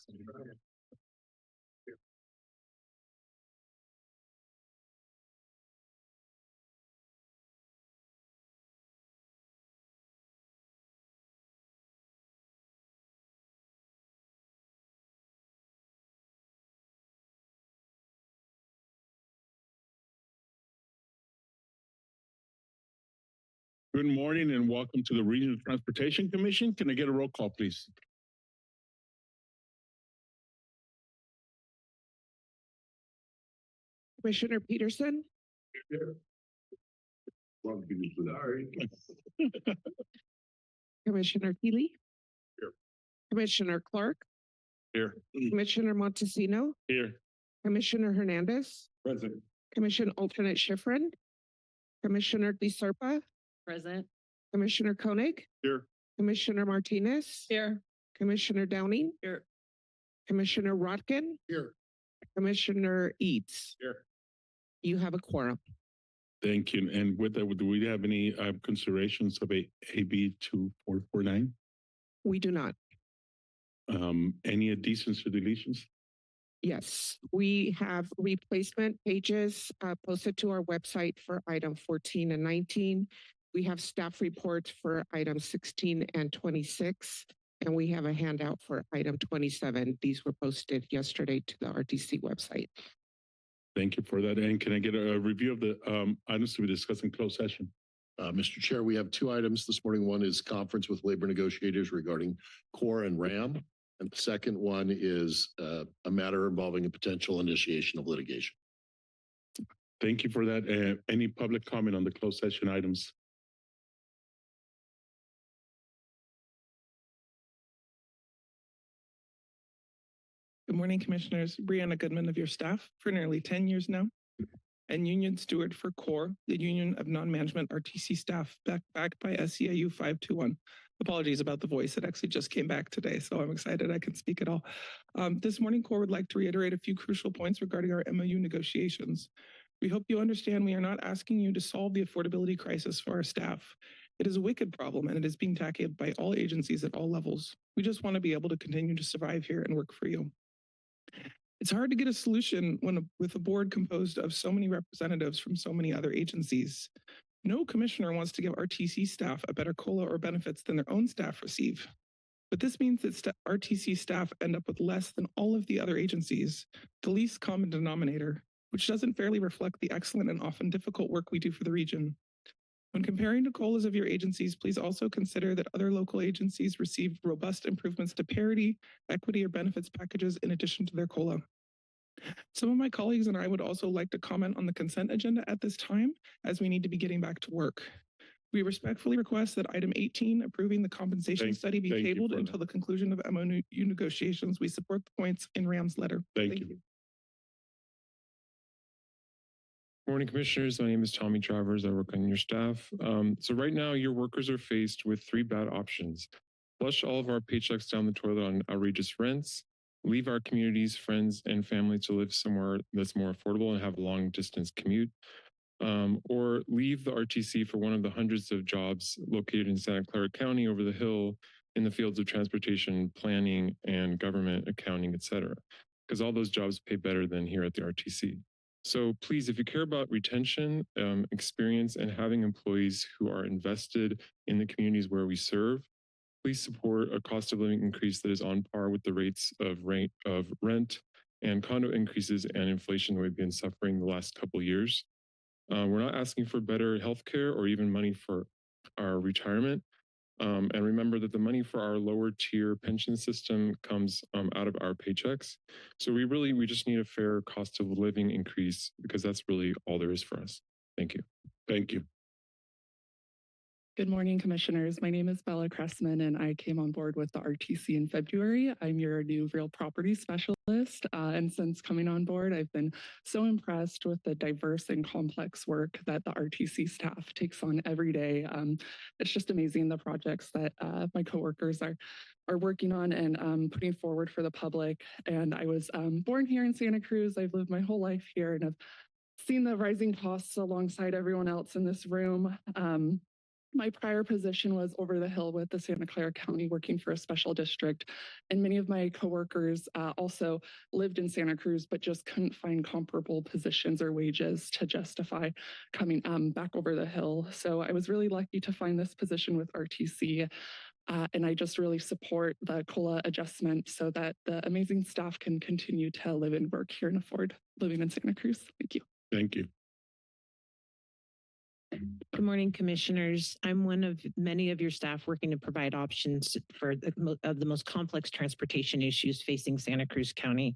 Good morning and welcome to the Regional Transportation Commission. Can I get a roll call, please? Commissioner Peterson, Commissioner Keeley, Here. Commissioner Clark, Here. Commissioner Montesino, Here. Commissioner Hernandez, Present. Commission Alternate Schifrin, Commissioner DeSerpa, Present. Commissioner Koenig, Here. Commissioner Martinez, Here. Commissioner Downing, Here. Commissioner Rotkin, Here. Commissioner Eads. Here. You have a quorum. Thank you. And with that, do we have any considerations of AB 2449? We do not. Any additions or deletions? Yes, we have replacement pages posted to our website for item 14 and 19. We have staff reports for item 16 and 26, and we have a handout for item 27. These were posted yesterday to the RTC website. Thank you for that. And can I get a review of the items to be discussed in closed session? Mr. Chair, we have two items this morning. One is conference with labor negotiators regarding core and RAM. And the second one is a matter involving a potential initiation of litigation. Thank you for that. Any public comment on the closed session items? Good morning, Commissioners. Brianna Goodman of your staff for nearly 10 years now, and Union Steward for CORE, the Union of Non-Management RTC Staff, backed by SEIU 521. Apologies about the voice. It actually just came back today, so I'm excited I can speak at all. This morning, CORE would like to reiterate a few crucial points regarding our MOU negotiations. We hope you understand we are not asking you to solve the affordability crisis for our staff. It is a wicked problem, and it is being tackled by all agencies at all levels. We just want to be able to continue to survive here and work for you. It's hard to get a solution with a board composed of so many representatives from so many other agencies. No commissioner wants to give RTC staff a better COLA or benefits than their own staff receive. But this means that RTC staff end up with less than all of the other agencies, the least common denominator, which doesn't fairly reflect the excellent and often difficult work we do for the region. When comparing to COLAs of your agencies, please also consider that other local agencies received robust improvements to parity, equity, or benefits packages in addition to their COLA. Some of my colleagues and I would also like to comment on the consent agenda at this time, as we need to be getting back to work. We respectfully request that item 18, approving the compensation study, be tabled until the conclusion of MOU negotiations. We support the points in Ram's letter. Thank you. Morning, Commissioners. My name is Tommy Travers. I work on your staff. So right now, your workers are faced with three bad options. Flush all of our paychecks down the toilet on outrageous rents, leave our communities, friends, and family to live somewhere that's more affordable and have a long distance commute, or leave the RTC for one of the hundreds of jobs located in Santa Clara County over the hill in the fields of transportation, planning, and government accounting, et cetera, because all those jobs pay better than here at the RTC. So please, if you care about retention, experience, and having employees who are invested in the communities where we serve, please support a cost of living increase that is on par with the rates of rent and condo increases and inflation that we've been suffering the last couple of years. We're not asking for better healthcare or even money for our retirement. And remember that the money for our lower tier pension system comes out of our paychecks. So we just need a fair cost of living increase, because that's really all there is for us. Thank you. Thank you. Good morning, Commissioners. My name is Bella Cressman, and I came on board with the RTC in February. I'm your new real property specialist. And since coming on board, I've been so impressed with the diverse and complex work that the RTC staff takes on every day. It's just amazing, the projects that my coworkers are working on and putting forward for the public. And I was born here in Santa Cruz. I've lived my whole life here, and I've seen the rising costs alongside everyone else in this room. My prior position was over the hill with the Santa Clara County working for a special district. And many of my coworkers also lived in Santa Cruz, but just couldn't find comparable positions or wages to justify coming back over the hill. So I was really lucky to find this position with RTC. And I just really support the COLA adjustment so that the amazing staff can continue to live and work here and afford living in Santa Cruz. Thank you. Thank you. Good morning, commissioners. I'm one of many of your staff working to provide options for the most complex transportation issues facing Santa Cruz County.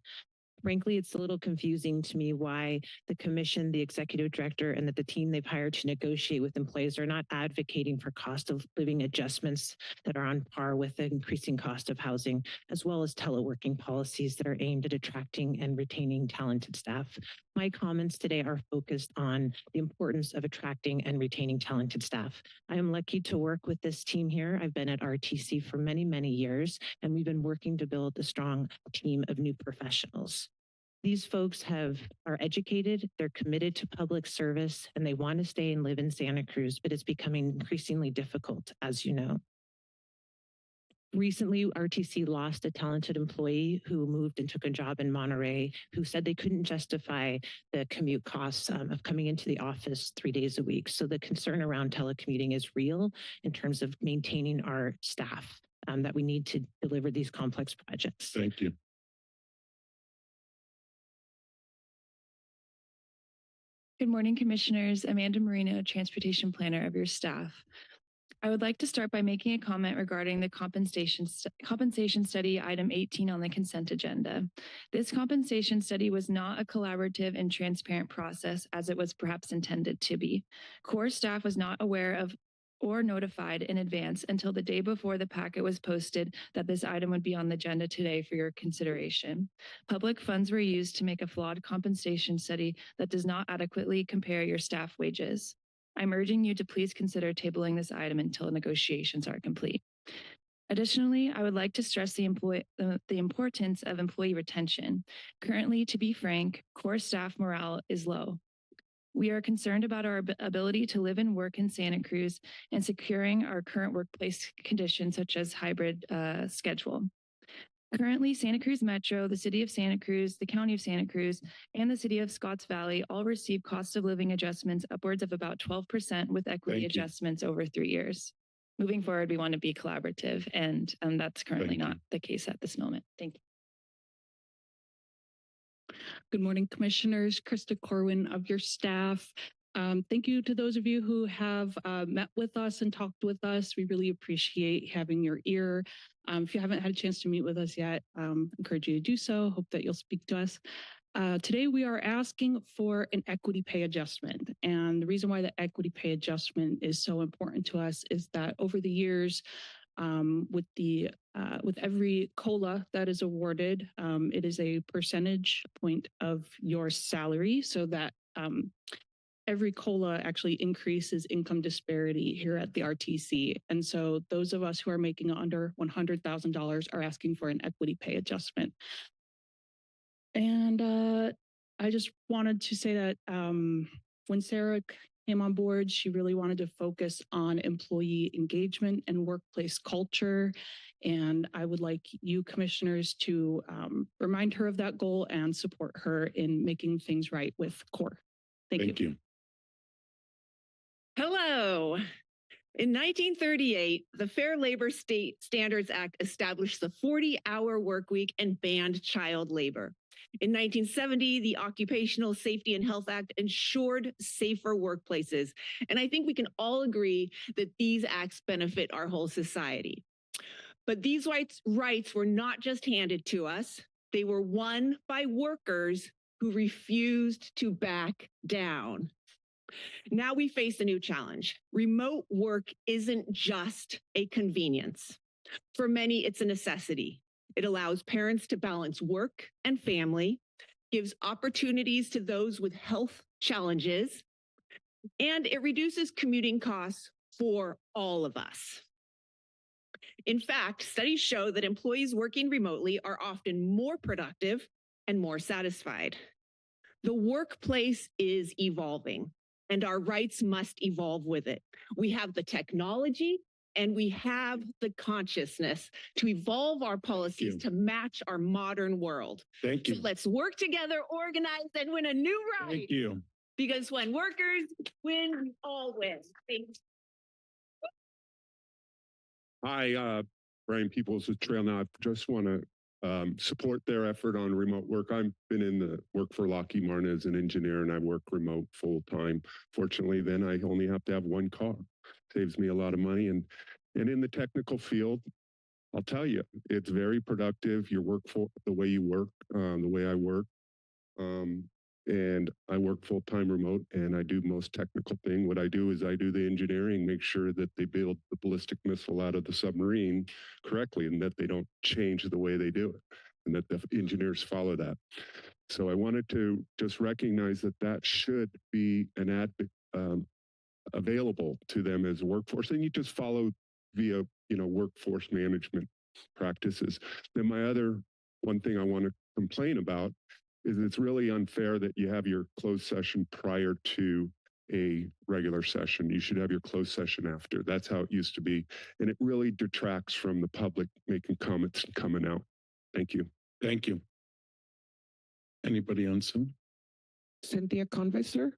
Frankly, it's a little confusing to me why the commission, the executive director, and the team they've hired to negotiate with employees are not advocating for cost of living adjustments that are on par with the increasing cost of housing, as well as teleworking policies that are aimed at attracting and retaining talented staff. My comments today are focused on the importance of attracting and retaining talented staff. I am lucky to work with this team here. I've been at RTC for many, many years, and we've been working to build a strong team of new professionals. These folks are educated, they're committed to public service, and they want to stay and live in Santa Cruz, but it's becoming increasingly difficult, as you know. Recently, RTC lost a talented employee who moved and took a job in Monterey, who said they couldn't justify the commute costs of coming into the office 3 days a week. So the concern around telecommuting is real in terms of maintaining our staff that we need to deliver these complex projects. Thank you. Good morning, commissioners. Amanda Marino, transportation planner of your staff. I would like to start by making a comment regarding the compensation study, item 18 on the consent agenda. This compensation study was not a collaborative and transparent process as it was perhaps intended to be. Core staff was not aware of or notified in advance until the day before the packet was posted that this item would be on the agenda today for your consideration. Public funds were used to make a flawed compensation study that does not adequately compare your staff wages. I'm urging you to please consider tabling this item until negotiations are complete. Additionally, I would like to stress the importance of employee retention. Currently, to be frank, core staff morale is low. We are concerned about our ability to live and work in Santa Cruz and securing our current workplace conditions such as hybrid schedule. Currently, Santa Cruz Metro, the City of Santa Cruz, the County of Santa Cruz, and the City of Scotts Valley all receive cost of living adjustments upwards of about 12% with equity adjustments over 3 years. Moving forward, we want to be collaborative, and that's currently not the case at this moment. Thank you. Good morning, commissioners. Krista Corwin of your staff. Thank you to those of you who have met with us and talked with us. We really appreciate having your ear. If you haven't had a chance to meet with us yet, encourage you to do so. Hope that you'll speak to us. Today, we are asking for an equity pay adjustment. And the reason why the equity pay adjustment is so important to us is that over the years, with every COLA that is awarded, it is a percentage point of your salary, so that every COLA actually increases income disparity here at the RTC. And so those of us who are making under $100,000 are asking for an equity pay adjustment. And I just wanted to say that when Sarah came on board, she really wanted to focus on employee engagement and workplace culture. And I would like you commissioners to remind her of that goal and support her in making things right with CORE. Thank you. Hello. In 1938, the Fair Labor Standards Act established the 40-hour work week and banned child labor. In 1970, the Occupational Safety and Health Act ensured safer workplaces. And I think we can all agree that these acts benefit our whole society. But these rights were not just handed to us. They were won by workers who refused to back down. Now we face a new challenge. Remote work isn't just a convenience. For many, it's a necessity. It allows parents to balance work and family, gives opportunities to those with health challenges, and it reduces commuting costs for all of us. In fact, studies show that employees working remotely are often more productive and more satisfied. The workplace is evolving. and our rights must evolve with it. We have the technology and we have the consciousness to evolve our policies to match our modern world. Thank So you. let's work together, organize, and win a new right. Thank you. Because when workers win, we all win. Thanks. Hi, Brian Peoples with Trail Now. I just want to support their effort on remote work. I've been in the work for Lockheed Martin as an engineer, and I work remote full time. Fortunately, then I only have to have one car. Saves me a lot of money. And in the technical field, I'll tell you, it's very productive. Your work for the way you work, the way I work. And I work full-time remote, and I do most technical thing. What I do is I do the engineering, make sure that they build the ballistic missile out of the submarine correctly, and that they don't change the way they do it, and that the engineers follow that. So I wanted to just recognize that that should be an available to them as a workforce, and you just follow via workforce management practices. Then my other one thing I want to complain about is it's really unfair that you have your closed session prior to a regular session. You should have your closed session after. That's how it used to be. And it really detracts from the public making comments and coming out. Thank you. Thank you. Anybody on Zoom? Cynthia Convey, sir.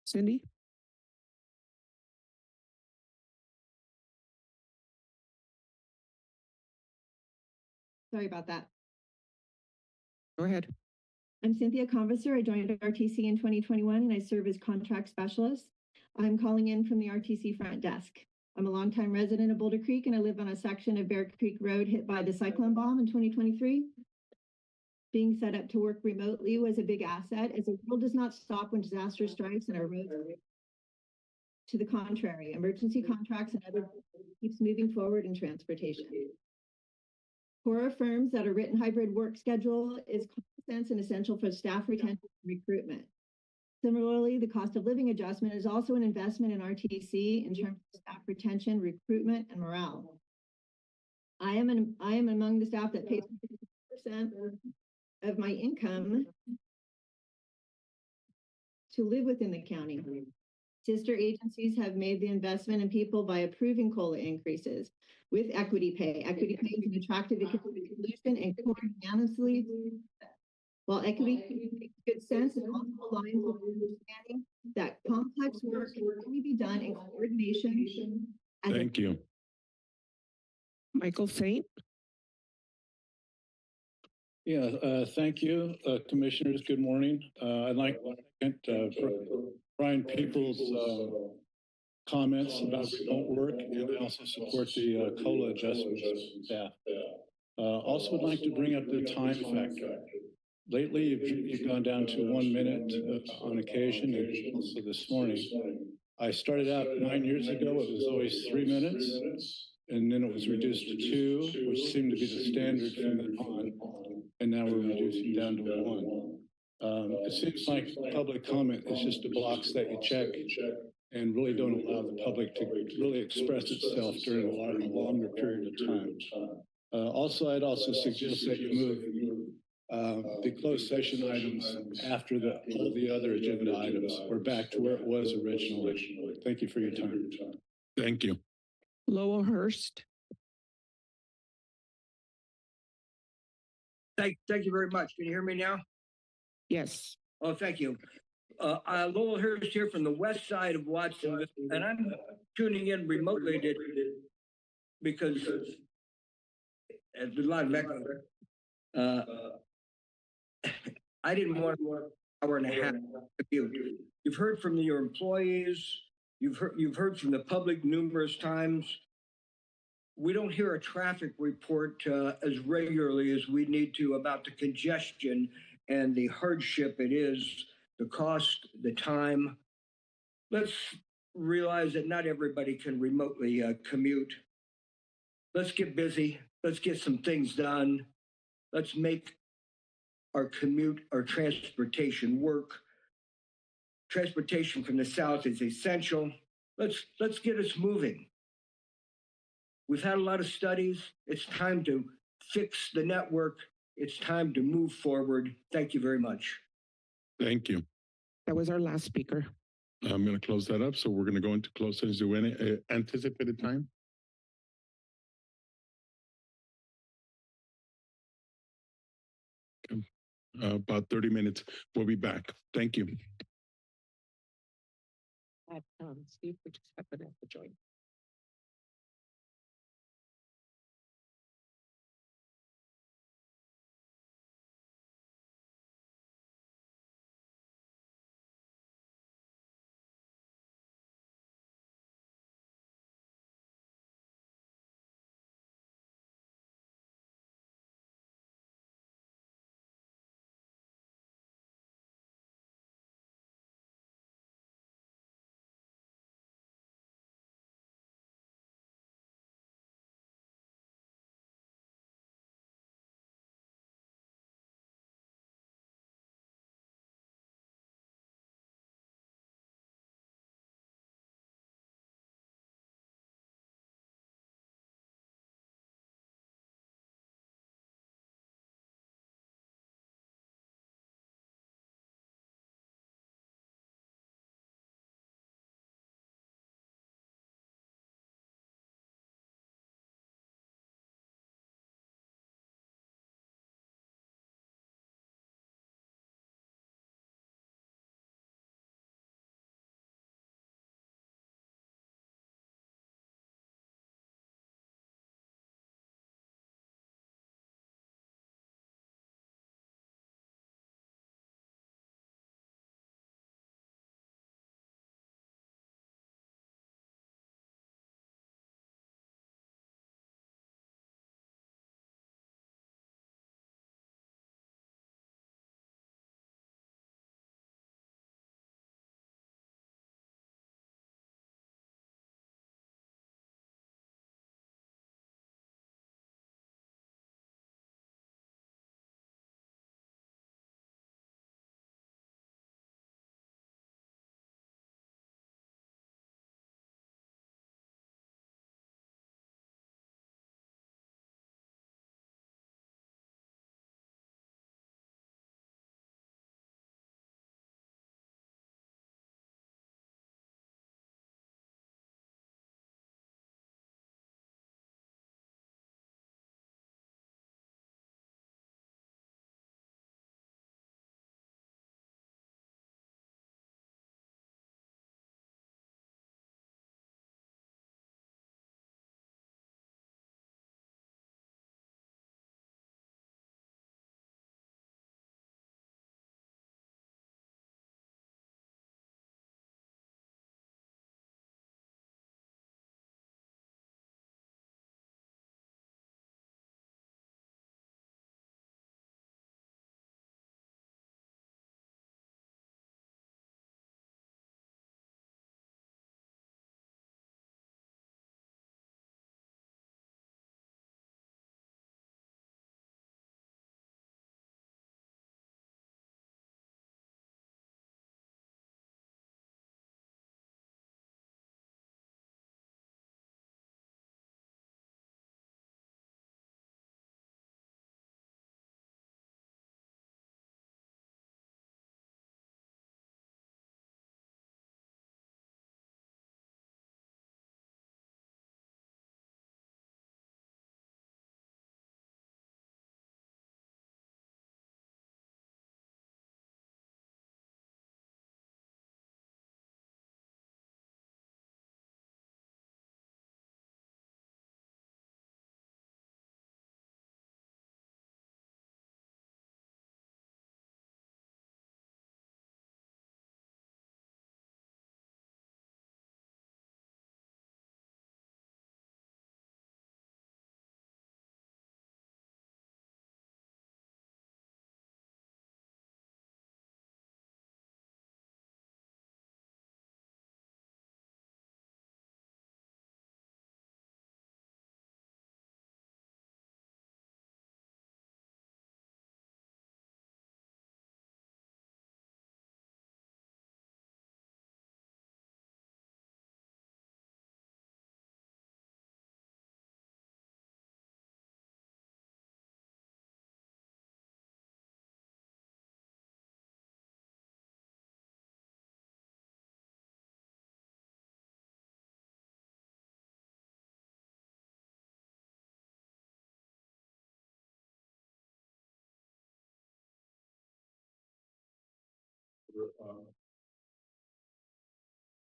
Cindy? Sorry about that. Go ahead. I'm Cynthia Convisor. I joined RTC in 2021 and I serve as contract specialist. I'm calling in from the RTC front desk. I'm a longtime resident of Boulder Creek and I live on a section of Bear Creek Road hit by the cyclone bomb in 2023. Being set up to work remotely was a big asset as the world does not stop when disaster strikes and our roads are. To the contrary, emergency contracts and other keeps moving forward in transportation. Core affirms that a written hybrid work schedule is common sense and essential for staff retention and recruitment. Similarly, the cost of living adjustment is also an investment in RTC in terms of staff retention, recruitment, and morale. I am among the staff that pays 50% of my income to live within the county. Sister agencies have made the investment in people by approving COLA increases with equity pay. Equity pay is an attractive economic solution and unanimously, while equity makes good sense, it also aligns with understanding that complex work can only be done in coordination. Thank you. Michael Saint? Yeah, thank you, commissioners. Good morning. I'd like to thank Brian Peoples' comments about remote work, and I also support the COLA adjustments staff. Also would like to bring up the time factor. Lately, you've gone down to 1 minute on occasion, and also this morning. I started out 9 years ago, it was always 3 minutes, and then it was reduced to 2, which seemed to be the standard from then on, and now we're reducing down to 1. It seems like public comment is just a box that you check and really don't allow the public to really express itself during a longer period of time. Also, I'd also suggest that you move the closed session items after all the other agenda items. We're back to where it was originally. Thank you for your time. Thank you. Lowell Hurst? Thank you very much. Can you hear me now? Yes. Oh, thank you. Lowell Hurst here from the west side of Watsonville, and I'm tuning in remotely because there's a lot of echo. I didn't want an hour and a half to commute. You've heard from your employees. You've heard from the public numerous times. We don't hear a traffic report as regularly as we need to about the congestion and the hardship it is, the cost, the time. Let's realize that not everybody can remotely commute. Let's get busy. Let's get some things done. Let's make our commute, our transportation work. Transportation from the south is essential. Let's get us moving. We've had a lot of studies. It's time to fix the network It's time to move forward. Thank you very much. Thank you. That was our last speaker. I'm going to close that up. So we're going to go into closed session. Is there any anticipated time? Okay. About 30 minutes. We'll be back. Thank you. Steve, we just happened to have to join.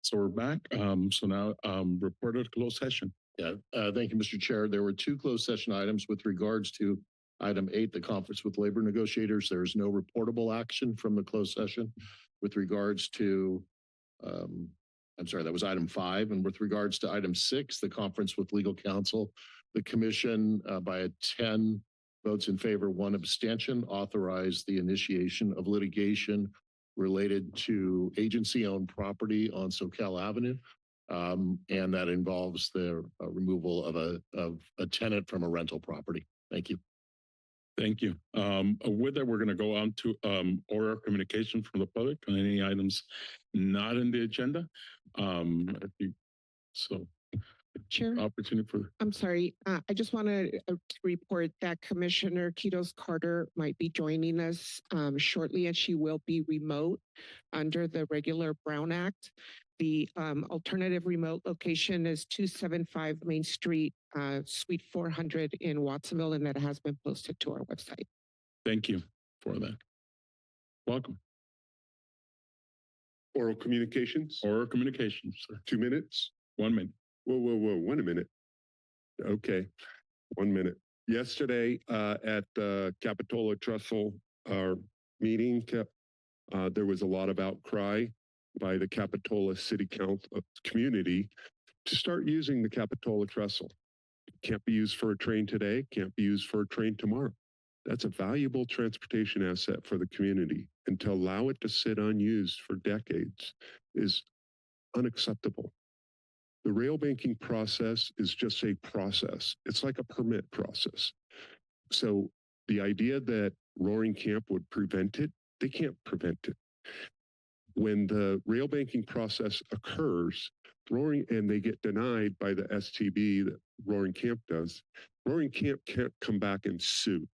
So we're back. So now, reported closed session. Yeah, thank you, Mr. Chair. There were two closed session items with regards to item 8, the conference with labor negotiators. There is no reportable action from the closed session. With regards to, I'm sorry, that was item 5. And with regards to item 6, the conference with legal counsel, the commission by a 10 votes in favor, 1 abstention, authorized the initiation of litigation related to agency-owned property on Soquel Avenue. And that involves the removal of a tenant from a rental property. Thank you. Thank you. With that, we're going to go on to oral communication from the public on any items not in the agenda. So, Chair, opportunity for. I'm sorry. I just want to report that Commissioner Quiroz Carter might be joining us shortly, and she will be remote under the regular Brown Act. The alternative remote location is 275 Main Street, Suite 400 in Watsonville, and that has been posted to our website. Thank you for that. Welcome. Oral communications, Oral communications, sir. 2 minutes. 1 minute. Whoa, whoa, whoa, 1 minute. Okay, 1 minute. Yesterday at the Capitola Trestle meeting, there was a lot of outcry by the Capitola City Council community to start using the Capitola Trestle. Can't be used for a train today, can't be used for a train tomorrow. That's a valuable transportation asset for the community, and to allow it to sit unused for decades is unacceptable. The rail banking process is just a process. It's like a permit process. So the idea that Roaring Camp would prevent it, they can't prevent it. When the rail banking process occurs, and they get denied by the STB that Roaring Camp does, Roaring Camp can't come back and sue.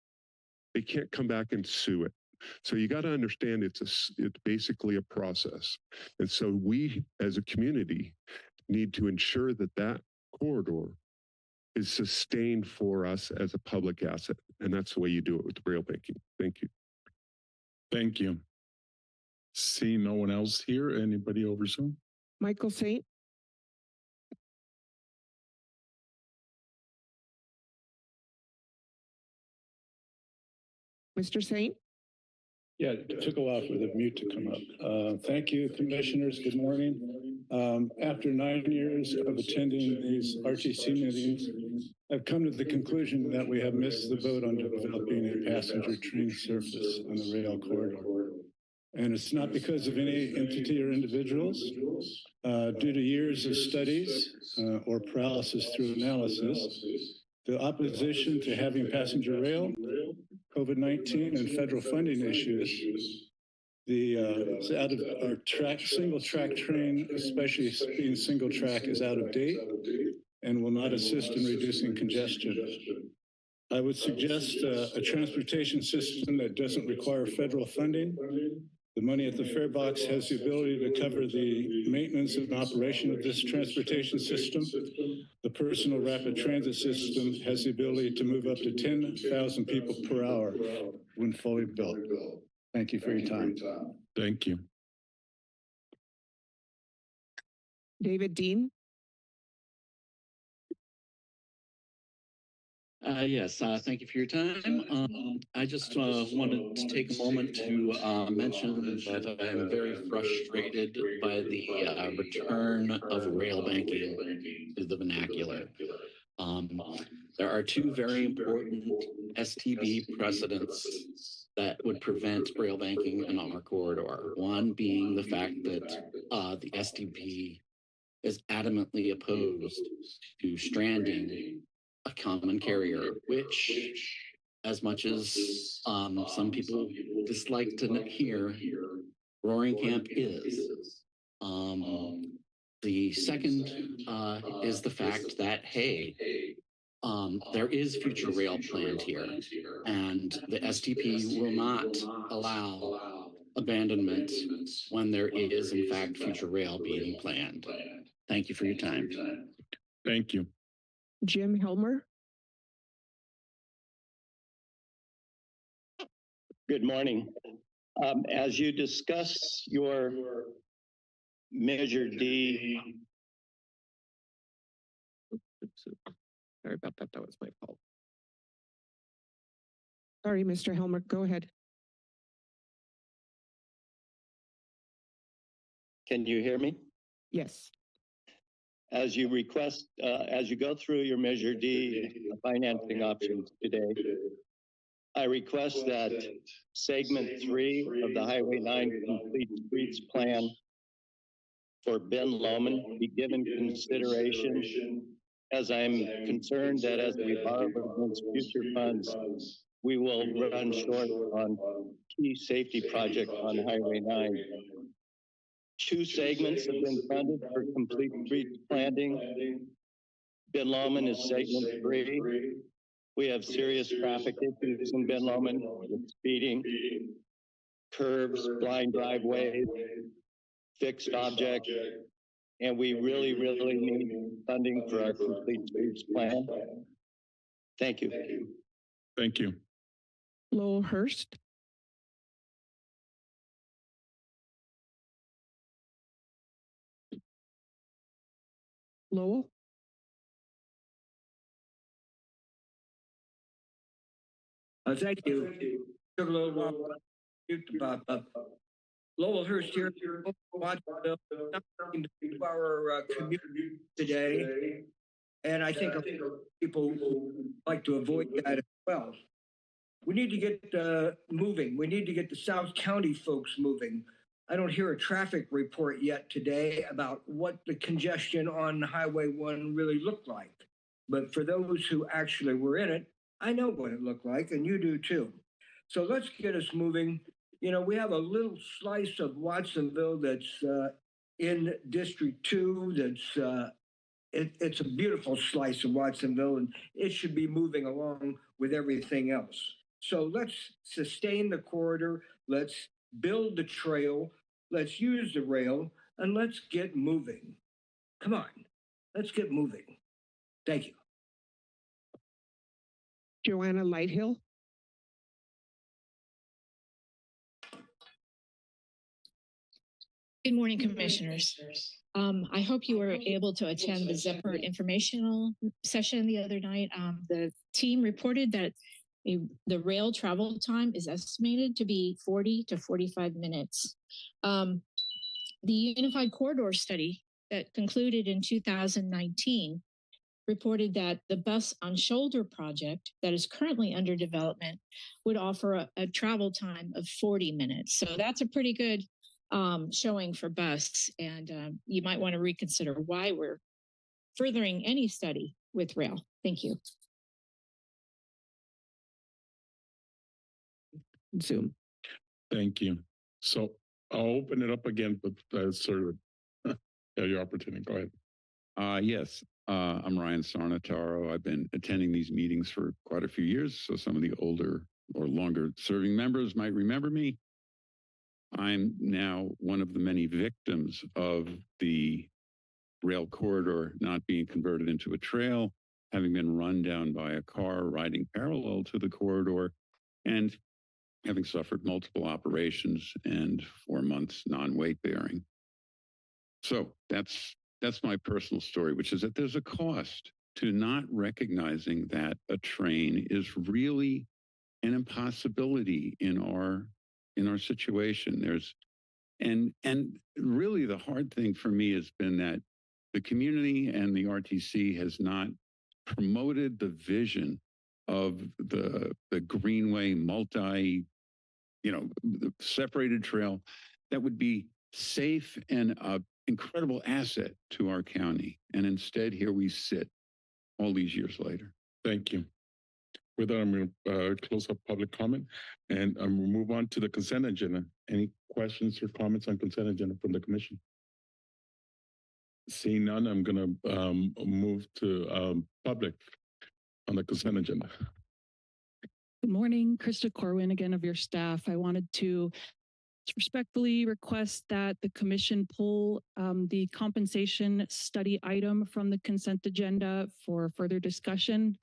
They can't come back and sue it. So you got to understand it's basically a process. And so we as a community need to ensure that that corridor is sustained for us as a public asset. And that's the way you do it with rail banking. Thank you. Thank you. See no one else here. Anybody over Zoom? Michael Saint. Mr. Saint. Yeah, it took a while for the mute to come up. Thank you, commissioners. Good morning. After 9 years of attending these RTC meetings, I've come to the conclusion that we have missed the boat on developing a passenger train surface on the rail corridor. And it's not because of any entity or individuals. Due to years of studies or paralysis through analysis, the opposition to having passenger rail, COVID-19 and federal funding issues, the out of our track, single track train, especially being single track, is out of date and will not assist in reducing congestion. I would suggest a transportation system that doesn't require federal funding. The money at the fare box has the ability to cover the maintenance and operation of this transportation system. The personal rapid transit system has the ability to move up to 10,000 people per hour when fully built. Thank you for your time. Thank you. David Dean. Yes, thank you for your time. I just wanted to take a moment to mention that I'm very frustrated by the return of rail banking to the vernacular. There are two very important STB precedents that would prevent rail banking in our corridor. One being the fact that the STB is adamantly opposed to stranding a common carrier, which, as much as some people dislike to hear, Roaring Camp is. The second is the fact that, hey, there is future rail planned here, and the STP will not allow abandonment when there is, in fact, future rail being planned. Thank you for your time. Thank you. Jim Helmer. Good morning. As you discuss your Measure D, Sorry about that. That was my fault. Sorry, Mr. Helmer, go ahead. can you hear me? Yes. As you request, as you go through your Measure D financing options today, I request that segment 3 of the Highway 9 Complete Streets Plan for Ben Lomond be given consideration, as I'm concerned that as we borrow against future funds, we will run short on key safety projects on Highway 9. 2 segments have been funded for complete street planting. Ben Lomond is segment 3. We have serious traffic issues in Ben Lomond with speeding, curves, blind driveways, fixed objects, and we really need funding for our complete streets plan. Thank you. Thank you. Lowell Hurst. Lowell. Thank you. Took a little while to pop up. Lowell Hurst here. Our commute today, and I think people like to avoid that as well. We need to get moving. We need to get the South County folks moving. I don't hear a traffic report yet today about what the congestion on Highway 1 really looked like. But for those who actually were in it, I know what it looked like, and you do too. So let's get us moving. You know, we have a little slice of Watsonville that's in District 2. That's it's a beautiful slice of Watsonville, and it should be moving along with everything else. So let's sustain the corridor. Let's build the trail. Let's use the rail, and let's get moving. Come on, let's get moving. Thank you. Joanna Lighthill. Good morning, commissioners. I hope you were able to attend the Zephyr informational session the other night. The team reported that the rail travel time is estimated to be 40 to 45 minutes. The Unified Corridor study that concluded in 2019 reported that the Bus on Shoulder project that is currently under development would offer a travel time of 40 minutes. So that's a pretty good showing for bus, and you might want to reconsider why we're furthering any study with rail. Thank you. Zoom. Thank you. So I'll open it up again, but sort of your opportunity. Go ahead. Yes, I'm Ryan Sarnataro. I've been attending these meetings for quite a few years, so some of the older or longer serving members might remember me. I'm now one of the many victims of the rail corridor not being converted into a trail, having been run down by a car riding parallel to the corridor, and having suffered multiple operations and 4 months non-weight bearing. So that's my personal story, which is that there's a cost to not recognizing that a train is really an impossibility in our situation. And really the hard thing for me has been that the community and the RTC has not promoted the vision of the greenway the separated trail that would be safe and an incredible asset to our county. And instead, here we sit all these years later. Thank you. With that, I'm going to close up public comment, and I'm going to move on to the consent agenda. Any questions or comments on consent agenda from the commission? Seeing none, I'm going to move to public on the consent agenda. Good morning, Krista Corwin again of your staff. I wanted to respectfully request that the commission pull the compensation study item from the consent agenda for further discussion.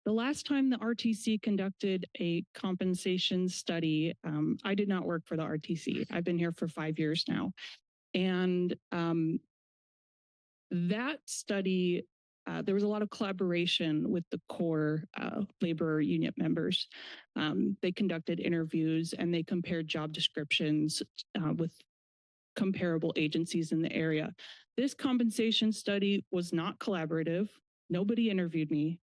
The last time the RTC conducted a compensation study, I did not work for the RTC. I've been here for 5 years now. And that study, there was a lot of collaboration with the core labor union members. They conducted interviews and they compared job descriptions with comparable agencies in the area. This compensation study was not collaborative. Nobody interviewed me.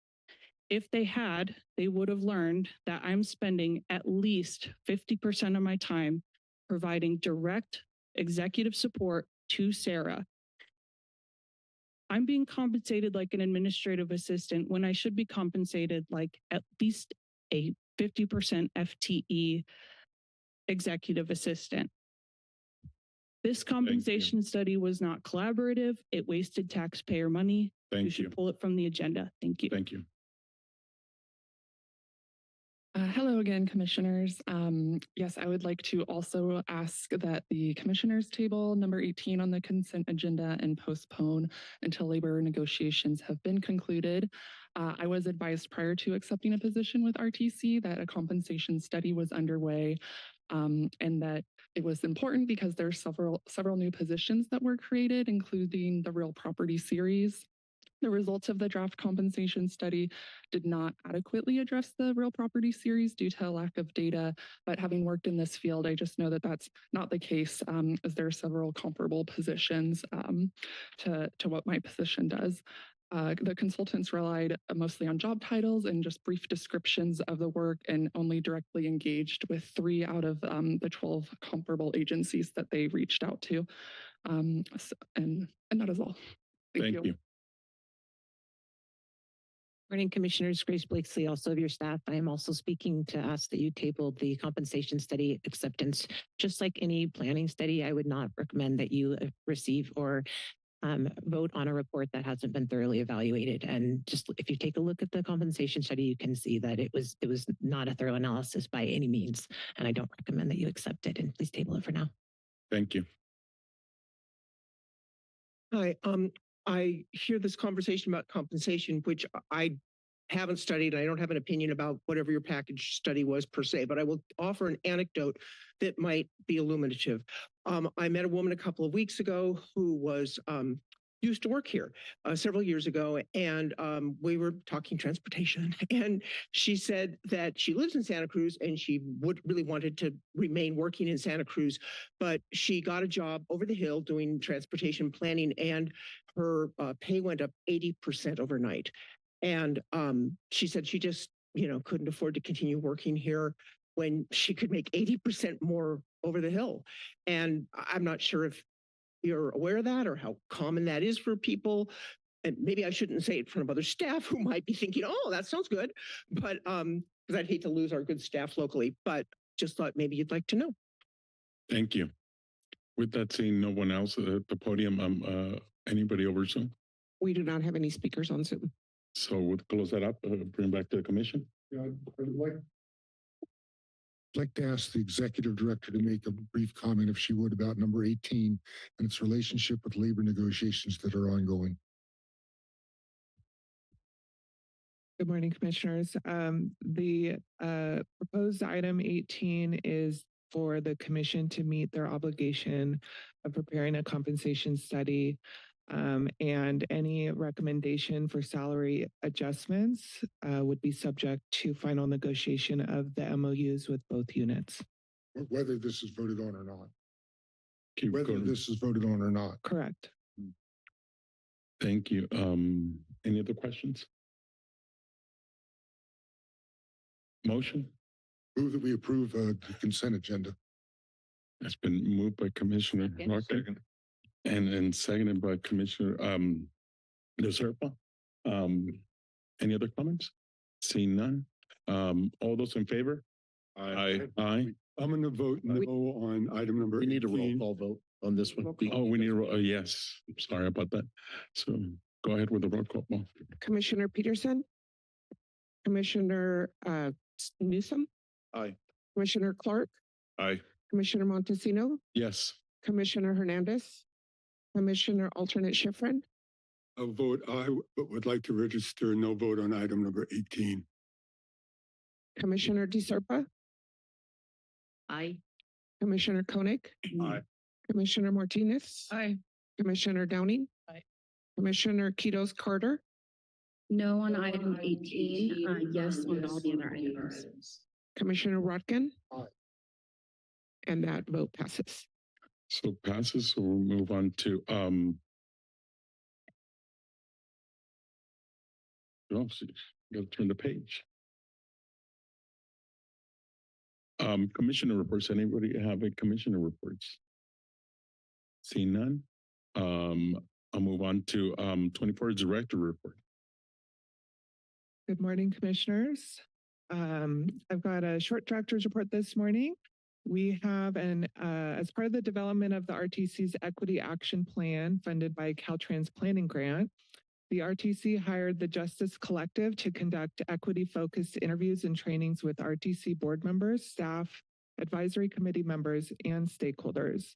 If they had, they would have learned that I'm spending at least 50% of my time providing direct executive support to Sarah. I'm being compensated like an administrative assistant when I should be compensated like at least a 50% FTE executive assistant. This compensation study was not collaborative. It wasted taxpayer money. You should pull it from the agenda. Thank you. Thank you. Hello again, commissioners. Yes, I would like to also ask that the commissioners table number 18 on the consent agenda and postpone until labor negotiations have been concluded. I was advised prior to accepting a position with RTC that a compensation study was underway, and that it was important because there's several new positions that were created, including the real property series. The results of the draft compensation study did not adequately address the real property series due to a lack of data, but having worked in this field, I just know that that's not the case, as there are several comparable positions to what my position does. The consultants relied mostly on job titles and just brief descriptions of the work and only directly engaged with 3 out of the 12 comparable agencies that they reached out to. And that is all. Thank you. Morning, Commissioners. Grace Blakesley, also of your staff. I am also speaking to ask that you table the compensation study acceptance. Just like any planning study, I would not recommend that you receive or vote on a report that hasn't been thoroughly evaluated. And just if you take a look at the compensation study, you can see that it was not a thorough analysis by any means. And I don't recommend that you accept it, and please table it for now. Thank you. Hi, I hear this conversation about compensation, which I haven't studied. I don't have an opinion about whatever your package study was per se, but I will offer an anecdote that might be illuminative. I met a woman a couple of weeks ago who was used to work here several years ago, and we were talking transportation, and she said that she lives in Santa Cruz and she would really wanted to remain working in Santa Cruz, but she got a job over the hill doing transportation planning, and her pay went up 80% overnight. And she said she just, couldn't afford to continue working here when she could make 80% more over the hill. And I'm not sure if you're aware of that or how common that is for people. And maybe I shouldn't say it in front of other staff who might be thinking, oh, that sounds good. But because I'd hate to lose our good staff locally, but just thought maybe you'd like to know. Thank you. With that, seeing no one else at the podium, anybody over Zoom? We do not have any speakers on Zoom. So we'll close that up, bring back to the commission. Yeah, I'd like to ask the executive director to make a brief comment, if she would, about number 18 and its relationship with labor negotiations that are ongoing. Good morning, Commissioners. The proposed item 18 is for the Commission to meet their obligation of preparing a compensation study, and any recommendation for salary adjustments would be subject to final negotiation of the MOUs with both units. Whether this is voted on or not. Keep Whether going. this is voted on or not. Correct. Thank you. Any other questions? Motion? Move that we approve the consent agenda. It's been moved by Commissioner Rocker and seconded by Commissioner DeSerpa. Any other comments? Seeing none. All those in favor? Aye. Aye. I'm going to vote no on item number 18. We need a roll call vote on this one. Oh, we need a roll. Yes. Sorry about that. So go ahead with the roll call. Commissioner Peterson? Commissioner Newsom? Aye. Commissioner Clark? Aye. Commissioner Montesino? Yes. Commissioner Hernandez? Commissioner Alternate Schifrin? I'll vote aye, but would like to register no vote on item number 18. Commissioner DeSerpa, Aye. Commissioner Koenig, Aye. Commissioner Martinez, Aye. Commissioner Downing, Aye. Commissioner Kitos Carter, No on item 18, yes on all the other items. Commissioner Rodkin, Aye. and that vote passes. So passes, so we'll move on to, oh, so you gotta turn the page. Commissioner reports. Anybody have a commissioner reports? Seeing none. I'll move on to 24 director report. Good morning, commissioners. I've got a short director's report this morning. We have as part of the development of the RTC's Equity Action Plan funded by Caltrans Planning Grant, the RTC hired the Justice Collective to conduct equity-focused interviews and trainings with RTC board members, staff, advisory committee members, and stakeholders.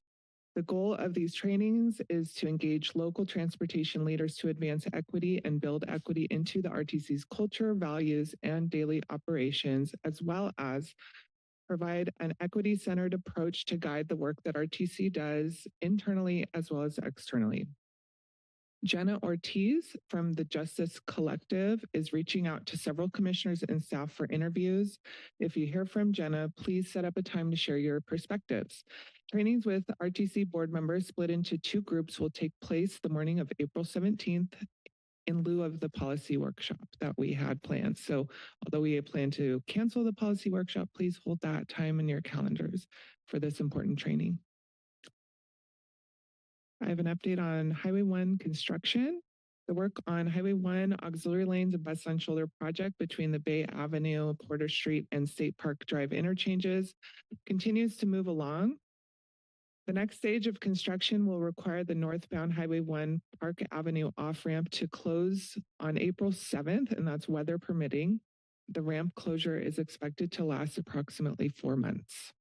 The goal of these trainings is to engage local transportation leaders to advance equity and build equity into the RTC's culture, values, and daily operations, as well as provide an equity-centered approach to guide the work that RTC does internally as well as externally. Jenna Ortiz from the Justice Collective is reaching out to several commissioners and staff for interviews. If you hear from Jenna, please set up a time to share your perspectives. Trainings with RTC board members split into two groups will take place the morning of April 17th in lieu of the policy workshop that we had planned. So although we had planned to cancel the policy workshop, please hold that time in your calendars for this important training. I have an update on Highway 1 construction. The work on Highway 1 auxiliary lanes and bus on shoulder project between the Bay Avenue, Porter Street, and State Park Drive interchanges continues to move along. The next stage of construction will require the northbound Highway 1 Park Avenue off-ramp to close on April 7th, and that's weather permitting. The ramp closure is expected to last approximately 4 months.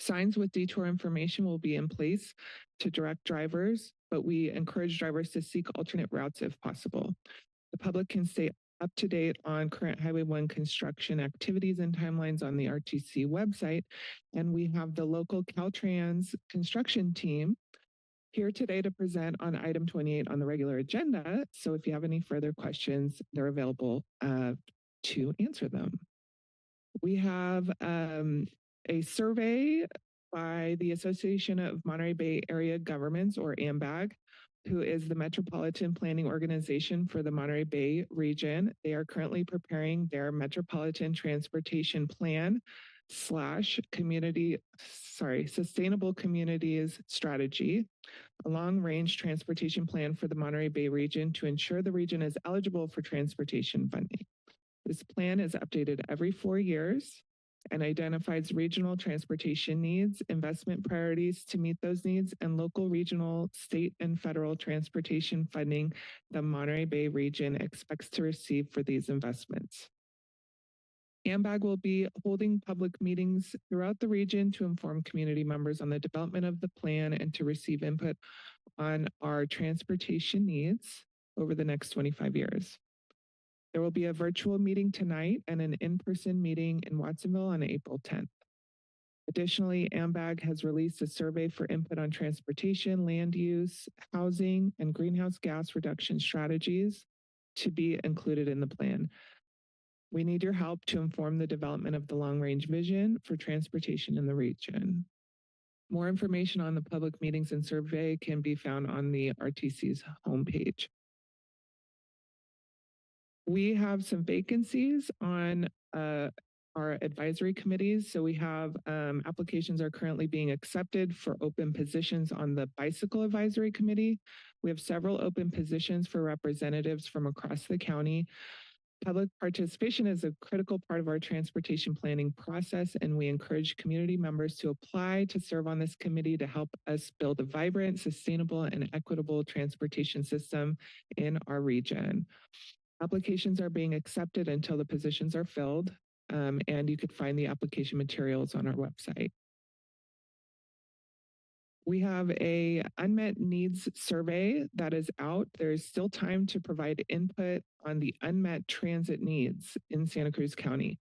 Signs with detour information will be in place to direct drivers, but we encourage drivers to seek alternate routes if possible. The public can stay up to date on current Highway 1 construction activities and timelines on the RTC website. And we have the local Caltrans construction team here today to present on item 28 on the regular agenda. So if you have any further questions, they're available to answer them. We have a survey by the Association of Monterey Bay Area Governments, or AMBAG, who is the Metropolitan Planning Organization for the Monterey Bay region. They are currently preparing their Metropolitan Transportation Plan / Sustainable Communities Strategy, a long-range transportation plan for the Monterey Bay region to ensure the region is eligible for transportation funding. This plan is updated every 4 years and identifies regional transportation needs, investment priorities to meet those needs, and local, regional, state, and federal transportation funding the Monterey Bay region expects to receive for these investments. AMBAG will be holding public meetings throughout the region to inform community members on the development of the plan and to receive input on our transportation needs over the next 25 years. There will be a virtual meeting tonight and an in-person meeting in Watsonville on April 10th. Additionally, AMBAG has released a survey for input on transportation, land use, housing, and greenhouse gas reduction strategies to be included in the plan. We need your help to inform the development of the long-range vision for transportation in the region. More information on the public meetings and survey can be found on the RTC's homepage. We have some vacancies on our advisory committees. So we have applications are currently being accepted for open positions on the Bicycle Advisory Committee. We have several open positions for representatives from across the county. Public participation is a critical part of our transportation planning process, and we encourage community members to apply to serve on this committee to help us build a vibrant, sustainable, and equitable transportation system in our region. Applications are being accepted until the positions are filled, and you could find the application materials on our website. We have a unmet needs survey that is out. There's still time to provide input on the unmet transit needs in Santa Cruz County.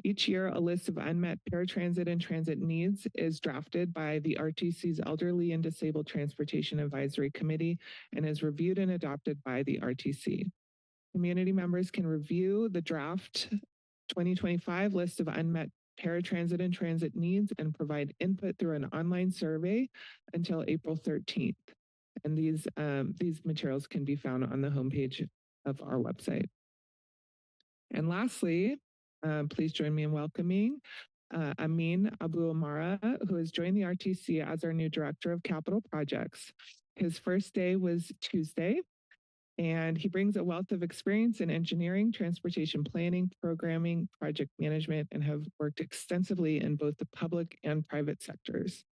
Each year, a list of unmet paratransit and transit needs is drafted by the RTC's Elderly and Disabled Transportation Advisory Committee and is reviewed and adopted by the RTC. Community members can review the draft 2025 list of unmet paratransit and transit needs and provide input through an online survey until April 13th. And these materials can be found on the homepage of our website. And lastly, please join me in welcoming Amin Abu Amara, who has joined the RTC as our new Director of Capital Projects. His first day was Tuesday, and he brings a wealth of experience in engineering, transportation planning, programming, project management, and have worked extensively in both the public and private sectors.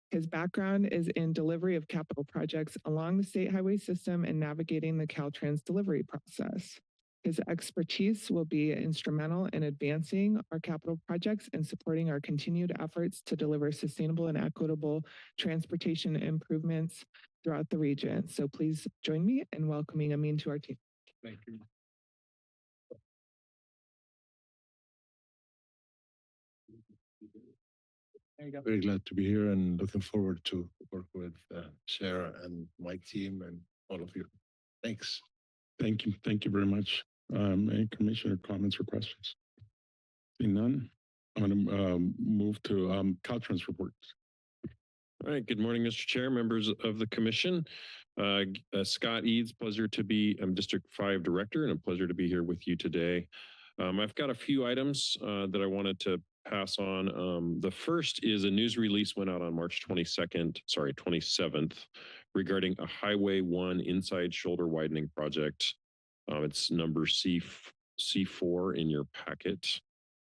His background is in delivery of capital projects along the state highway system and navigating the Caltrans delivery process. His expertise will be instrumental in advancing our capital projects and supporting our continued efforts to deliver sustainable and equitable transportation improvements throughout the region. So please join me in welcoming Amin to our team. Thank you. Very glad to be here and looking forward to work with Sarah and my team and all of you. Thanks. Thank you. Thank you very much. Any commissioner comments or questions? Seeing none, I'm going to move to Caltrans reports. All right. Good morning, Mr. Chair, members of the commission. Scott Eads, pleasure to be District 5 Director, and a pleasure to be here with you today. I've got a few items that I wanted to pass on. The first is a news release went out on March 27th, regarding a Highway 1 inside shoulder widening project. It's number C4 in your packet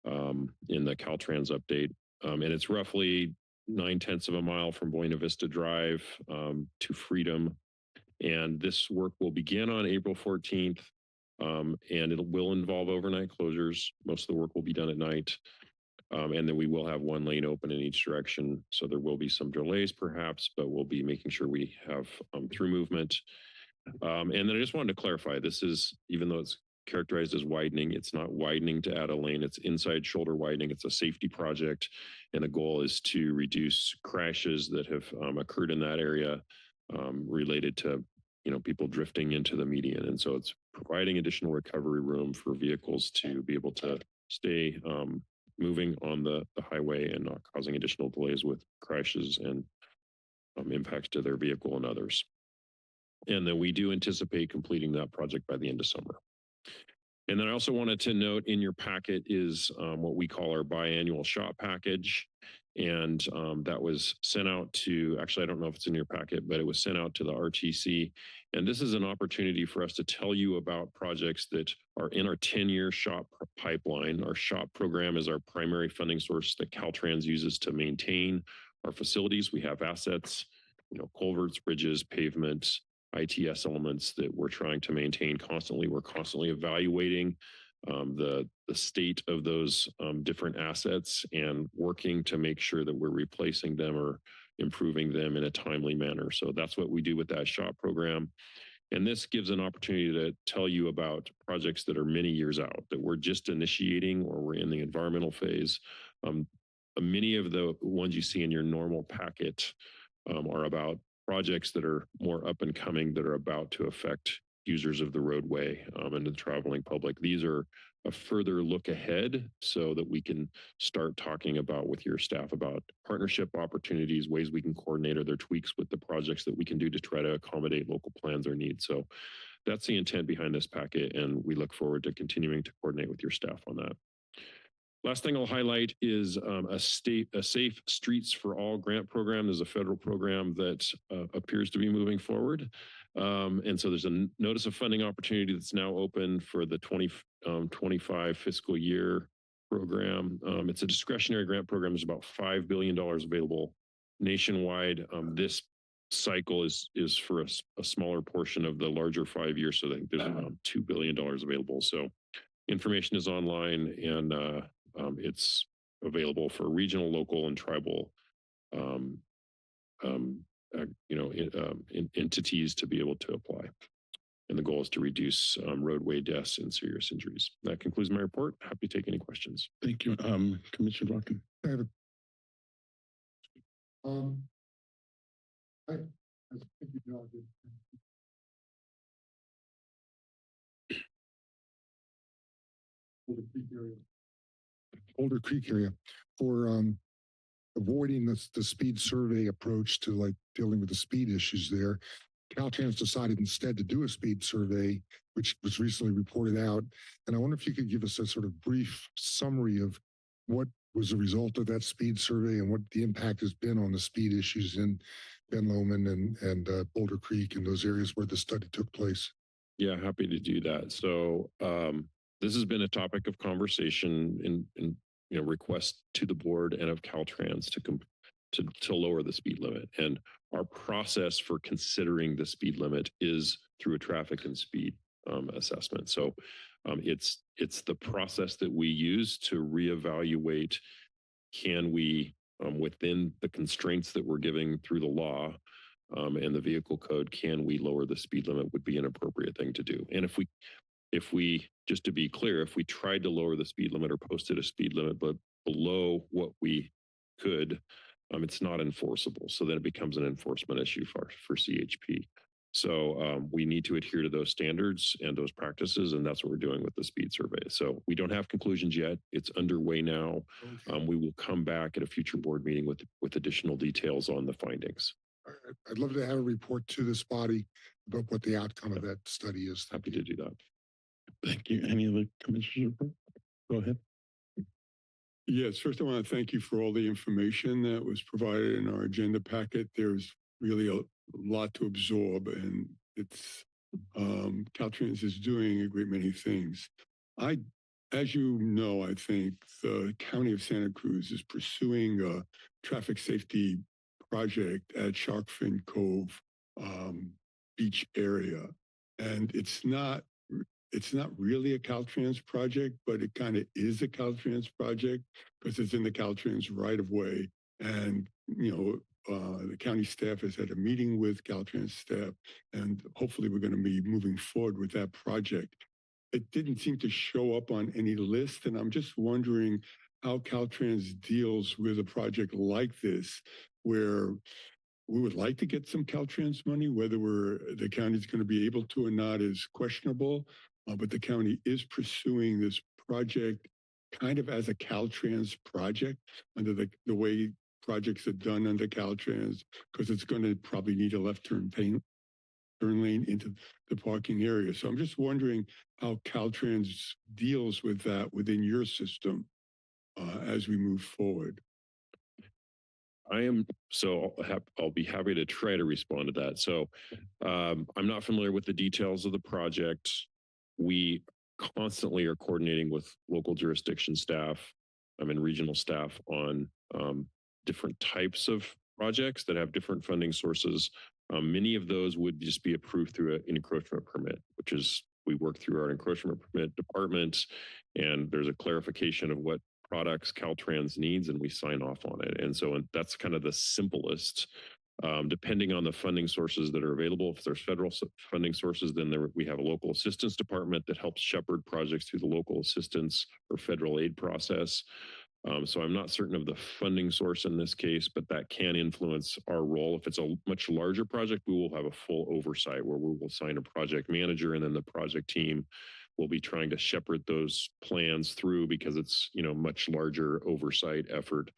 in the Caltrans update. And it's roughly 9/10 of a mile from Buena Vista Drive to Freedom. And this work will begin on April 14th. And it will involve overnight closures. Most of the work will be done at night. And then we will have one lane open in each direction. So there will be some delays perhaps, but we'll be making sure we have through movement. And then I just wanted to clarify, this is, even though it's characterized as widening, it's not widening to add a lane, it's inside shoulder widening. It's a safety project. And the goal is to reduce crashes that have occurred in that area related to, people drifting into the median. And so it's providing additional recovery room for vehicles to be able to stay moving on the highway and not causing additional delays with crashes and impacts to their vehicle and others. And then we do anticipate completing that project by the end of summer. And then I also wanted to note in your packet is what we call our biannual shop package. And that was sent out to, actually, I don't know if it's in your packet, but it was sent out to the RTC. And this is an opportunity for us to tell you about projects that are in our 10-year shop pipeline. Our shop program is our primary funding source that Caltrans uses to maintain our facilities. We have assets, culverts, bridges, pavements, ITS elements that we're trying to maintain constantly. We're constantly evaluating the state of those different assets and working to make sure that we're replacing them or improving them in a timely manner. So that's what we do with that shop program. And this gives an opportunity to tell you about projects that are many years out, that we're just initiating or we're in the environmental phase. Many of the ones you see in your normal packet are about projects that are more up and coming that are about to affect users of the roadway and the traveling public. These are a further look ahead so that we can start talking about with your staff about partnership opportunities, ways we can coordinate or their tweaks with the projects that we can do to try to accommodate local plans or needs. So that's the intent behind this packet, and we look forward to continuing to coordinate with your staff on that. Last thing I'll highlight is a Safe Streets for All grant program. There's a federal program that appears to be moving forward. And so there's a notice of funding opportunity that's now open for the 2025 fiscal year program. It's a discretionary grant program. There's about $5 billion available nationwide. This cycle is for a smaller portion of the larger 5 years. So I think there's around $2 billion available. So information is online and it's available for regional, local, and tribal entities to be able to apply. And the goal is to reduce roadway deaths and serious injuries. That concludes my report. Happy to take any questions. Thank you. Commissioner Larkin. I have I think you know, Boulder Creek area for avoiding the speed survey approach to like dealing with the speed issues there. Caltrans decided instead to do a speed survey, which was recently reported out. And I wonder if you could give us a sort of brief summary of what was the result of that speed survey and what the impact has been on the speed issues in Ben Lomond and Boulder Creek and those areas where the study took place. Yeah, happy to do that. So this has been a topic of conversation in request to the board and of Caltrans to lower the speed limit. And our process for considering the speed limit is through a traffic and speed assessment. So it's the process that we use to reevaluate, can we, within the constraints that we're giving through the law and the vehicle code, can we lower the speed limit would be an appropriate thing to do. And if we, just to be clear, if we tried to lower the speed limit or posted a speed limit but below what we could, it's not enforceable. So then it becomes an enforcement issue for CHP. So we need to adhere to those standards and those practices, and that's what we're doing with the speed survey. So we don't have conclusions yet. It's underway now. Okay. We will come back at a future board meeting with additional details on the findings. I'd love to have a report to this body about what the outcome of that study is. Happy to do that. Thank you. Any other commissioners? Go ahead. Yes, first I want to thank you for all the information that was provided in our agenda packet. There's really a lot to absorb, and it's Caltrans is doing a great many things. As you know, I think the County of Santa Cruz is pursuing a traffic safety project at Shark Fin Cove beach area, and it's not really a Caltrans project, but it kind of is a Caltrans project because it's in the Caltrans right of way. And, the county staff has had a meeting with Caltrans staff, and hopefully we're going to be moving forward with that project. It didn't seem to show up on any list, and I'm just wondering how Caltrans deals with a project like this, where we would like to get some Caltrans money. Whether the county's going to be able to or not is questionable. But the county is pursuing this project kind of as a Caltrans project under the way projects are done under Caltrans, because it's going to probably need a left turn lane into the parking area. So I'm just wondering how Caltrans deals with that within your system as we move forward. I'll be happy to try to respond to that. So I'm not familiar with the details of the project. We constantly are coordinating with local jurisdiction staff and regional staff on different types of projects that have different funding sources. Many of those would just be approved through an encroachment permit, which is we work through our encroachment permit department, and there's a clarification of what products Caltrans needs, and we sign off on it. And so that's kind of the simplest. Depending on the funding sources that are available, if there's federal funding sources, then we have a local assistance department that helps shepherd projects through the local assistance or federal aid process. So I'm not certain of the funding source in this case, but that can influence our role. If it's a much larger project, we will have a full oversight where we will assign a project manager, and then the project team will be trying to shepherd those plans through, because it's much larger oversight effort.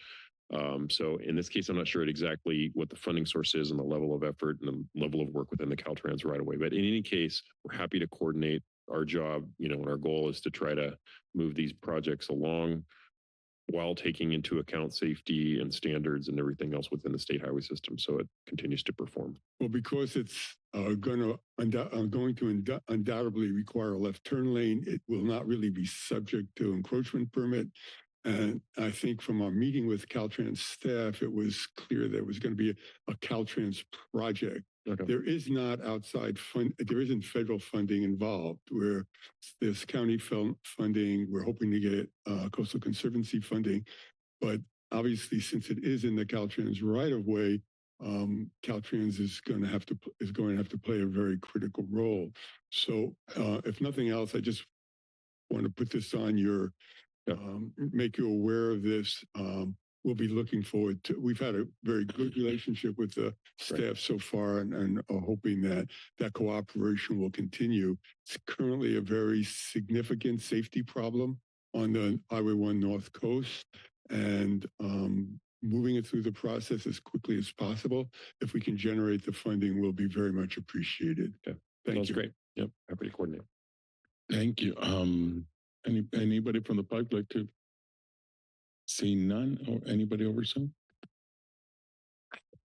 So in this case, I'm not sure exactly what the funding source is and the level of effort and the level of work within the Caltrans right away. But in any case, we're happy to coordinate. Our job, and our goal is to try to move these projects along while taking into account safety and standards and everything else within the state highway system, so it continues to perform. Well, because it's going to undoubtedly require a left turn lane, it will not really be subject to encroachment permit. And I think from our meeting with Caltrans staff, it was clear that it was going to be a Caltrans project. Okay. There is not there isn't federal funding involved, where there's county funding. We're hoping to get Coastal Conservancy funding, but obviously since it is in the Caltrans right of way, Caltrans is going to have to play a very critical role. So, if nothing else, I just want to put this on your, make you aware of this. We'll be looking forward to. We've had a very good relationship with the staff so far, and are hoping that that cooperation will continue. It's currently a very significant safety problem on the Highway 1 North Coast, and moving it through the process as quickly as possible. If we can generate the funding, will be very much appreciated. Okay. Thank That's you. great. Yep. Happy to coordinate. Thank you. Anybody from the public like to see none, or anybody over Zoom?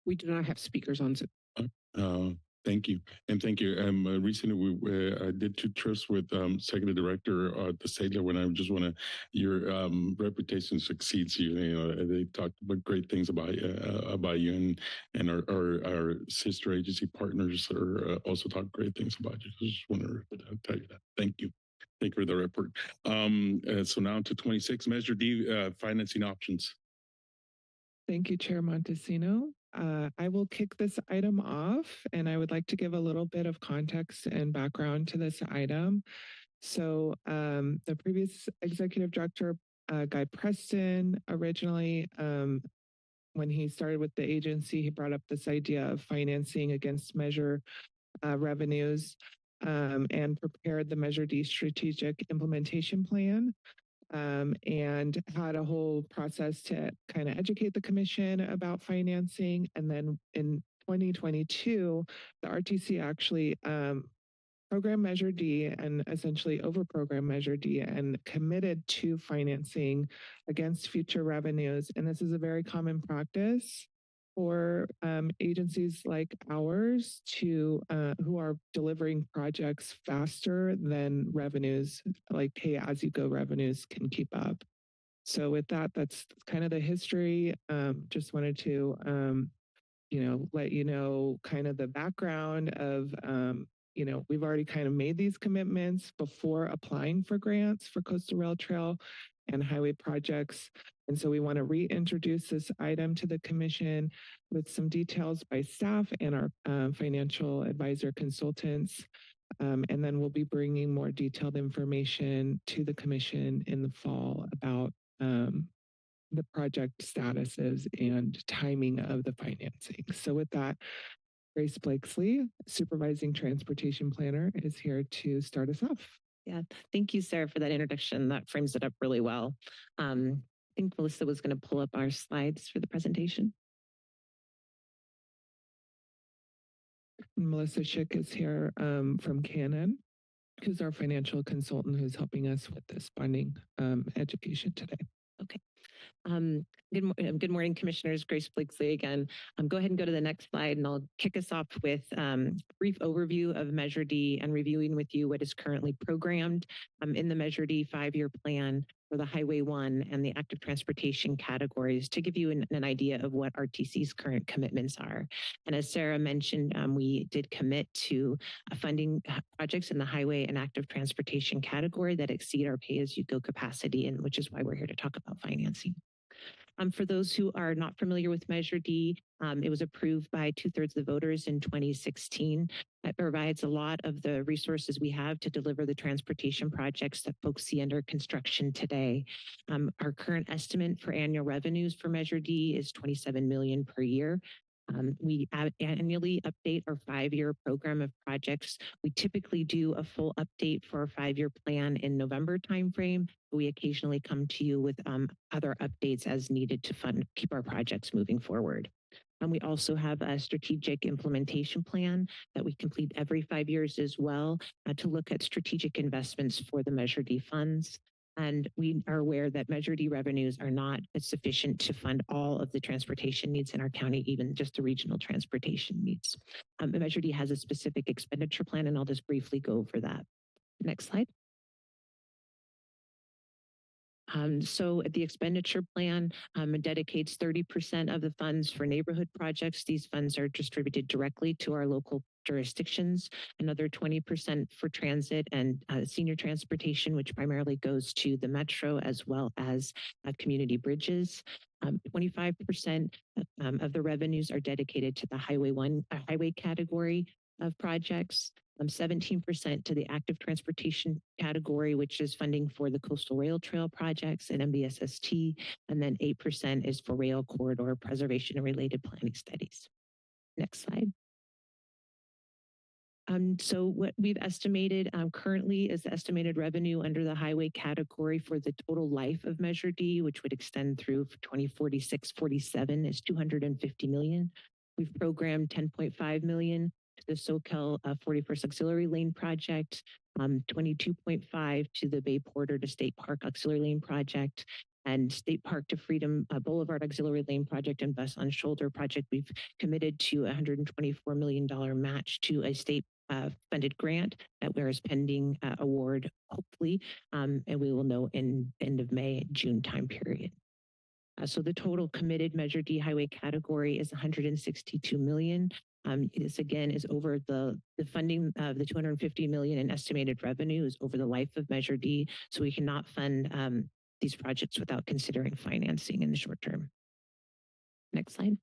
We do not have speakers on Zoom. Thank you. And thank you. Recently, I did 2 trips with Executive Director the Sadler when I just want to, your reputation succeeds you. You know, they talked about great things about you, and our sister agency partners are also talk great things about you. So just want to tell you that. Thank you. Thank you for the report. So now to 26, Measure D, financing options. Thank you, Chair Montesino. I will kick this item off, and I would like to give a little bit of context and background to this item. So the previous executive director, Guy Preston, originally, when he started with the agency, he brought up this idea of financing against Measure revenues, and prepared the Measure D strategic implementation plan. And had a whole process to kind of educate the commission about financing. And then in 2022, the RTC actually programmed Measure D and essentially overprogrammed Measure D and committed to financing against future revenues. And this is a very common practice for agencies like ours to who are delivering projects faster than revenues, like pay-as-you-go revenues can keep up. So with that, that's kind of the history. Just wanted to, let you know kind of the background of, we've already kind of made these commitments before applying for grants for Coastal Rail Trail and highway projects. And so we want to reintroduce this item to the commission with some details by staff and our financial advisor consultants. And then we'll be bringing more detailed information to the commission in the fall about the project statuses and timing of the financing. So with that, Grace Blakesley, Supervising Transportation Planner, is here to start us off. Yeah, thank you, Sarah, for that introduction. That frames it up really well. I think Melissa was going to pull up our slides for the presentation. Melissa Schick is here from Canon, who's our financial consultant who's helping us with this bonding education today. Okay. Good morning, Commissioners. Grace Blakesley again. Go ahead and go to the next slide, and I'll kick us off with a brief overview of Measure D and reviewing with you what is currently programmed in the Measure D 5-year plan for the Highway 1 and the active transportation categories to give you an idea of what RTC's current commitments are. And as Sarah mentioned, we did commit to funding projects in the highway and active transportation category that exceed our pay-as-you-go capacity, and which is why we're here to talk about financing. For those who are not familiar with Measure D, it was approved by 2/3 of the voters in 2016. It provides a lot of the resources we have to deliver the transportation projects that folks see under construction today. Our current estimate for annual revenues for Measure D is $27 million per year. We annually update our 5-year program of projects. We typically do a full update for our 5-year plan in November timeframe. We occasionally come to you with other updates as needed to keep our projects moving forward. And we also have a strategic implementation plan that we complete every 5 years as well to look at strategic investments for the Measure D funds. And we are aware that Measure D revenues are not sufficient to fund all of the transportation needs in our county, even just the regional transportation needs. The Measure D has a specific expenditure plan, and I'll just briefly go over that. Next slide. So the expenditure plan dedicates 30% of the funds for neighborhood projects. These funds are distributed directly to our local jurisdictions, another 20% for transit and senior transportation, which primarily goes to the metro as well as community bridges. 25% of the revenues are dedicated to the highway category of projects. 17% to the active transportation category, which is funding for the coastal rail trail projects and MBSST, and then 8% is for rail corridor preservation and related planning studies. Next slide. So what we've estimated currently is the estimated revenue under the highway category for the total life of Measure D, which would extend through 2046-47, is $250 million. We've programmed $10.5 million to the SoCal 41st Auxiliary Lane Project, 22.5 to the Bay Porter to State Park Auxiliary Lane Project, and State Park to Freedom Boulevard Auxiliary Lane Project and Bus on Shoulder Project. We've committed to a $124 million match to a state funded grant that is pending award, hopefully, and we will know in end of May, June time period. So the total committed Measure D highway category is $162 million. This again is over the funding of the $250 million in estimated revenue is over the life of Measure D. So we cannot fund these projects without considering financing in the short term. Next slide.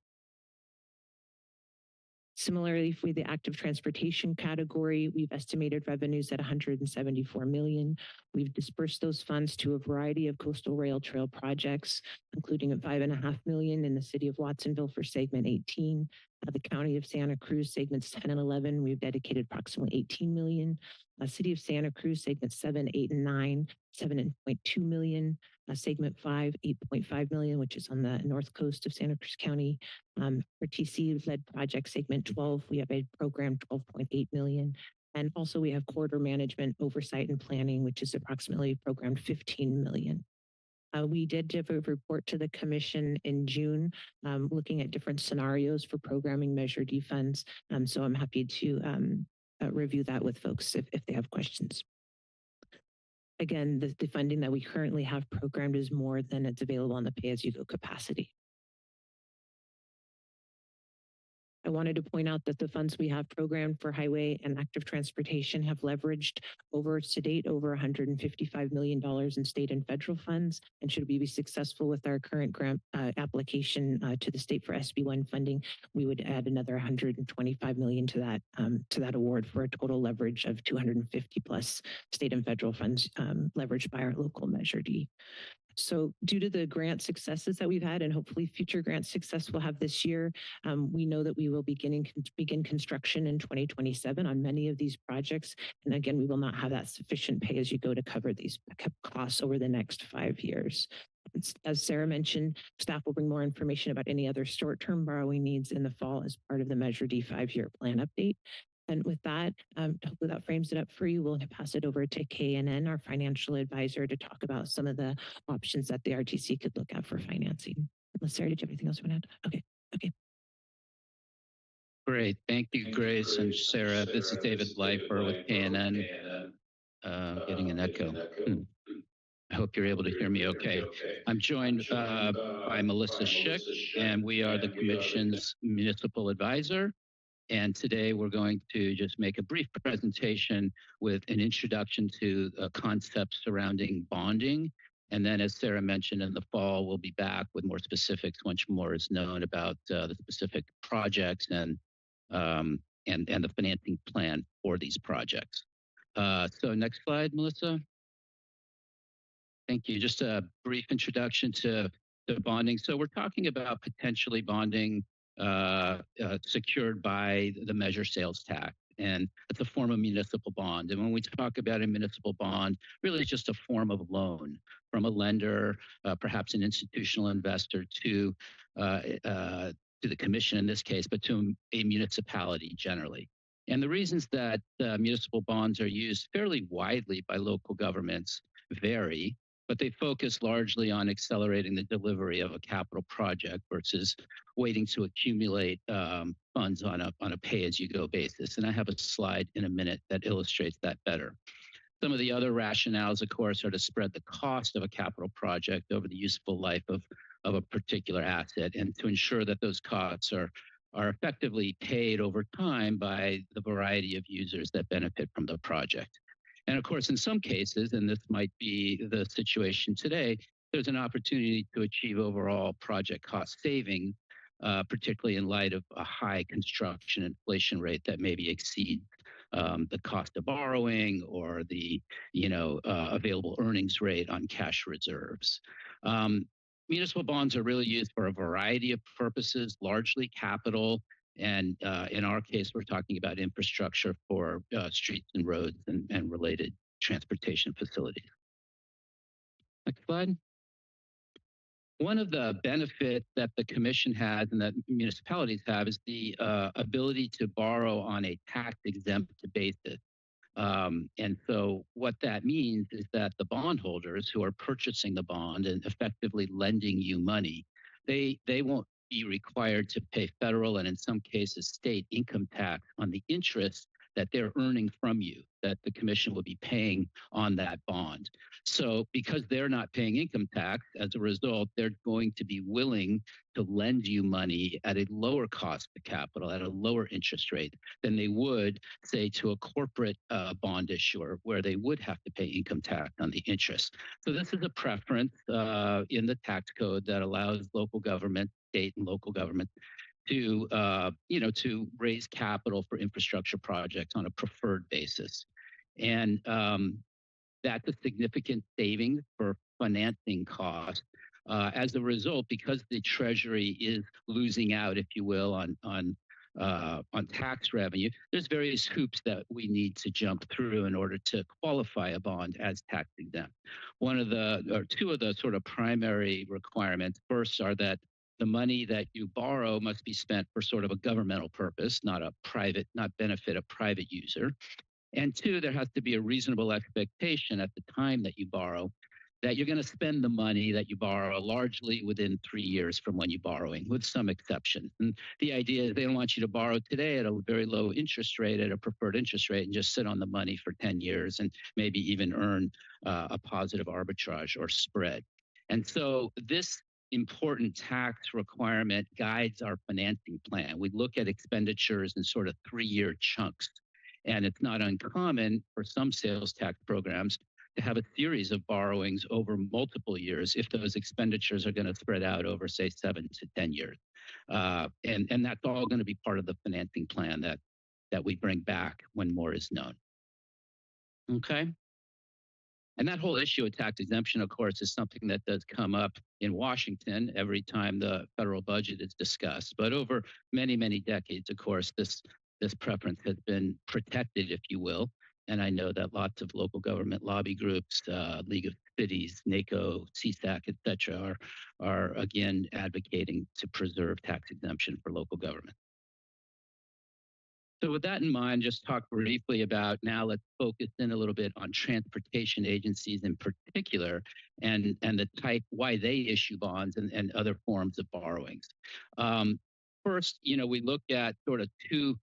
Similarly, for the active transportation category, we've estimated revenues at $174 million. We've dispersed those funds to a variety of coastal rail trail projects, including $5.5 million in the city of Watsonville for segment 18. The county of Santa Cruz segments 10 and 11, we've dedicated approximately $18 million. City of Santa Cruz segments 7, 8, and 9, $7.2 million. Segment 5, $8.5 million, which is on the north coast of Santa Cruz County. For TC-led project segment 12, we have a program $12.8 million. And also we have corridor management, oversight, and planning, which is approximately programmed $15 million. We did give a report to the commission in June, looking at different scenarios for programming Measure D funds. So I'm happy to review that with folks if they have questions. Again, the funding that we currently have programmed is more than it's available on the pay-as-you-go capacity. I wanted to point out that the funds we have programmed for highway and active transportation have leveraged to date over $155 million in state and federal funds. And should we be successful with our current grant application to the state for SB1 funding, we would add another $125 million to that award for a total leverage of 250 plus state and federal funds leveraged by our local Measure D. So due to the grant successes that we've had and hopefully future grant success we'll have this year, we know that we will begin construction in 2027 on many of these projects. And again, we will not have that sufficient pay as you go to cover these costs over the next 5 years. As Sarah mentioned, staff will bring more information about any other short-term borrowing needs in the fall as part of the Measure D 5-year plan update. And with that, hopefully that frames it up for you. We'll pass it over to KNN, our financial advisor, to talk about some of the options that the RTC could look at for financing. Unless Sarah, did you have anything else you want to add? Okay. Great. Thank you, Grace and Sarah. This is David Leifer with KNN. Getting an echo. I hope you're able to hear me okay. I'm joined by Melissa Schick, and we are the Commission's municipal advisor. And today we're going to just make a brief presentation with an introduction to concepts surrounding bonding. And then, as Sarah mentioned, in the fall, we'll be back with more specifics once more is known about the specific projects and the financing plan for these projects. So next slide, Melissa. Thank you. Just a brief introduction to bonding. So we're talking about potentially bonding secured by the measure sales tax. And it's a form of municipal bond. And when we talk about a municipal bond, really it's just a form of loan from a lender, perhaps an institutional investor to the commission in this case, but to a municipality generally. And the reasons that municipal bonds are used fairly widely by local governments vary, but they focus largely on accelerating the delivery of a capital project versus waiting to accumulate funds on a pay-as-you-go basis. And I have a slide in a minute that illustrates that better. Some of the other rationales, of course, are to spread the cost of a capital project over the useful life of a particular asset and to ensure that those costs are effectively paid over time by the variety of users that benefit from the project. And of course, in some cases, and this might be the situation today, there's an opportunity to achieve overall project cost savings, particularly in light of a high construction inflation rate that maybe exceeds the cost of borrowing or the available earnings rate on cash reserves. Municipal bonds are really used for a variety of purposes, largely capital. And in our case, we're talking about infrastructure for streets and roads and related transportation facilities. Next slide. One of the benefits that the commission has and that municipalities have is the ability to borrow on a tax-exempt basis. And so what that means is that the bondholders who are purchasing the bond and effectively lending you money, they won't be required to pay federal and in some cases state income tax on the interest that they're earning from you, that the commission will be paying on that bond. So because they're not paying income tax, as a result, they're going to be willing to lend you money at a lower cost of capital, at a lower interest rate than they would, say, to a corporate bond issuer where they would have to pay income tax on the interest. So this is a preference in the tax code that allows local government, state and local government to to raise capital for infrastructure projects on a preferred basis. And that's a significant savings for financing costs. As a result, because the Treasury is losing out, if you will, on tax revenue, there's various hoops that we need to jump through in order to qualify a bond as tax exempt. Two of the sort of primary requirements first are that the money that you borrow must be spent for sort of a governmental purpose, not benefit a private user. And two, there has to be a reasonable expectation at the time that you borrow that you're going to spend the money that you borrow largely within 3 years from when you're borrowing, with some exceptions. And the idea is they don't want you to borrow today at a very low interest rate, at a preferred interest rate, and just sit on the money for 10 years and maybe even earn a positive arbitrage or spread. And so this important tax requirement guides our financing plan. We look at expenditures in sort of 3-year chunks. And it's not uncommon for some sales tax programs to have a series of borrowings over multiple years if those expenditures are going to spread out over, say, 7 to 10 years. And that's all going to be part of the financing plan that we bring back when more is known. Okay. And that whole issue of tax exemption, of course, is something that does come up in Washington every time the federal budget is discussed. But over many, many decades, of course, this preference has been protected, if you will. And I know that lots of local government lobby groups, League of Cities, NACO, CSAC, et cetera, are again advocating to preserve tax exemption for local government. So with that in mind, just talk briefly about now let's focus in a little bit on transportation agencies in particular and the type, why they issue bonds and other forms of borrowings. First, we look at sort of two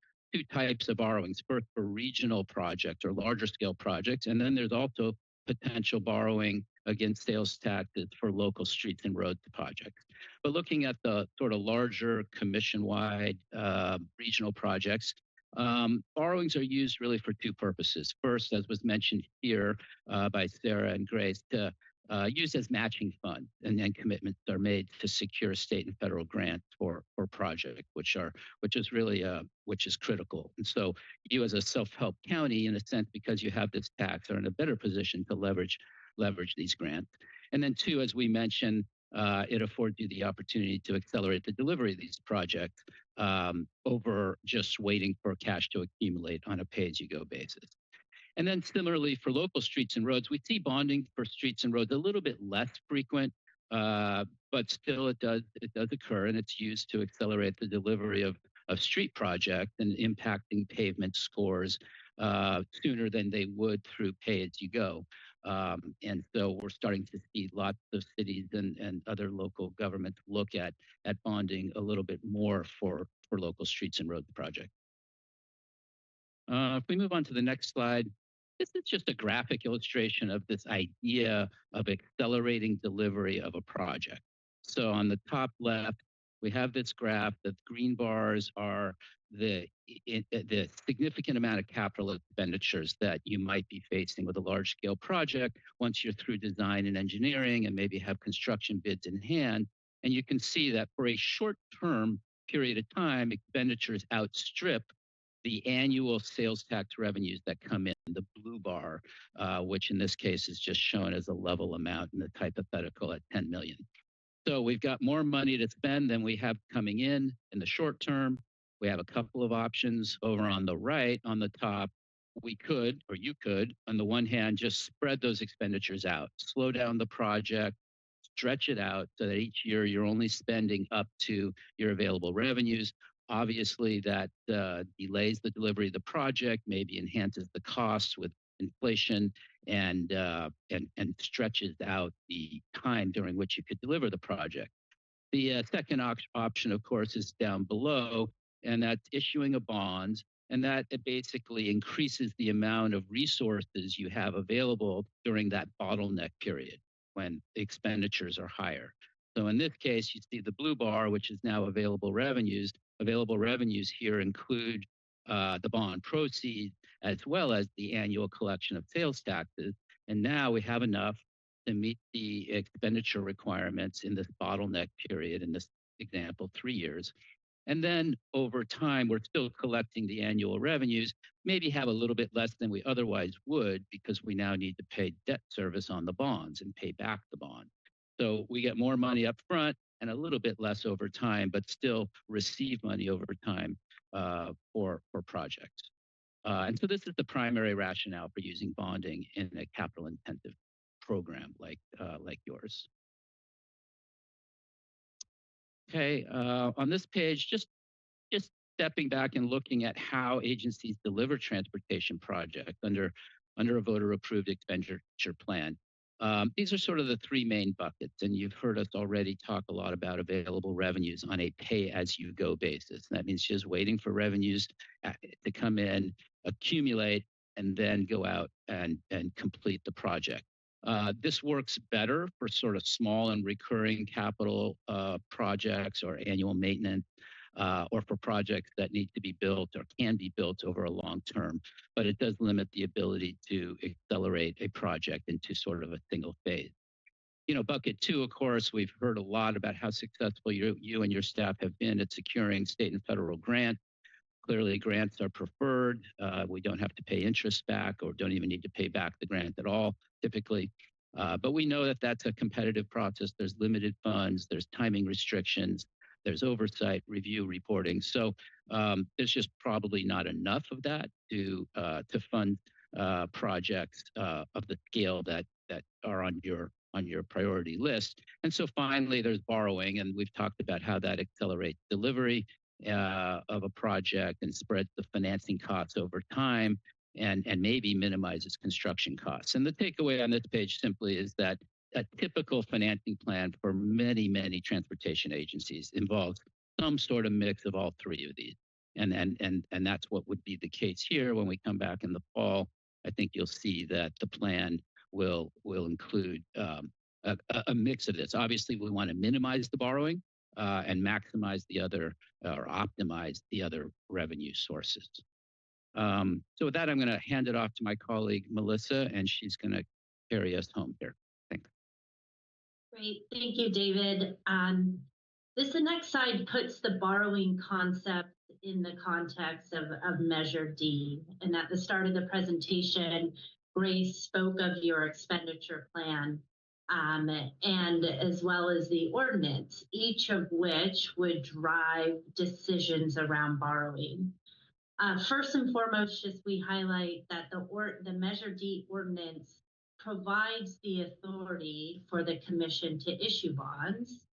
types of borrowings. First, for regional projects or larger scale projects, and then there's also potential borrowing against sales taxes for local streets and roads projects. But looking at the sort of larger commission-wide regional projects, borrowings are used really for two purposes. First, as was mentioned here by Sarah and Grace, to used as matching funds, and then commitments are made to secure state and federal grants for project, which is critical. And so you as a self-help county, in a sense, because you have this tax, are in a better position to leverage these grants. And then two, as we mentioned, it affords you the opportunity to accelerate the delivery of these projects over just waiting for cash to accumulate on a pay-as-you-go basis. And then similarly for local streets and roads, we see bonding for streets and roads a little bit less frequent, but still it does occur, and it's used to accelerate the delivery of street projects and impacting pavement scores sooner than they would through pay-as-you-go. And so we're starting to see lots of cities and other local governments look at bonding a little bit more for local streets and road projects. If we move on to the next slide, this is just a graphic illustration of this idea of accelerating delivery of a project. So on the top left, we have this graph. The green bars are the significant amount of capital expenditures that you might be facing with a large scale project once you're through design and engineering and maybe have construction bids in hand. And you can see that for a short term period of time, expenditures outstrip the annual sales tax revenues that come in, the blue bar, which in this case is just shown as a level amount in the hypothetical at 10 million. So we've got more money to spend than we have coming in the short term. We have a couple of options over on the right. On the top, we could, or you could, on the one hand, just spread those expenditures out, slow down the project, stretch it out so that each year you're only spending up to your available revenues. Obviously, that delays the delivery of the project, maybe enhances the costs with inflation, and stretches out the time during which you could deliver the project. The second option, of course, is down below, and that's issuing a bond, and that it basically increases the amount of resources you have available during that bottleneck period when the expenditures are higher. So in this case, you see the blue bar, which is now available revenues. Available revenues here include the bond proceeds, as well as the annual collection of sales taxes. And now we have enough to meet the expenditure requirements in this bottleneck period, in this example, 3 years. And then over time, we're still collecting the annual revenues, maybe have a little bit less than we otherwise would because we now need to pay debt service on the bonds and pay back the bond. So we get more money up front and a little bit less over time, but still receive money over time for projects. And so this is the primary rationale for using bonding in a capital intensive program like yours. Okay, on this page, just stepping back and looking at how agencies deliver transportation projects under a voter approved expenditure plan. These are sort of the three main buckets, and you've heard us already talk a lot about available revenues on a pay-as-you-go basis. And that means just waiting for revenues to come in, accumulate, and then go out and complete the project. This works better for sort of small and recurring capital projects or annual maintenance, or for projects that need to be built or can be built over a long term, but it does limit the ability to accelerate a project into sort of a single phase. You know, bucket two, of course, we've heard a lot about how successful you and your staff have been at securing state and federal grants. Clearly, grants are preferred. We don't have to pay interest back or don't even need to pay back the grant at all, typically. But we know that that's a competitive process. There's limited funds, there's timing restrictions, there's oversight, review, reporting. So there's just probably not enough of that to fund projects of the scale that are on your priority list. And so finally, there's borrowing, and we've talked about how that accelerates delivery of a project and spreads the financing costs over time and maybe minimizes construction costs. And the takeaway on this page simply is that a typical financing plan for many, many transportation agencies involves some sort of mix of all three of these. And that's what would be the case here when we come back in the fall. I think you'll see that the plan will include a mix of this. Obviously, we want to minimize the borrowing and maximize the other or optimize the other revenue sources. So with that, I'm going to hand it off to my colleague, Melissa, and she's going to carry us home here. Thanks. Great. Thank you, David. The next slide puts the borrowing concept in the context of Measure D. And at the start of the presentation, Grace spoke of your expenditure plan and as well as the ordinance, each of which would drive decisions around borrowing. First and foremost, just we highlight that the Measure D ordinance provides the authority for the commission to issue bonds.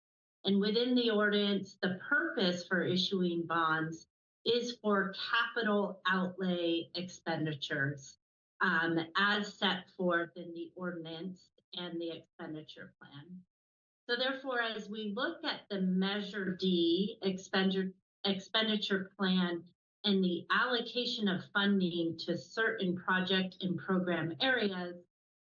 And within the ordinance, the purpose for issuing bonds is for capital outlay expenditures as set forth in the ordinance and the expenditure plan. So therefore, as we look at the Measure D expenditure plan and the allocation of funding to certain project and program areas,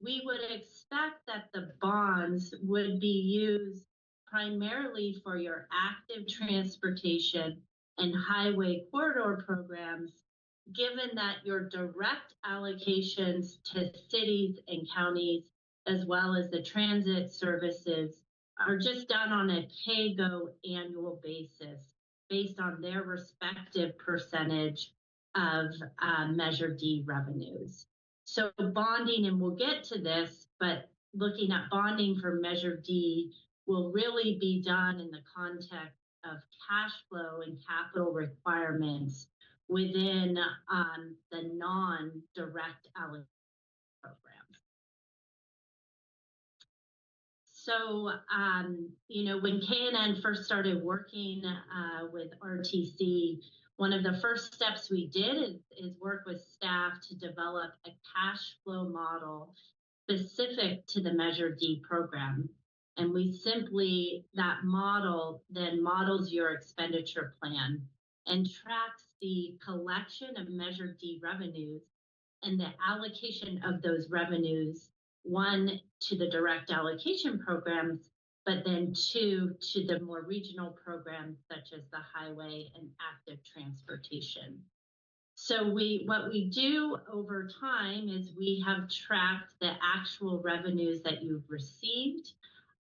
we would expect that the bonds would be used primarily for your active transportation and highway corridor programs, given that your direct allocations to cities and counties, as well as the transit services, are just done on a pay-go annual basis based on their respective percentage of Measure D revenues. So bonding, and we'll get to this, but looking at bonding for Measure D will really be done in the context of cash flow and capital requirements within the non-direct allocation programs. So, when K&N first started working with RTC, one of the first steps we did is work with staff to develop a cash flow model specific to the Measure D program. And that model then models your expenditure plan and tracks the collection of Measure D revenues and the allocation of those revenues, one, to the direct allocation programs, but then two, to the more regional programs such as the highway and active transportation. So what we do over time is we have tracked the actual revenues that you've received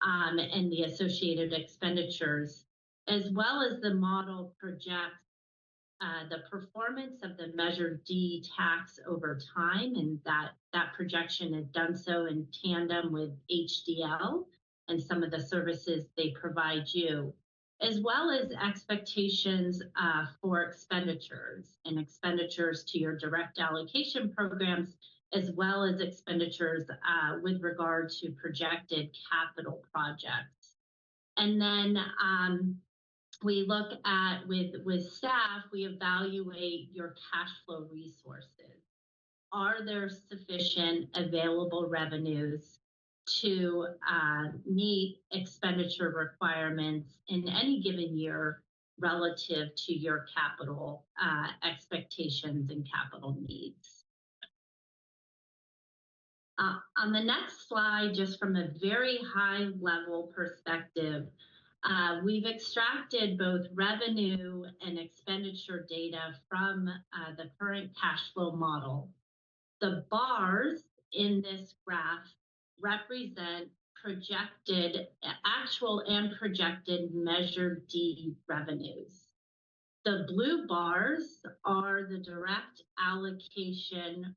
and the associated expenditures, as well as the model projects the performance of the Measure D tax over time, and that projection is done so in tandem with HDL and some of the services they provide you, as well as expectations for expenditures and expenditures to your direct allocation programs, as well as expenditures with regard to projected capital projects. And then we look at, with staff, we evaluate your cash flow resources. Are there sufficient available revenues to meet expenditure requirements in any given year relative to your capital expectations and capital needs? On the next slide, just from a very high level perspective, we've extracted both revenue and expenditure data from the current cash flow model. The bars in this graph represent actual and projected Measure D revenues. The blue bars are the direct allocation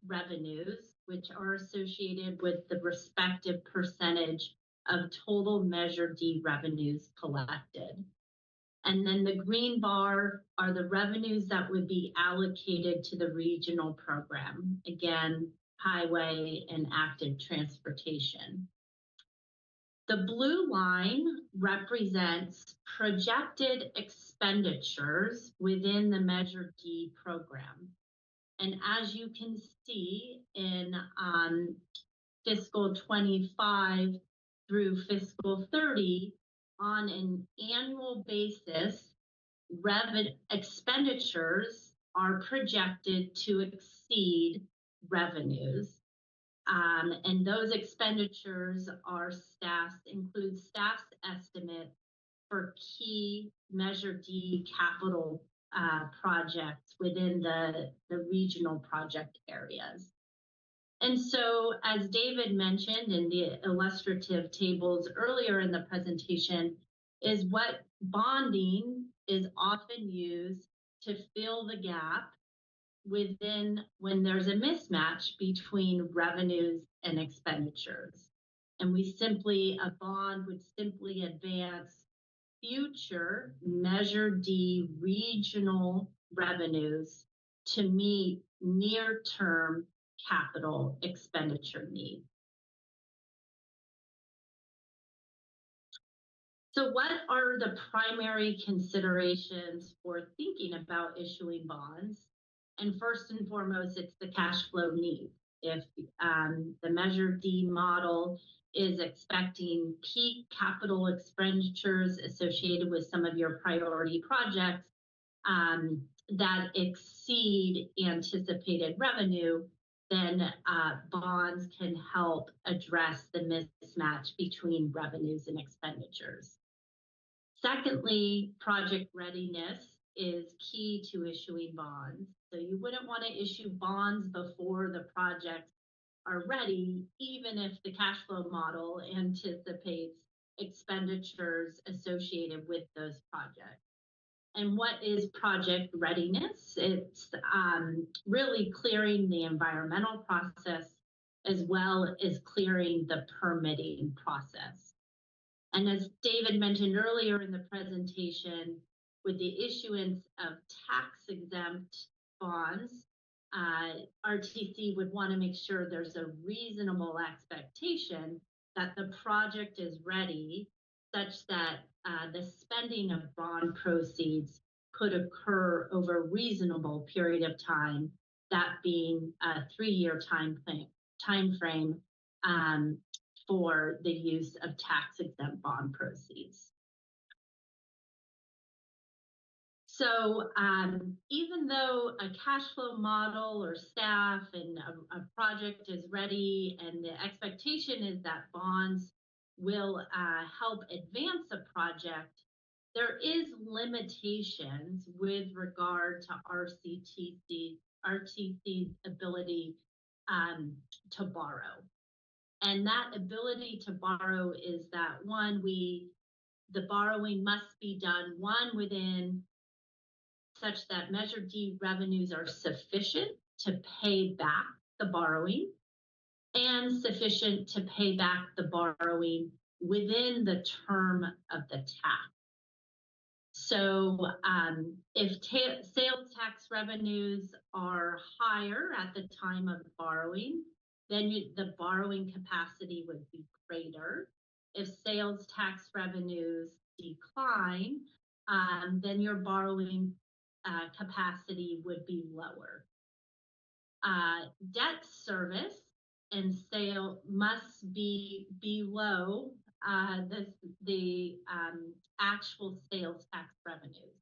revenues, which are associated with the respective percentage of total Measure D revenues collected. And then the green bar are the revenues that would be allocated to the regional program. Again, highway and active transportation. The blue line represents projected expenditures within the Measure D program. And as you can see in fiscal 25 through fiscal 30, on an annual basis, expenditures are projected to exceed revenues. And those expenditures include staff's estimates for key Measure D capital projects within the regional project areas. And so, as David mentioned in the illustrative tables earlier in the presentation, is what bonding is often used to fill the gap within when there's a mismatch between revenues and expenditures. And a bond would simply advance future Measure D regional revenues to meet near-term capital expenditure needs. So what are the primary considerations for thinking about issuing bonds? And first and foremost, it's the cash flow need. If the Measure D model is expecting peak capital expenditures associated with some of your priority projects that exceed anticipated revenue, then bonds can help address the mismatch between revenues and expenditures. Secondly, project readiness is key to issuing bonds. So you wouldn't want to issue bonds before the projects are ready, even if the cash flow model anticipates expenditures associated with those projects. And what is project readiness? It's really clearing the environmental process as well as clearing the permitting process. And as David mentioned earlier in the presentation, with the issuance of tax-exempt bonds, RTC would want to make sure there's a reasonable expectation that the project is ready such that the spending of bond proceeds could occur over a reasonable period of time, that being a 3-year time frame for the use of tax-exempt bond proceeds. So even though a cash flow model or staff and a project is ready and the expectation is that bonds will help advance a project, there is limitations with regard to RTC's ability to borrow. And that ability to borrow is that the borrowing must be done within such that Measure D revenues are sufficient to pay back the borrowing and sufficient to pay back the borrowing within the term of the tax. So if sales tax revenues are higher at the time of borrowing, then the borrowing capacity would be greater. If sales tax revenues decline, then your borrowing capacity would be lower. Debt service and sale must be below the actual sales tax revenues.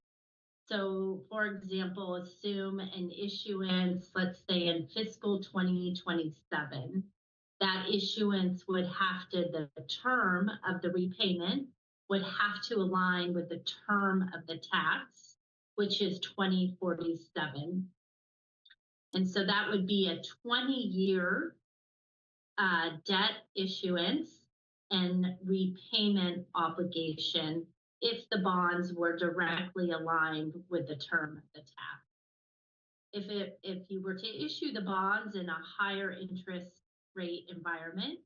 So, for example, assume an issuance, let's say in fiscal 2027, that issuance would have to, the term of the repayment would have to align with the term of the tax, which is 2047. And so that would be a 20-year debt issuance and repayment obligation if the bonds were directly aligned with the term of the tax. If you were to issue the bonds in a higher interest rate environment,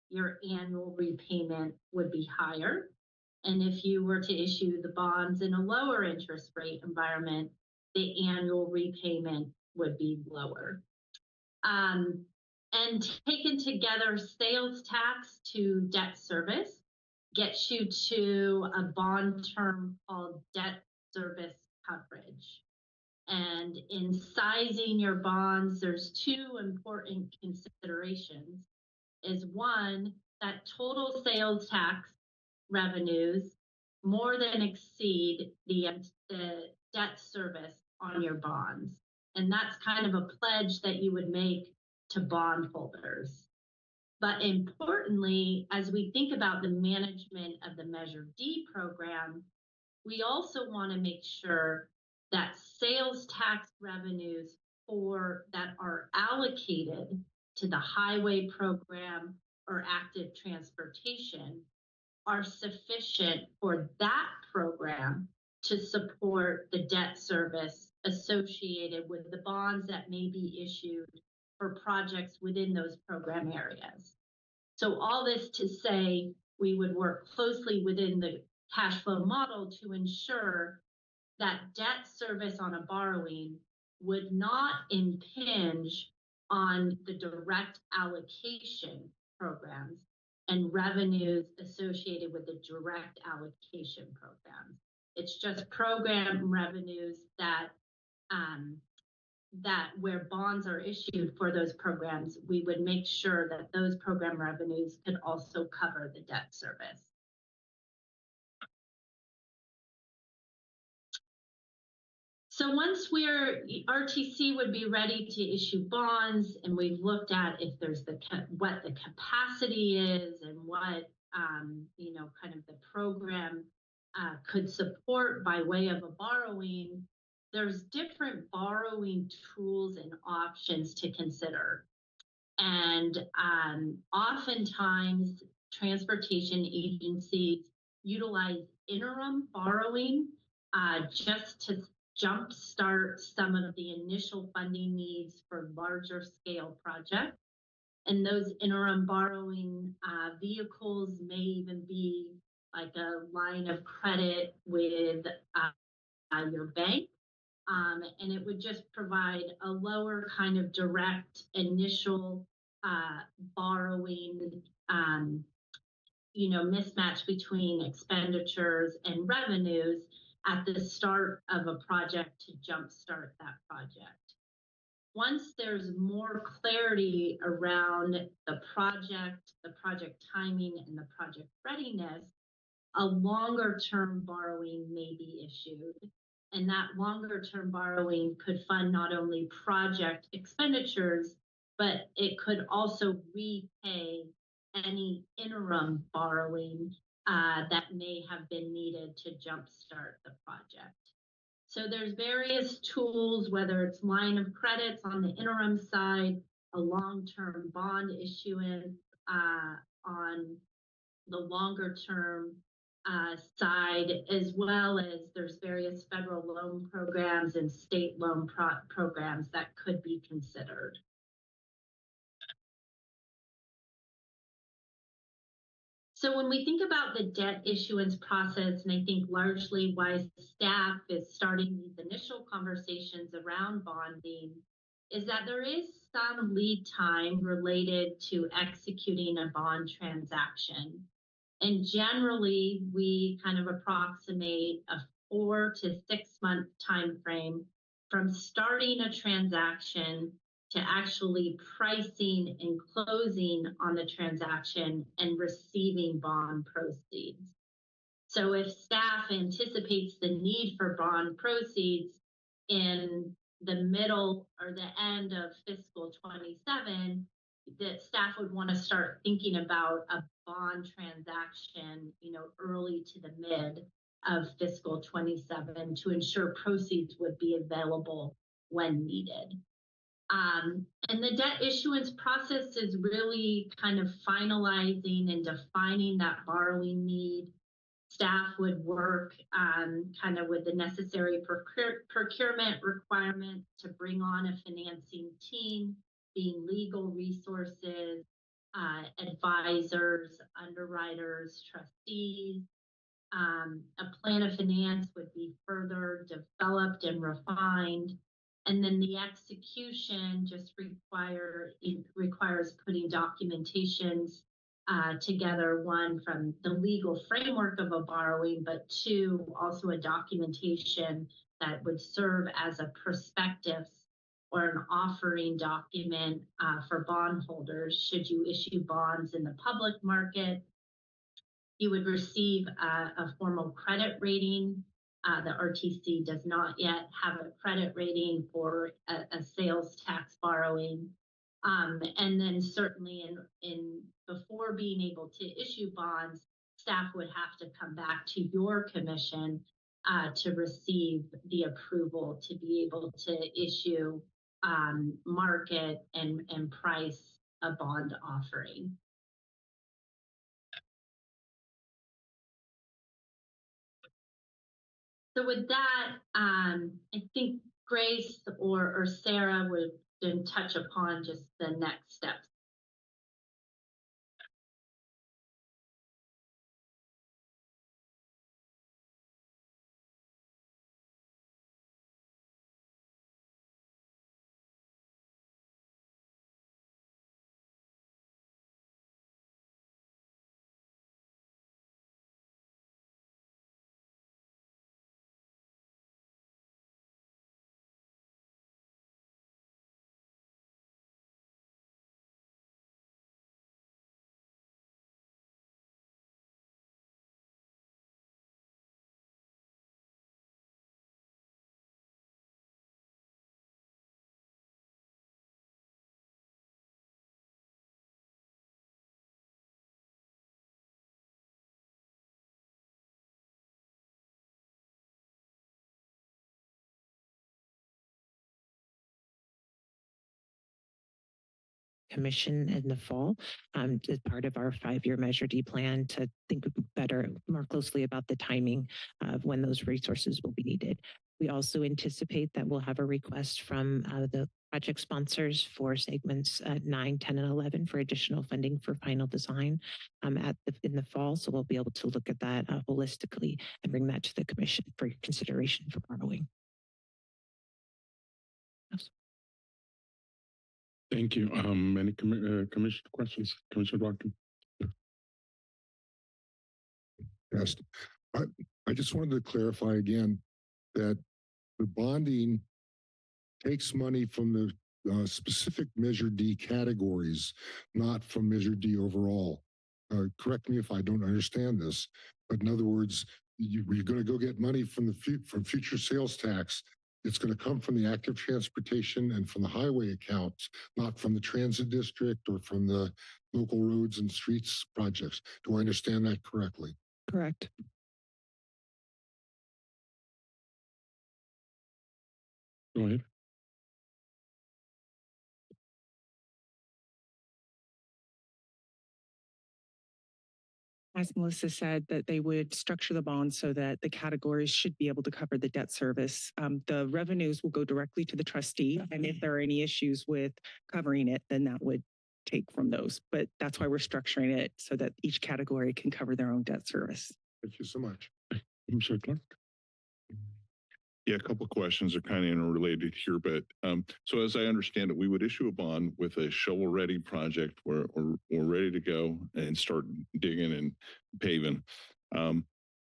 your annual repayment would be higher. And if you were to issue the bonds in a lower interest rate environment, the annual repayment would be lower. And taken together, sales tax to debt service gets you to a bond term called debt service coverage. And in sizing your bonds, there's two important considerations. Is one, that total sales tax revenues more than exceed the debt service on your bonds. And that's kind of a pledge that you would make to bondholders. But importantly, as we think about the management of the Measure D program, we also want to make sure that sales tax revenues that are allocated to the highway program or active transportation are sufficient for that program to support the debt service associated with the bonds that may be issued for projects within those program areas. So all this to say, we would work closely within the cash flow model to ensure that debt service on a borrowing would not impinge on the direct allocation programs and revenues associated with the direct allocation programs. It's just program revenues that where bonds are issued for those programs, we would make sure that those program revenues could also cover the debt service. So once RTC would be ready to issue bonds, and we've looked at if there's what the capacity is and what kind of the program could support by way of a borrowing, there's different borrowing tools and options to consider. And oftentimes transportation agencies utilize interim borrowing just to jumpstart some of the initial funding needs for larger scale projects. And those interim borrowing vehicles may even be like a line of credit with your bank. And it would just provide a lower kind of direct initial borrowing, mismatch between expenditures and revenues at the start of a project to jumpstart that project. Once there's more clarity around the project timing, and the project readiness, a longer term borrowing may be issued. And that longer term borrowing could fund not only project expenditures, but it could also repay any interim borrowing that may have been needed to jumpstart the project. So there's various tools, whether it's line of credits on the interim side, a long-term bond issuance on the longer term side, as well as there's various federal loan programs and state loan programs that could be considered. So when we think about the debt issuance process, and I think largely why staff is starting these initial conversations around bonding, is that there is some lead time related to executing a bond transaction. And generally, we kind of approximate a 4 to 6 month time frame from starting a transaction to actually pricing and closing on the transaction and receiving bond proceeds. So if staff anticipates the need for bond proceeds in the middle or the end of fiscal 27, that staff would want to start thinking about a bond transaction, early to the mid of fiscal 27 to ensure proceeds would be available when needed. And the debt issuance process is really kind of finalizing and defining that borrowing need. Staff would work kind of with the necessary procurement requirements to bring on a financing team, being legal resources, advisors, underwriters, trustees. A plan of finance would be further developed and refined. And then the execution just requires putting documentations together, one from the legal framework of a borrowing, but two, also a documentation that would serve as a prospectus or an offering document for bondholders. Should you issue bonds in the public market, you would receive a formal credit rating. The RTC does not yet have a credit rating for a sales tax borrowing. And then certainly in before being able to issue bonds, staff would have to come back to your commission to receive the approval to be able to issue, market and price a bond offering. So with that, I think Grace or Sarah would then touch upon just the next steps. commission in the fall as part of our 5-year Measure D plan to think better, more closely about the timing of when those resources will be needed. We also anticipate that we'll have a request from the project sponsors for segments 9, 10, and 11 for additional funding for final design in the fall. So we'll be able to look at that holistically and bring that to the commission for consideration for borrowing. Thank you. Any commission questions? Commissioner Brockton? Yes. I just wanted to clarify again that the bonding takes money from the specific Measure D categories, not from Measure D overall. Correct me if I don't understand this, but in other words, you're going to go get money from from future sales tax. It's going to come from the active transportation and from the highway accounts, not from the transit district or from the local roads and streets projects. Do I understand that correctly? Correct. Go ahead. As Melissa said, that they would structure the bond so that the categories should be able to cover the debt service. The revenues will go directly to the trustee, and if there are any issues with covering it, then that would take from those. But that's why we're structuring it so that each category can cover their own debt service. Thank you so much. Commissioner Clark? Yeah, a couple of questions are kind of interrelated here, but so as I understand it, we would issue a bond with a shovel-ready project where we're ready to go and start digging and paving.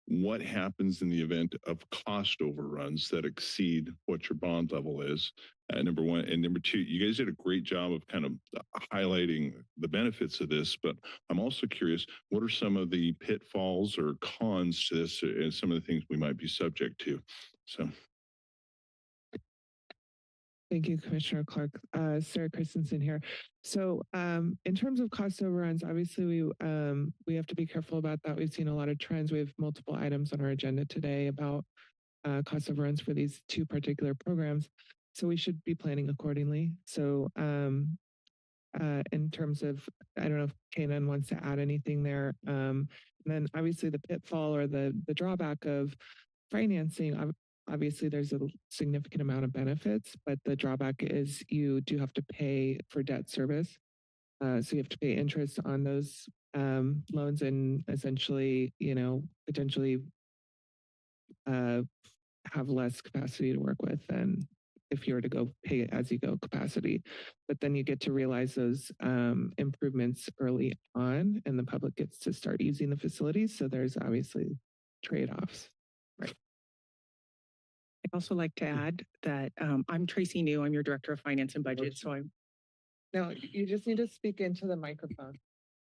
What happens in the event of cost overruns that exceed what your bond level is? Number one, and number two, you guys did a great job of kind of highlighting the benefits of this, but I'm also curious, what are some of the pitfalls or cons to this and some of the things we might be subject to? So. Thank you, Commissioner Clark. Sarah Christensen here. So in terms of cost overruns, obviously we have to be careful about that. We've seen a lot of trends. We have multiple items on our agenda today about cost overruns for these 2 particular programs. So we should be planning accordingly. So in terms of, I don't know if Kanan wants to add anything there. And then obviously the pitfall or the drawback of financing, obviously there's a significant amount of benefits, but the drawback is you do have to pay for debt service. So you have to pay interest on those loans and essentially, potentially have less capacity to work with than if you were to go pay as you go capacity. But then you get to realize those improvements early on and the public gets to start using the facilities. So there's obviously trade-offs. Right. I'd also like to add that I'm Tracy New. I'm your Director of Finance and Budget. So No, you just need to speak into the microphone.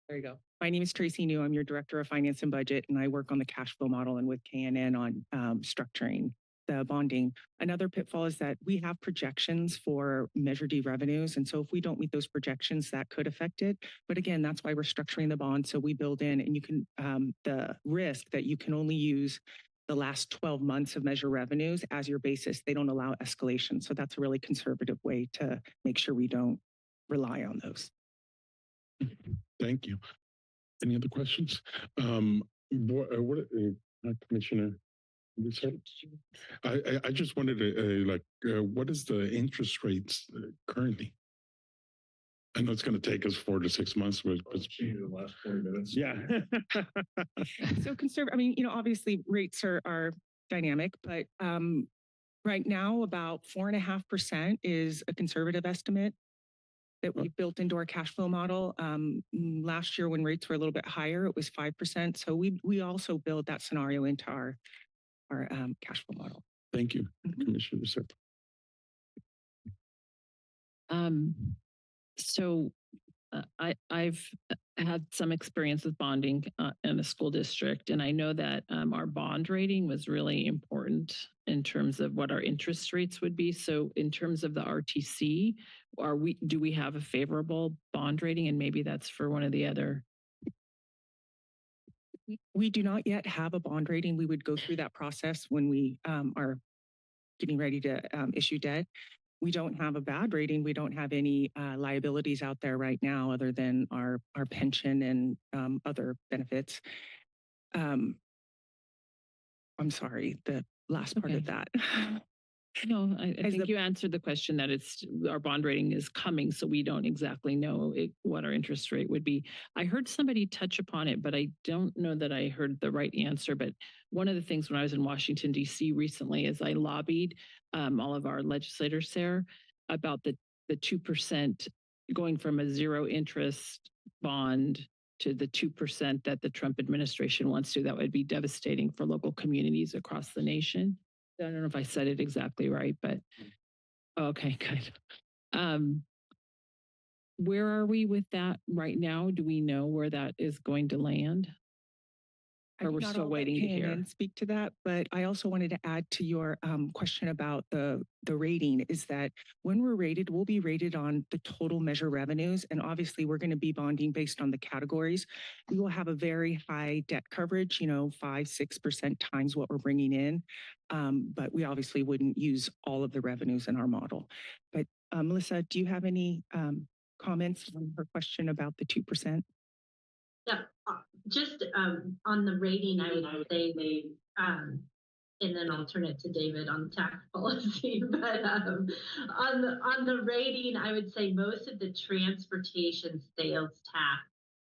There you go. My name is Tracy New. I'm your Director of Finance and Budget, and I work on the cash flow model and with KNN on structuring the bonding. Another pitfall is that we have projections for Measure D revenues. And so if we don't meet those projections, that could affect it. But again, that's why we're structuring the bond. So we build in and you can, the risk that you can only use the last 12 months of measure revenues as your basis. They don't allow escalation. So that's a really conservative way to make sure we don't rely on those. Thank you. Any other questions? Commissioner? I just wanted to what is the interest rates currently? I know it's going to take us 4 to 6 months, but the last 40 minutes. Yeah. So conservative, I mean, obviously rates are dynamic, but right now about 4.5% is a conservative estimate that we built into our cash flow model. Last year when rates were a little bit higher, it was 5%. So we also build that scenario into our cash flow model. Thank you, Commissioner Serpa. So I've had some experience with bonding in a school district, and I know that our bond rating was really important in terms of what our interest rates would be. So in terms of the RTC, do we have a favorable bond rating? And maybe that's for one of the other. We do not yet have a bond rating. We would go through that process when we are getting ready to issue debt. we don't have a bad rating. We don't have any liabilities out there right now other than our pension and other benefits. I'm sorry, the last part of that. No, I think you answered the question that our bond rating is coming, so we don't exactly know what our interest rate would be. I heard somebody touch upon it, but I don't know that I heard the right answer. But one of the things when I was in Washington, D.C. recently is I lobbied all of our legislators there about the 2% going from a zero interest bond to the 2% that the Trump administration wants to. That would be devastating for local communities across the nation. I don't know if I said it exactly right, but okay, good. Where are we with that right now? Do we know where that is going to land? Or we're still waiting to hear? Speak to that, but I also wanted to add to your question about the rating is that when we're rated, we'll be rated on the total measure revenues, and obviously we're going to be bonding based on the categories. We will have a very high debt coverage, 5-6% times what we're bringing in, but we obviously wouldn't use all of the revenues in our model. But Melissa, do you have any comments on her question about the 2%? Yeah, just on the rating, I would say, and then I'll turn it to David on tax policy. But on the rating, I would say most of the transportation sales tax,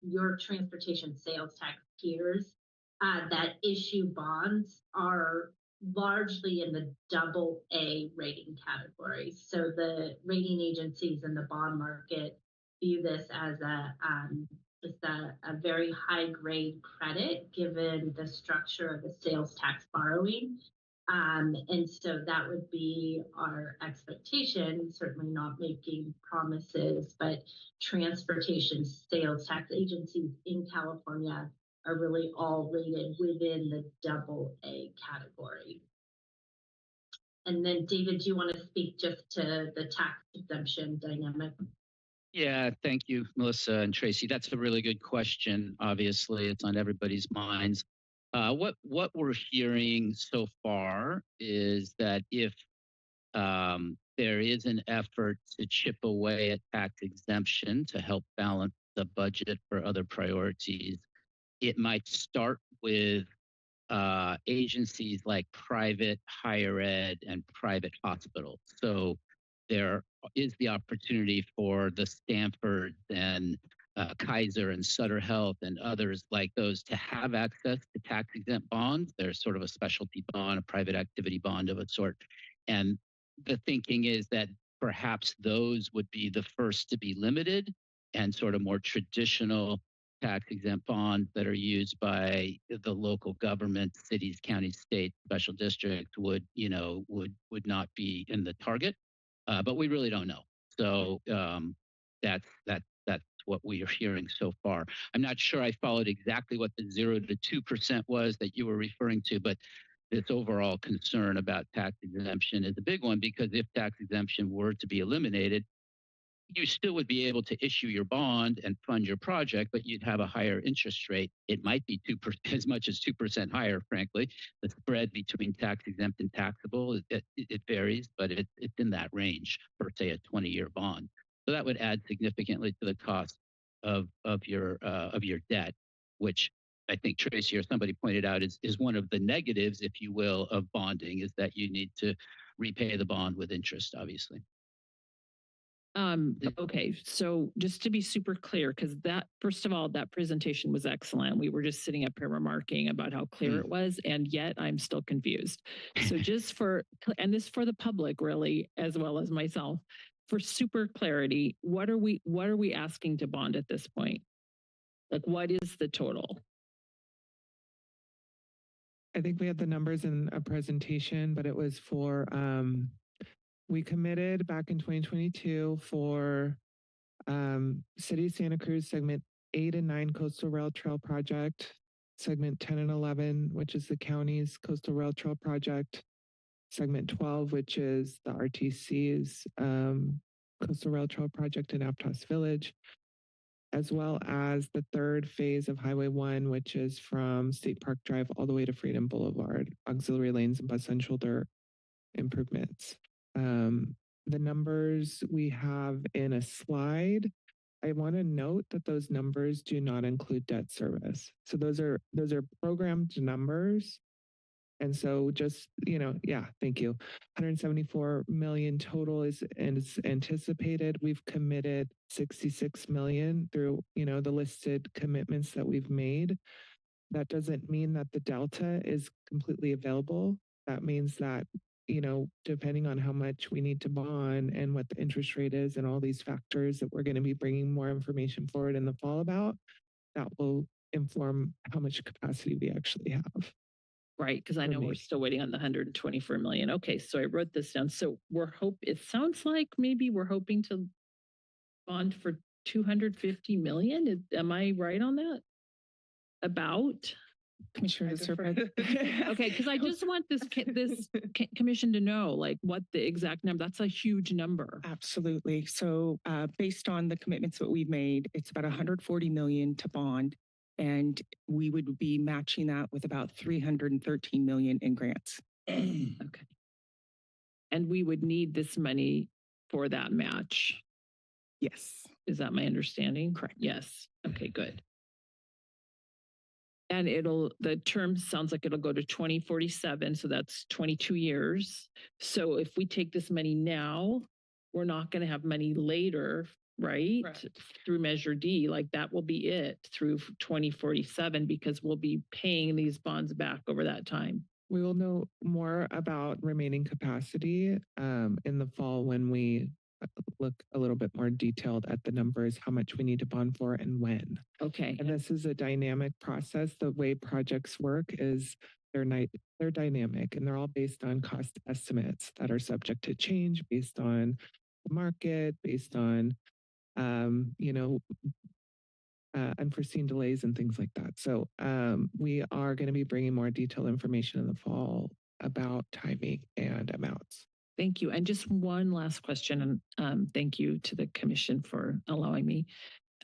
your transportation sales tax peers that issue bonds are largely in the AA rating category. So the rating agencies in the bond market view this as a very high grade credit given the structure of the sales tax borrowing. And so that would be our expectation, certainly not making promises, but transportation sales tax agencies in California are really all rated within the AA category. And then David, do you want to speak just to the tax exemption dynamic? Yeah, thank you, Melissa and Tracy. That's a really good question. Obviously, it's on everybody's minds. What we're hearing so far is that if there is an effort to chip away at tax exemption to help balance the budget for other priorities, it might start with agencies like private higher ed and private hospitals. So there is the opportunity for the Stanford and Kaiser and Sutter Health and others like those to have access to tax exempt bonds. There's sort of a specialty bond, a private activity bond of a sort. And the thinking is that perhaps those would be the first to be limited, and sort of more traditional tax exempt bonds that are used by the local government, cities, counties, states, special districts would not be in the target. But we really don't know. So that's what we are hearing so far. I'm not sure I followed exactly what the 0 to 2% was that you were referring to, but this overall concern about tax exemption is a big one, because if tax exemption were to be eliminated, you still would be able to issue your bond and fund your project, but you'd have a higher interest rate. It might be 2%, as much as 2% higher, frankly. The spread between tax exempt and taxable, it varies, but it's in that range for, say, a 20-year bond. So that would add significantly to the cost of your debt, which I think Tracy or somebody pointed out is one of the negatives, if you will, of bonding, is that you need to repay the bond with interest, obviously. Okay, so just to be super clear, because that, first of all, that presentation was excellent. We were just sitting up here remarking about how clear it was, and yet I'm still confused. So just and this for the public really, as well as myself, for super clarity, what are we asking to bond at this point? Like, what is the total? I think we had the numbers in a presentation, but it was for, we committed back in 2022 for City of Santa Cruz segment 8 and 9 Coastal Rail Trail Project, segment 10 and 11, which is the county's Coastal Rail Trail Project, segment 12, which is the RTC's Coastal Rail Trail Project in Aptos Village, as well as the third phase of Highway 1, which is from State Park Drive all the way to Freedom Boulevard, auxiliary lanes and bus and shoulder improvements. the numbers we have in a slide, I want to note that those numbers do not include debt service. So those are programmed numbers. And so just, yeah, thank you. 174 million total is anticipated. We've committed 66 million through, the listed commitments that we've made. That doesn't mean that the delta is completely available. That means that, depending on how much we need to bond and what the interest rate is and all these factors that we're going to be bringing more information forward in the fall about, that will inform how much capacity we actually have. Right, because I know we're still waiting on the 124 million. Okay, so I wrote this down. So it sounds like maybe we're hoping to bond for 250 million. Am I right on that? About? Commissioner DeSerpa. Okay, because I just want this commission to know like what the exact number. That's a huge number. Absolutely. So based on the commitments that we've made, it's about 140 million to bond. And we would be matching that with about 313 million in grants. Okay. And we would need this money for that match. Yes. Is that my understanding? Correct. Yes. Okay, good. And the term sounds like it'll go to 2047. So that's 22 years. So if we take this money now, we're not going to have money later, right? Correct. Through Measure D, like that will be it through 2047 because we'll be paying these bonds back over that time. We will know more about remaining capacity in the fall when we look a little bit more detailed at the numbers, how much we need to bond for and when. Okay. And this is a dynamic process. The way projects work is they're dynamic and they're all based on cost estimates that are subject to change based on the market, based on unforeseen delays and things like that. So we are going to be bringing more detailed information in the fall about timing and amounts. Thank you. And just one last question, and thank you to the commission for allowing me.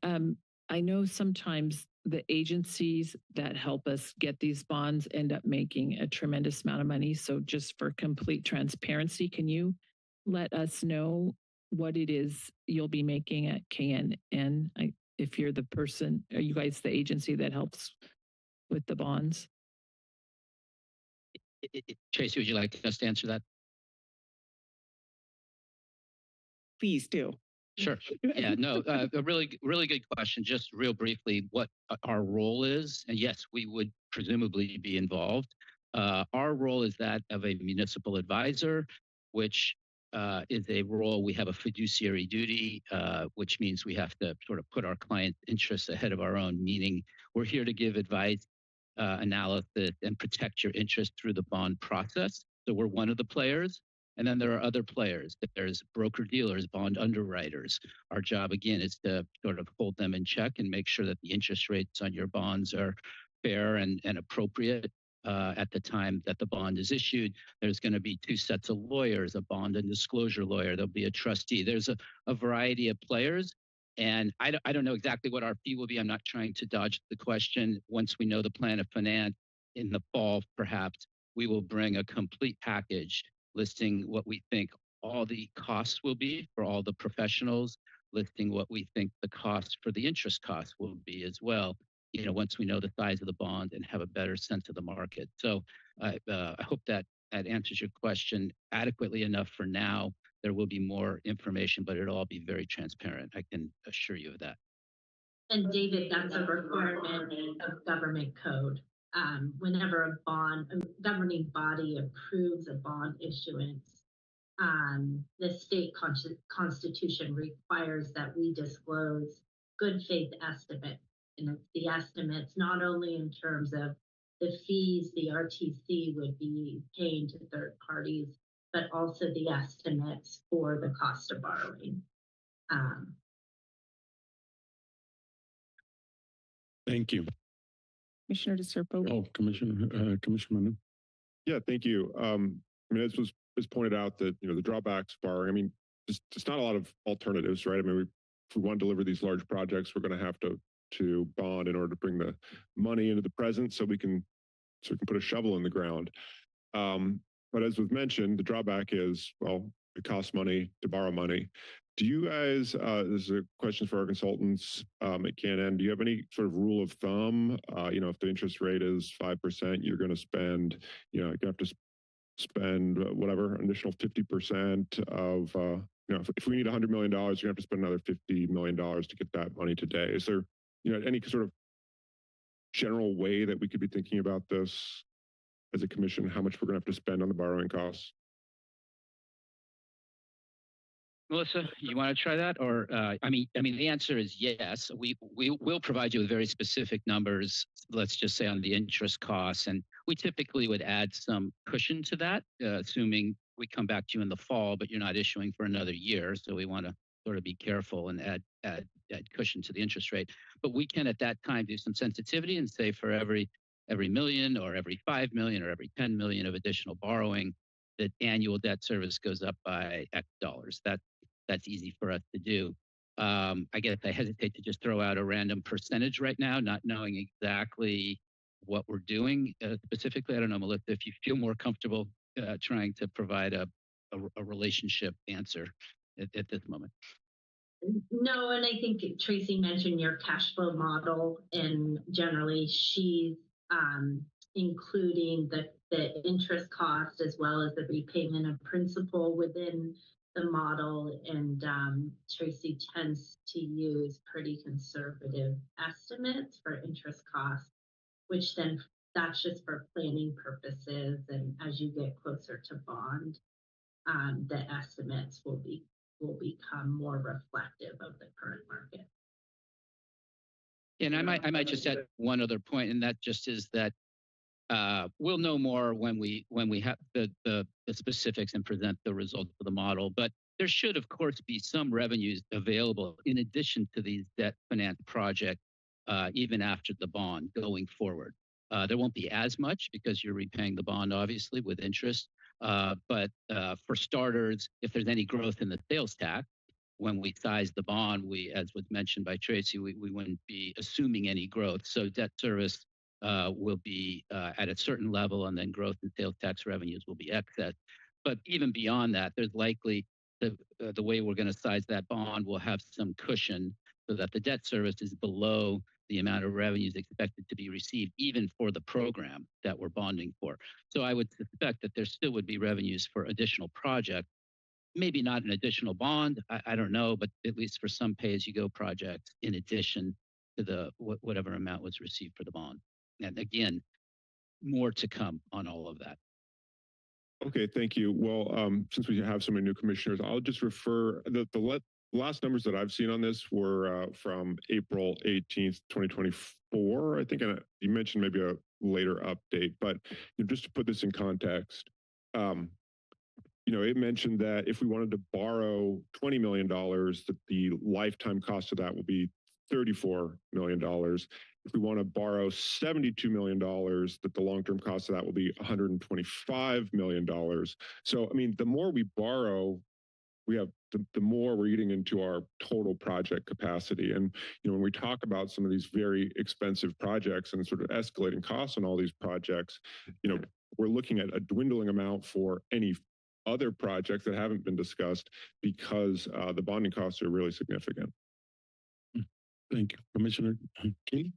I know sometimes the agencies that help us get these bonds end up making a tremendous amount of money. So just for complete transparency, can you let us know what it is you'll be making at KNN? If you're the person, are you guys the agency that helps with the bonds? Tracy, would you like us to answer that? Please do. Sure. Yeah, no, a really good question. Just real briefly, what our role is. And yes, we would presumably be involved. Our role is that of a municipal advisor, which is a role. We have a fiduciary duty, which means we have to sort of put our client interests ahead of our own, meaning we're here to give advice, analysis, and protect your interest through the bond process. So we're one of the players. And then there are other players. There's broker dealers, bond underwriters. Our job, again, is to sort of hold them in check and make sure that the interest rates on your bonds are fair and appropriate at the time that the bond is issued. There's going to be two sets of lawyers, a bond and disclosure lawyer. There'll be a trustee. There's a variety of players. And I don't know exactly what our fee will be. I'm not trying to dodge the question. Once we know the plan of finance in the fall, perhaps, we will bring a complete package listing what we think all the costs will be for all the professionals, listing what we think the cost for the interest costs will be as well, once we know the size of the bond and have a better sense of the market. So I hope that answers your question adequately enough for now. There will be more information, but it'll all be very transparent. I can assure you of that. And David, that's a requirement of government code. Whenever a governing body approves a bond issuance, the state constitution requires that we disclose good faith estimates. And it's the estimates not only in terms of the fees the RTC would be paying to third parties, but also the estimates for the cost of borrowing. Thank you. Commissioner DeSerpa. Oh, Commissioner Manu. Yeah, thank you. I mean, as was pointed out that, the drawbacks borrowing, I mean, just not a lot of alternatives, right? I mean, if we want to deliver these large projects, we're going to have to bond in order to bring the money into the present so we can put a shovel in the ground. But as was mentioned, the drawback is, well, it costs money to borrow money. Do you guys, this is a question for our consultants at Canon, do you have any sort of rule of thumb? If the interest rate is 5%, you're going to spend, you have to spend whatever, additional 50% of, if we need $100 million, you have to spend another $50 million to get that money today. Is there, any sort of general way that we could be thinking about this as a commission, how much we're going to have to spend on the borrowing costs? Melissa, you want to try that? Or, the answer is yes. We will provide you with very specific numbers, let's just say on the interest costs. And we typically would add some cushion to that, assuming we come back to you in the fall, but you're not issuing for another year. So we want to sort of be careful and add cushion to the interest rate. But we can at that time do some sensitivity and say for every million or every 5 million or every 10 million of additional borrowing, the annual debt service goes up by X dollars. That's easy for us to do. I guess I hesitate to just throw out a random percentage right now, not knowing exactly what we're doing specifically. I don't know, Melissa, if you feel more comfortable trying to provide a relationship answer at this moment. No, and I think Tracy mentioned your cash flow model, and generally she's including the interest cost as well as the repayment of principal within the model, and Tracy tends to use pretty conservative estimates for interest costs, which then that's just for planning purposes. And as you get closer to bond, the estimates will become more reflective of the current market. And I might just add one other point, and that just is that we'll know more when we have the specifics and present the results of the model. But there should, of course, be some revenues available in addition to these debt finance projects, even after the bond going forward. There won't be as much because you're repaying the bond, obviously, with interest. But for starters, if there's any growth in the sales tax, when we size the bond, as was mentioned by Tracy, we wouldn't be assuming any growth. So debt service will be at a certain level, and then growth in sales tax revenues will be excess. But even beyond that, there's likely the way we're going to size that bond will have some cushion so that the debt service is below the amount of revenues expected to be received, even for the program that we're bonding for. So I would suspect that there still would be revenues for additional projects, maybe not an additional bond, I don't know, but at least for some pay-as-you-go projects in addition to the whatever amount was received for the bond. And again, more to come on all of that. Okay, thank you. Well, since we have so many new commissioners, I'll just refer, the last numbers that I've seen on this were from April 18th, 2024. I think you mentioned maybe a later update, but just to put this in context, it mentioned that if we wanted to borrow $20 million, that the lifetime cost of that will be $34 million. If we want to borrow $72 million, that the long-term cost of that will be $125 million. So, the more we borrow, we have the more we're eating into our total project capacity. And, when we talk about some of these very expensive projects and sort of escalating costs on all these projects, we're looking at a dwindling amount for any other projects that haven't been discussed because the bonding costs are really significant. Thank you. Commissioner Keeley,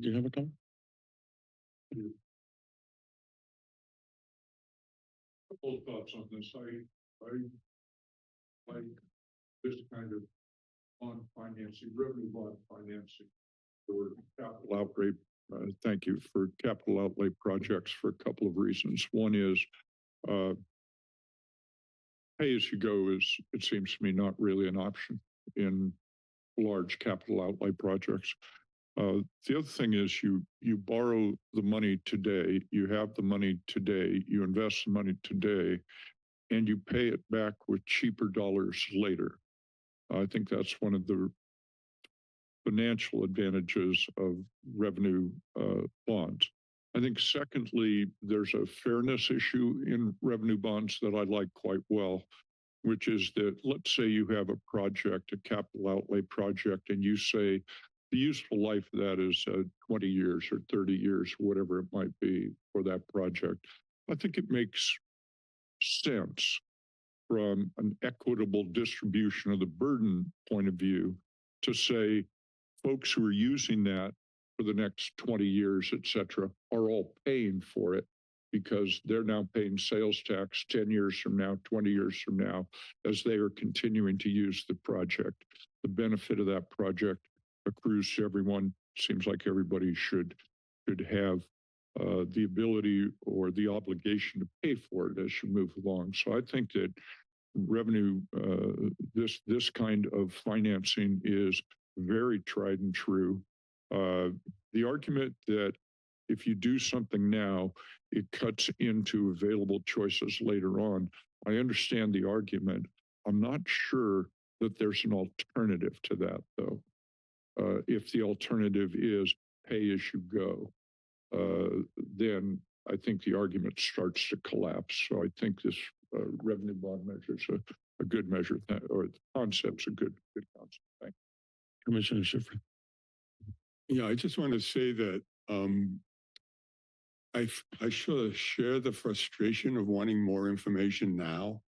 do you have a comment? Couple of thoughts on this. I like this kind of bond financing, revenue bond financing for capital outlay. Thank you for capital outlay projects for a couple of reasons. One is pay as you go is, it seems to me, not really an option in large capital outlay projects. The other thing is you borrow the money today, you have the money today, you invest the money today, and you pay it back with cheaper dollars later. I think that's one of the financial advantages of revenue bonds. I think secondly, there's a fairness issue in revenue bonds that I like quite well, which is that let's say you have a project, a capital outlay project, and you say the useful life of that is 20 years or 30 years, whatever it might be for that project. I think it makes sense from an equitable distribution of the burden point of view to say folks who are using that for the next 20 years, et cetera, are all paying for it because they're now paying sales tax 10 years from now, 20 years from now, as they are continuing to use the project. The benefit of that project accrues to everyone. Seems like everybody should have the ability or the obligation to pay for it as you move along. So I think that revenue, this kind of financing is very tried and true. The argument that if you do something now, it cuts into available choices later on. I understand the argument. I'm not sure that there's an alternative to that, though. If the alternative is pay as you go, then I think the argument starts to collapse. So I think this revenue bond measure is a good measure, or the concept's a good concept. Thank you. Commissioner Schiffer. Yeah, I just want to say that I sort of share the frustration of wanting more information now.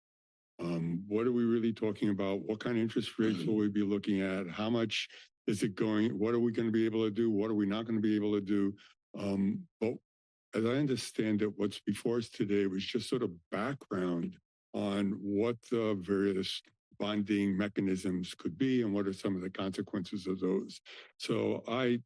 What are we really talking about? What kind of interest rates will we be looking at? How much is it going? What are we going to be able to do? What are we not going to be able to do? But as I understand it, what's before us today was just sort of background on what the various bonding mechanisms could be and what are some of the consequences of those. So I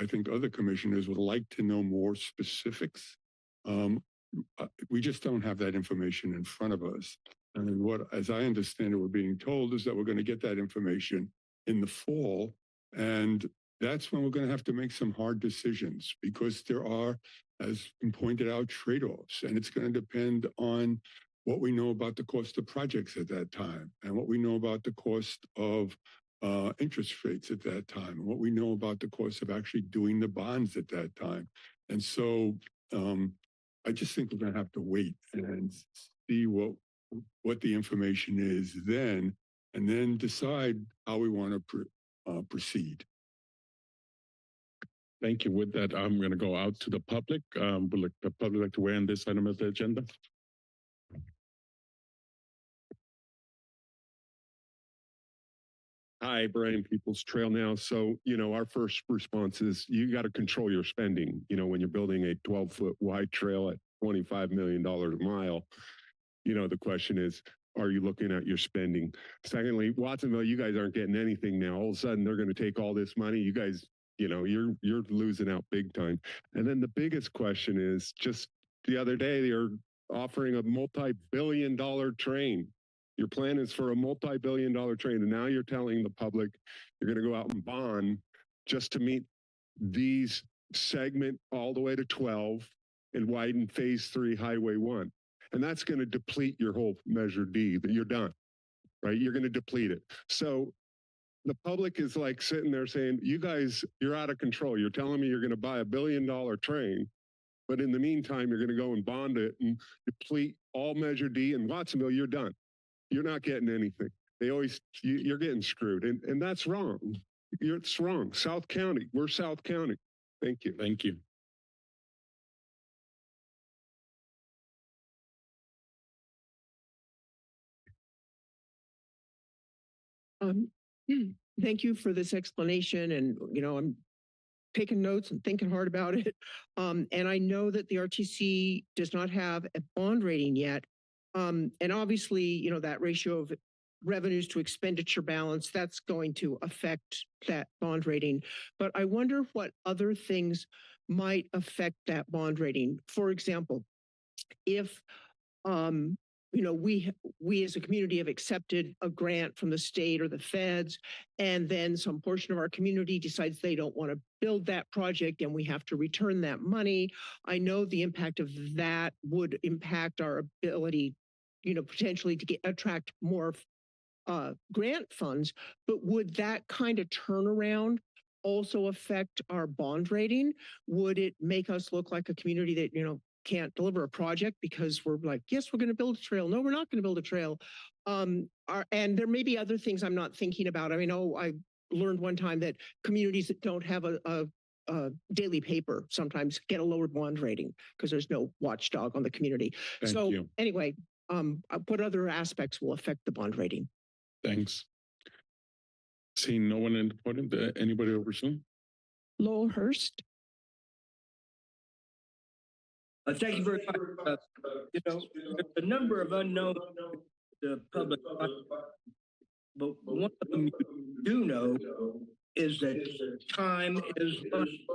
think other commissioners would like to know more specifics. We just don't have that information in front of us. And what, as I understand it, we're being told is that we're going to get that information in the fall. And that's when we're going to have to make some hard decisions because there are, as pointed out, trade-offs. And it's going to depend on what we know about the cost of projects at that time and what we know about the cost of interest rates at that time, and what we know about the cost of actually doing the bonds at that time. And so I just think we're going to have to wait and see what the information is then, and then decide how we want to proceed. Thank you. With that, I'm going to go out to the public. Would the public like to weigh in this item of the agenda? Hi, Brian Peoples Trail now. So, our first response is you got to control your spending. When you're building a 12-foot wide trail at $25 million a mile, the question is, are you looking at your spending? Secondly, Watsonville, you guys aren't getting anything now. All of a sudden, they're going to take all this money. You guys, you're losing out big time. And then the biggest question is, just the other day, they're offering a multi-billion-dollar train. Your plan is for a multi-billion-dollar train, and now you're telling the public you're going to go out and bond just to meet these segment all the way to 12 and widen phase 3 Highway 1. And that's going to deplete your whole Measure D, that you're done, right? You're going to deplete it. So the public is like sitting there saying, you guys, you're out of control. You're telling me you're going to buy $1 billion train, but in the meantime, you're going to go and bond it and deplete all Measure D. And Watsonville, you're done. You're not getting anything. You're getting screwed. And that's wrong. It's wrong. South County, we're South County. Thank you. Thank you. Thank you for this explanation. And, I'm taking notes and thinking hard about it. And I know that the RTC does not have a bond rating yet. And obviously, that ratio of revenues to expenditure balance, that's going to affect that bond rating. But I wonder what other things might affect that bond rating. For example, if we as a community have accepted a grant from the state or the feds, and then some portion of our community decides they don't want to build that project and we have to return that money. I know the impact of that would impact our ability, potentially to attract more grant funds, but would that kind of turnaround also affect our bond rating? Would it make us look like a community that, can't deliver a project because we're like, yes, we're going to build a trail. No, we're not going to build a trail. And there may be other things I'm not thinking about. I mean, I learned one time that communities that don't have a daily paper sometimes get a lower bond rating because there's no watchdog on the community. Thank you. Anyway, what other aspects will affect the bond rating? Thanks. Seeing no one in the podium, anybody over Zoom? Lowell Hurst. Thank you very much. There's a number of unknowns to the public, but one of them you do know is that time is money,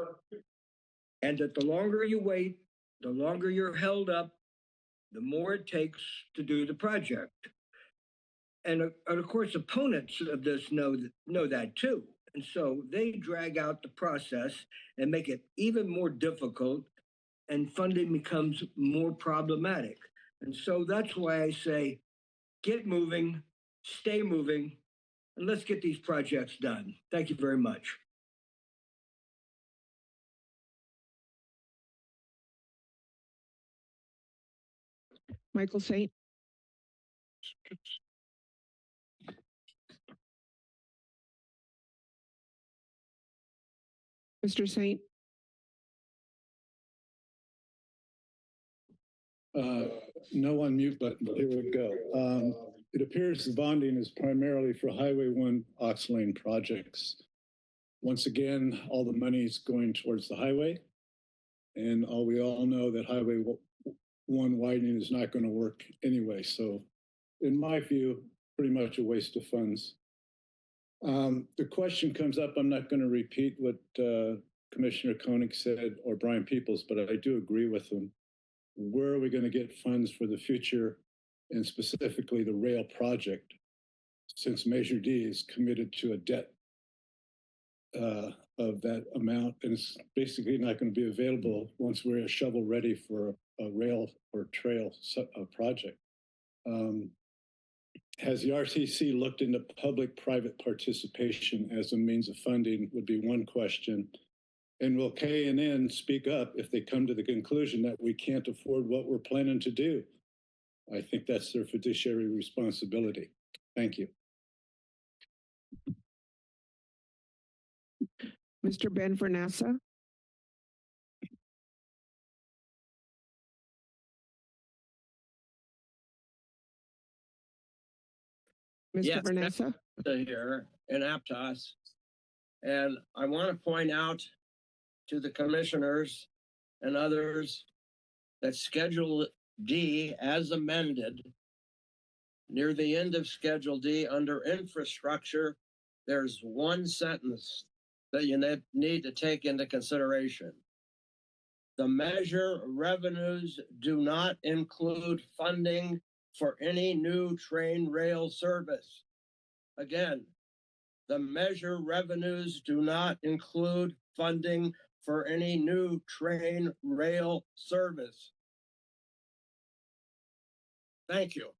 and that the longer you wait, the longer you're held up, the more it takes to do the project. And of course, opponents of this know that too. And so they drag out the process and make it even more difficult, and funding becomes more problematic. And so that's why I say, get moving, stay moving, and let's get these projects done. Thank you very much. Michael Saint. Mr. Saint. No unmute button, but here we go. It appears the bonding is primarily for Highway 1 Ox Lane projects. Once again, all the money is going towards the highway. And we all know that Highway 1 widening is not going to work anyway. So in my view, pretty much a waste of funds. The question comes up, I'm not going to repeat what Commissioner Koenig said or Brian Peoples, but I do agree with them. Where are we going to get funds for the future, and specifically the rail project, since Measure D is committed to a debt of that amount, and it's basically not going to be available once we're shovel ready for a rail or trail project. Has the RTC looked into public-private participation as a means of funding would be one question. And will K&N speak up if they come to the conclusion that we can't afford what we're planning to do? I think that's their fiduciary responsibility. Thank you. Mr. Ben Vernassa. Mr. Vernassa. Here in Aptos. And I want to point out to the commissioners and others that Schedule D as amended, near the end of Schedule D under infrastructure, there's one sentence that you need to take into consideration. The measure revenues do not include funding for any new train rail service. Again, the measure revenues do not include funding for any new train rail service. Thank you.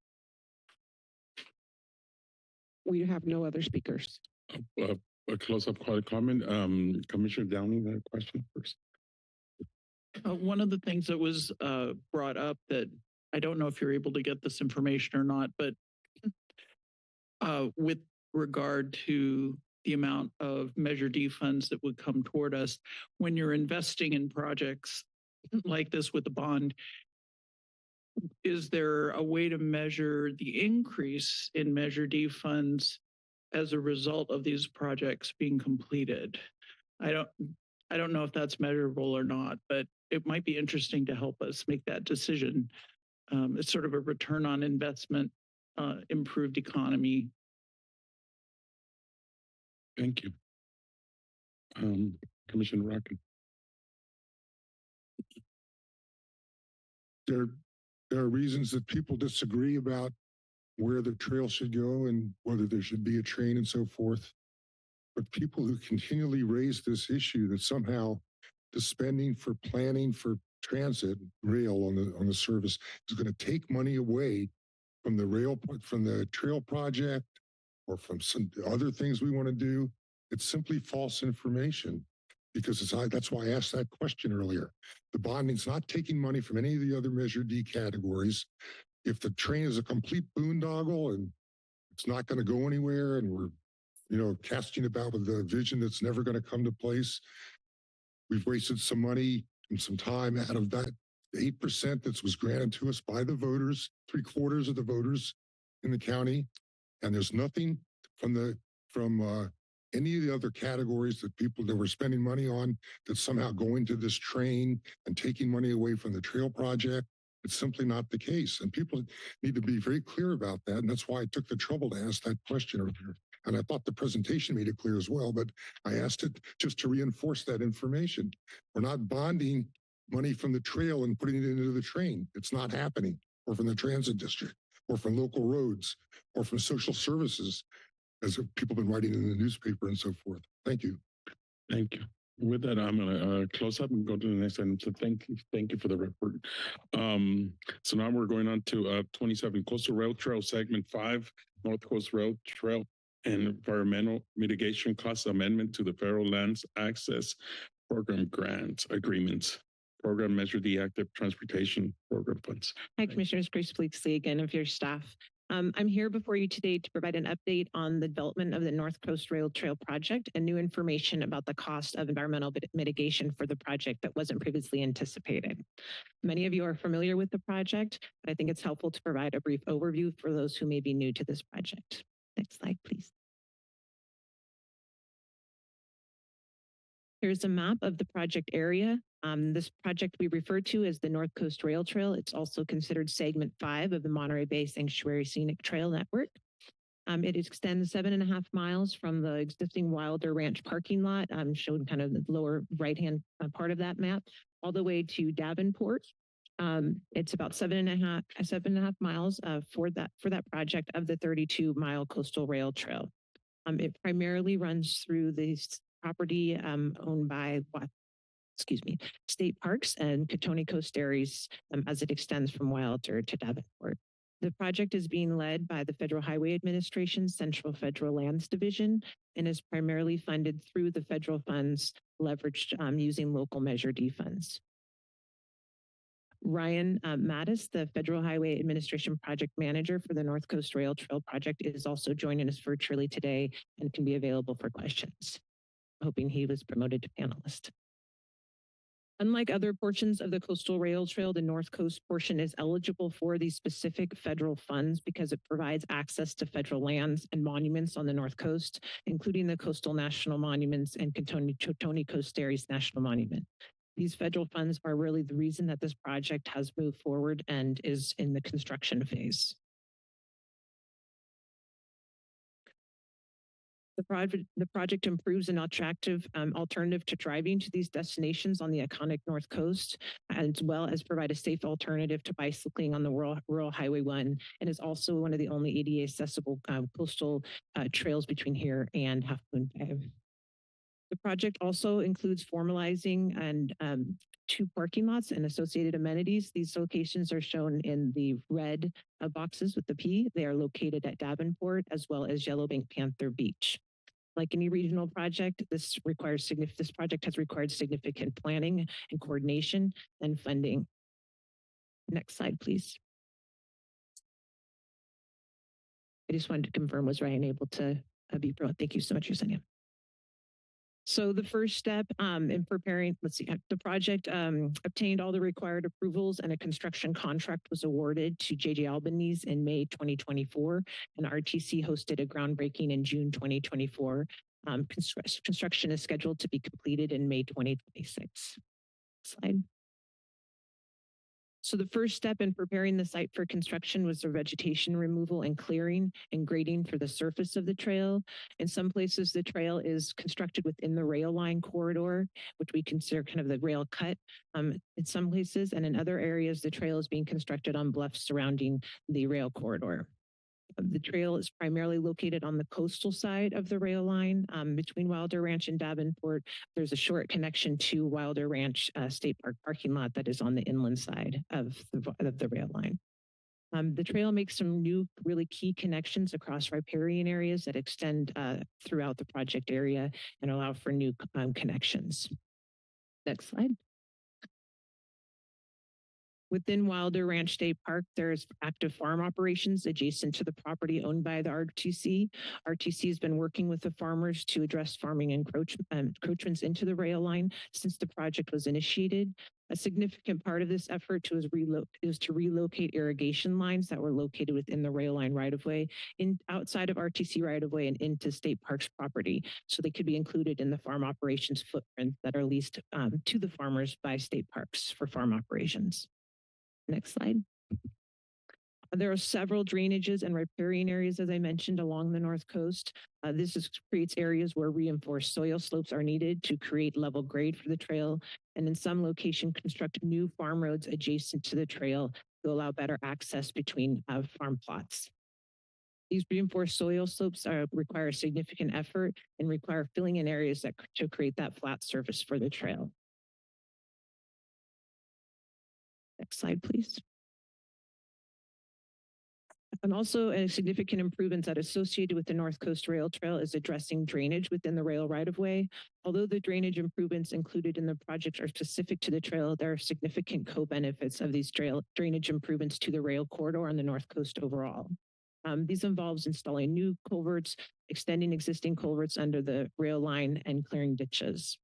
We have no other speakers. A close-up comment. Commissioner Downey, that question first. One of the things that was brought up that I don't know if you're able to get this information or not, but with regard to the amount of Measure D funds that would come toward us, when you're investing in projects like this with the bond, is there a way to measure the increase in Measure D funds as a result of these projects being completed? I don't know if that's measurable or not, but it might be interesting to help us make that decision. It's sort of a return on investment, improved economy. Thank you. Commissioner Rockin. There are reasons that people disagree about where the trail should go and whether there should be a train and so forth. But people who continually raise this issue that somehow the spending for planning for transit rail on the service is going to take money away from the trail project or from some other things we want to do, it's simply false information. Because that's why I asked that question earlier. The bonding's not taking money from any of the other Measure D categories. If the train is a complete boondoggle and it's not going to go anywhere, and we're, casting about with a vision that's never going to come to place, we've wasted some money and some time out of that the 8% that was granted to us by the voters, 3/4 of the voters in the county. And there's nothing from any of the other categories that people that were spending money on that's somehow going to this train and taking money away from the trail project. It's simply not the case. And people need to be very clear about that. And that's why I took the trouble to ask that question earlier. And I thought the presentation made it clear as well, but I asked it just to reinforce that information. We're not bonding money from the trail and putting it into the train. It's not happening, or from the transit district, or from local roads, or from social services, as people have been writing in the newspaper and so forth. Thank you. Thank you. With that, I'm going to close up and go to the next item. So thank you for the report. So now we're going on to 27 Coastal Rail Trail Segment 5, North Coast Rail Trail and Environmental Mitigation Cost Amendment to the Federal Lands Access Program Grant Agreements. Program Measure D Active Transportation Program Funds. Hi, Commissioners. Grace Bleaksley again of your staff. I'm here before you today to provide an update on the development of the North Coast Rail Trail project and new information about the cost of environmental mitigation for the project that wasn't previously anticipated. Many of you are familiar with the project, but I think it's helpful to provide a brief overview for those who may be new to this project. Next slide, please. Here's a map of the project area. This project we refer to as the North Coast Rail Trail. It's also considered segment 5 of the Monterey Bay Sanctuary Scenic Trail Network. It extends 7.5 miles from the existing Wilder Ranch parking lot, shown kind of the lower right-hand part of that map, all the way to Davenport. It's about 7.5 miles for that project of the 32-mile coastal rail trail. It primarily runs through this property owned by state parks and Cotonee Coast Dairies as it extends from Wilder to Davenport. The project is being led by the Federal Highway Administration's Central Federal Lands Division and is primarily funded through the federal funds leveraged using local Measure D funds. Ryan Mattis, the Federal Highway Administration Project Manager for the North Coast Rail Trail Project, is also joining us virtually today and can be available for questions. Hoping he was promoted to panelist. Unlike other portions of the Coastal Rail Trail, the North Coast portion is eligible for these specific federal funds because it provides access to federal lands and monuments on the North Coast, including the Coastal National Monuments and Cotonee Coast Dairies National Monument. These federal funds are really the reason that this project has moved forward and is in the construction phase. The project improves an attractive alternative to driving to these destinations on the iconic North Coast, as well as provide a safe alternative to bicycling on the Rural Highway 1, and is also one of the only ADA accessible coastal trails between here and Half Moon Bay. The project also includes formalizing and 2 parking lots and associated amenities. These locations are shown in the red boxes with the P. They are located at Davenport as well as Yellowbank Panther Beach. Like any regional project, this project has required significant planning and coordination and funding. Next slide, please. I just wanted to confirm, was Ryan able to be brought? Thank you so much, Yesenia. So the first step in preparing, the project obtained all the required approvals and a construction contract was awarded to JJ Albanese in May 2024, and RTC hosted a groundbreaking in June 2024. Construction is scheduled to be completed in May 2026. Slide. So the first step in preparing the site for construction was the vegetation removal and clearing and grading for the surface of the trail. In some places, the trail is constructed within the rail line corridor, which we consider kind of the rail cut in some places. And in other areas, the trail is being constructed on bluffs surrounding the rail corridor. The trail is primarily located on the coastal side of the rail line between Wilder Ranch and Davenport. There's a short connection to Wilder Ranch State Park parking lot that is on the inland side of the rail line. The trail makes some new really key connections across riparian areas that extend throughout the project area and allow for new connections. Next slide. Within Wilder Ranch State Park, there's active farm operations adjacent to the property owned by the RTC. RTC has been working with the farmers to address farming encroachments into the rail line since the project was initiated. A significant part of this effort is to relocate irrigation lines that were located within the rail line right-of-way outside of RTC right-of-way and into state parks property, so they could be included in the farm operations footprint that are leased to the farmers by state parks for farm operations. Next slide. There are several drainages and riparian areas, as I mentioned, along the North Coast. Creates areas where reinforced soil slopes are needed to create level grade for the trail, and in some location, construct new farm roads adjacent to the trail to allow better access between farm plots. These reinforced soil slopes require significant effort and require filling in areas to create that flat surface for the trail. Next slide, please. And also a significant improvements that associated with the North Coast Rail Trail is addressing drainage within the rail right-of-way. Although the drainage improvements included in the project are specific to the trail, there are significant co-benefits of these drainage improvements to the rail corridor on the North Coast overall. These involves installing new culverts, extending existing culverts under the rail line, and clearing ditches.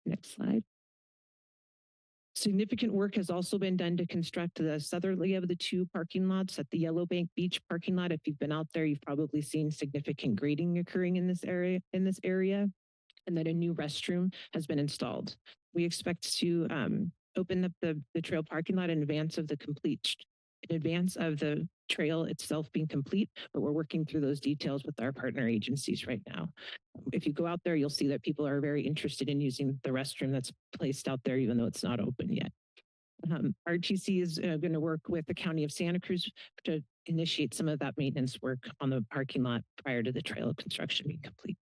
Next slide. Significant work has also been done to construct the southerly of the two parking lots at the Yellowbank Beach parking lot. If you've been out there, you've probably seen significant grading occurring in this area, and that a new restroom has been installed. We expect to open up the trail parking lot in advance of the trail itself being complete, but we're working through those details with our partner agencies right now. If you go out there, you'll see that people are very interested in using the restroom that's placed out there, even though it's not open yet. RTC is going to work with the County of Santa Cruz to initiate some of that maintenance work on the parking lot prior to the trail construction being complete.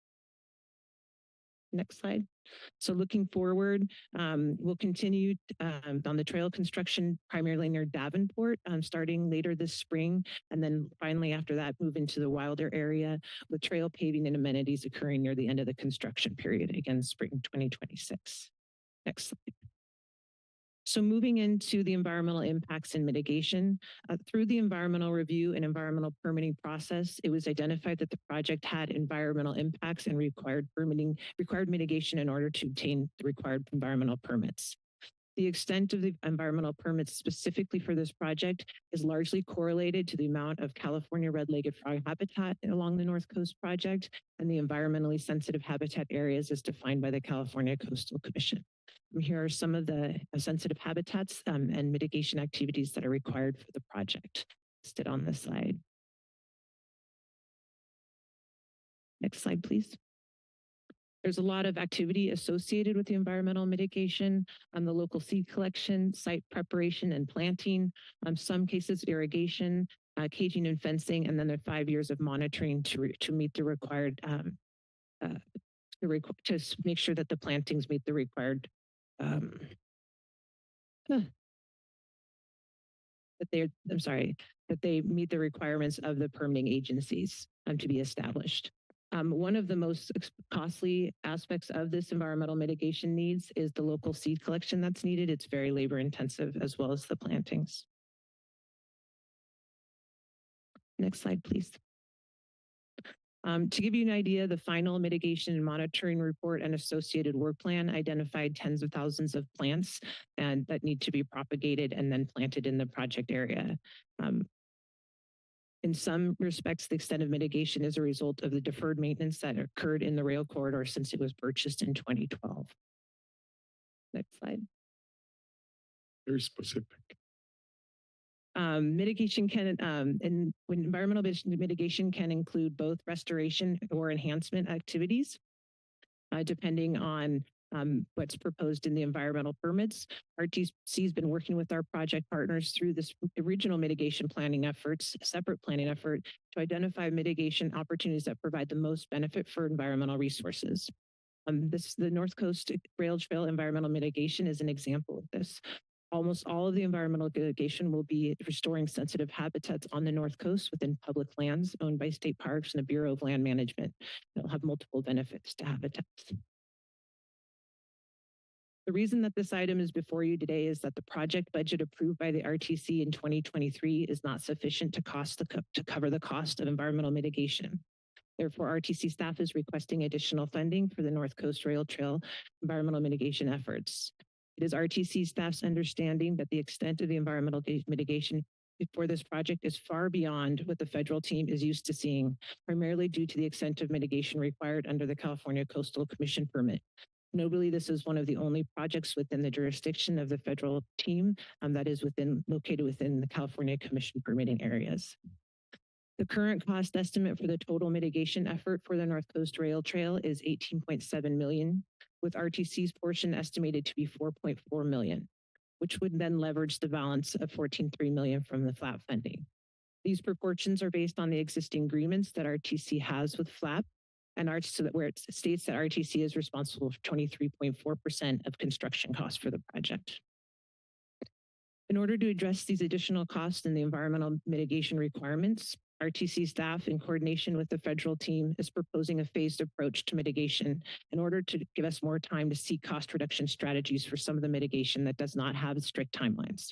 Next slide. So looking forward, we'll continue on the trail construction primarily near Davenport, starting later this spring, and then finally after that move into the Wilder area with trail paving and amenities occurring near the end of the construction period, again, spring 2026. Next slide. So moving into the environmental impacts and mitigation, through the environmental review and environmental permitting process, it was identified that the project had environmental impacts and required mitigation in order to obtain the required environmental permits. The extent of the environmental permits specifically for this project is largely correlated to the amount of California red-legged frog habitat along the North Coast project and the environmentally sensitive habitat areas as defined by the California Coastal Commission. Here are some of the sensitive habitats and mitigation activities that are required for the project listed on this slide. Next slide, please. There's a lot of activity associated with the environmental mitigation, the local seed collection, site preparation and planting, some cases irrigation, caging and fencing, and then there are 5 years of monitoring to meet the required, to make sure that the plantings meet the required that they meet the requirements of the permitting agencies to be established. One of the most costly aspects of this environmental mitigation needs is the local seed collection that's needed. It's very labor intensive as well as the plantings. Next slide, please. To give you an idea, the final mitigation and monitoring report and associated work plan identified tens of thousands of plants and that need to be propagated and then planted in the project area. In some respects, the extent of mitigation is a result of the deferred maintenance that occurred in the rail corridor since it was purchased in 2012. Next slide. Very specific. Mitigation can, and when environmental mitigation can include both restoration or enhancement activities, depending on what's proposed in the environmental permits. RTC has been working with our project partners through this regional mitigation planning efforts, a separate planning effort to identify mitigation opportunities that provide the most benefit for environmental resources. The North Coast Rail Trail environmental mitigation is an example of this. Almost all of the environmental mitigation will be restoring sensitive habitats on the North Coast within public lands owned by state parks and the Bureau of Land Management. It'll have multiple benefits to habitats. The reason that this item is before you today is that the project budget approved by the RTC in 2023 is not sufficient to cover the cost of environmental mitigation. Therefore, RTC staff is requesting additional funding for the North Coast Rail Trail environmental mitigation efforts. It is RTC staff's understanding that the extent of the environmental mitigation for this project is far beyond what the federal team is used to seeing, primarily due to the extent of mitigation required under the California Coastal Commission permit. Notably, this is one of the only projects within the jurisdiction of the federal team that is located within the California Commission permitting areas. The current cost estimate for the total mitigation effort for the North Coast Rail Trail is $18.7 million, with RTC's portion estimated to be $4.4 million, which would then leverage the balance of $14.3 million from the FLAP funding. These proportions are based on the existing agreements that RTC has with FLAP, and where it states that RTC is responsible for 23.4% of construction costs for the project. In order to address these additional costs and the environmental mitigation requirements, RTC staff, in coordination with the federal team, is proposing a phased approach to mitigation in order to give us more time to seek cost reduction strategies for some of the mitigation that does not have strict timelines.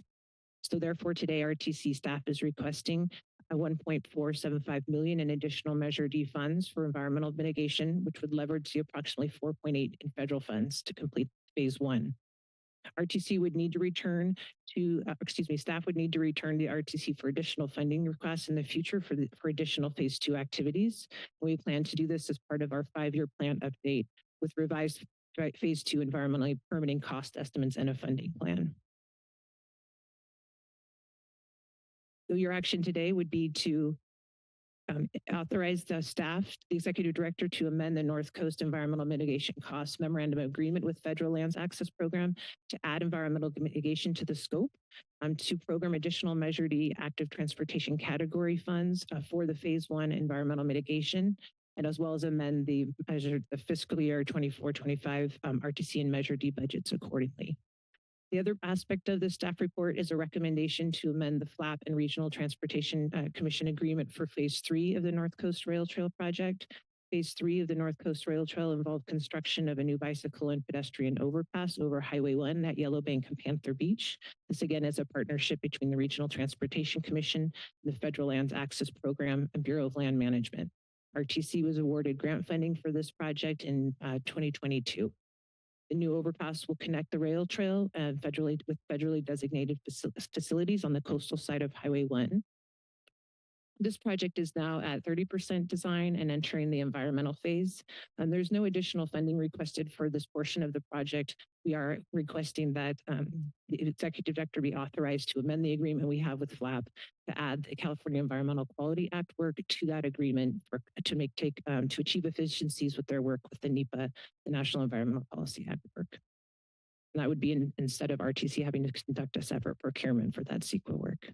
So therefore, today, RTC staff is requesting a $1.475 million in additional Measure D funds for environmental mitigation, which would leverage the approximately 4.8 in federal funds to complete phase one. RTC would need to return to, staff would need to return to RTC for additional funding requests in the future for additional phase two activities. We plan to do this as part of our 5-year plan update with revised phase two environmentally permitting cost estimates and a funding plan. So your action today would be to authorize the staff, the executive director, to amend the North Coast Environmental Mitigation Costs Memorandum of Agreement with Federal Lands Access Program to add environmental mitigation to the scope, to program additional Measure D active transportation category funds for the phase one environmental mitigation, and as well as amend the fiscal year 24-25 RTC and Measure D budgets accordingly. The other aspect of the staff report is a recommendation to amend the FLAP and Regional Transportation Commission agreement for phase 3 of the North Coast Rail Trail project. Phase 3 of the North Coast Rail Trail involved construction of a new bicycle and pedestrian overpass over Highway 1 at Yellowbank and Panther Beach. This again is a partnership between the Regional Transportation Commission, the Federal Lands Access Program, and Bureau of Land Management. RTC was awarded grant funding for this project in 2022. The new overpass will connect the rail trail and with federally designated facilities on the coastal side of Highway 1. This project is now at 30% design and entering the environmental phase. There's no additional funding requested for this portion of the project. We are requesting that the executive director be authorized to amend the agreement we have with FLAP to add the California Environmental Quality Act work to that agreement to achieve efficiencies with their work with the NEPA, the National Environmental Policy Act work. And that would be instead of RTC having to conduct a separate procurement for that CEQA work.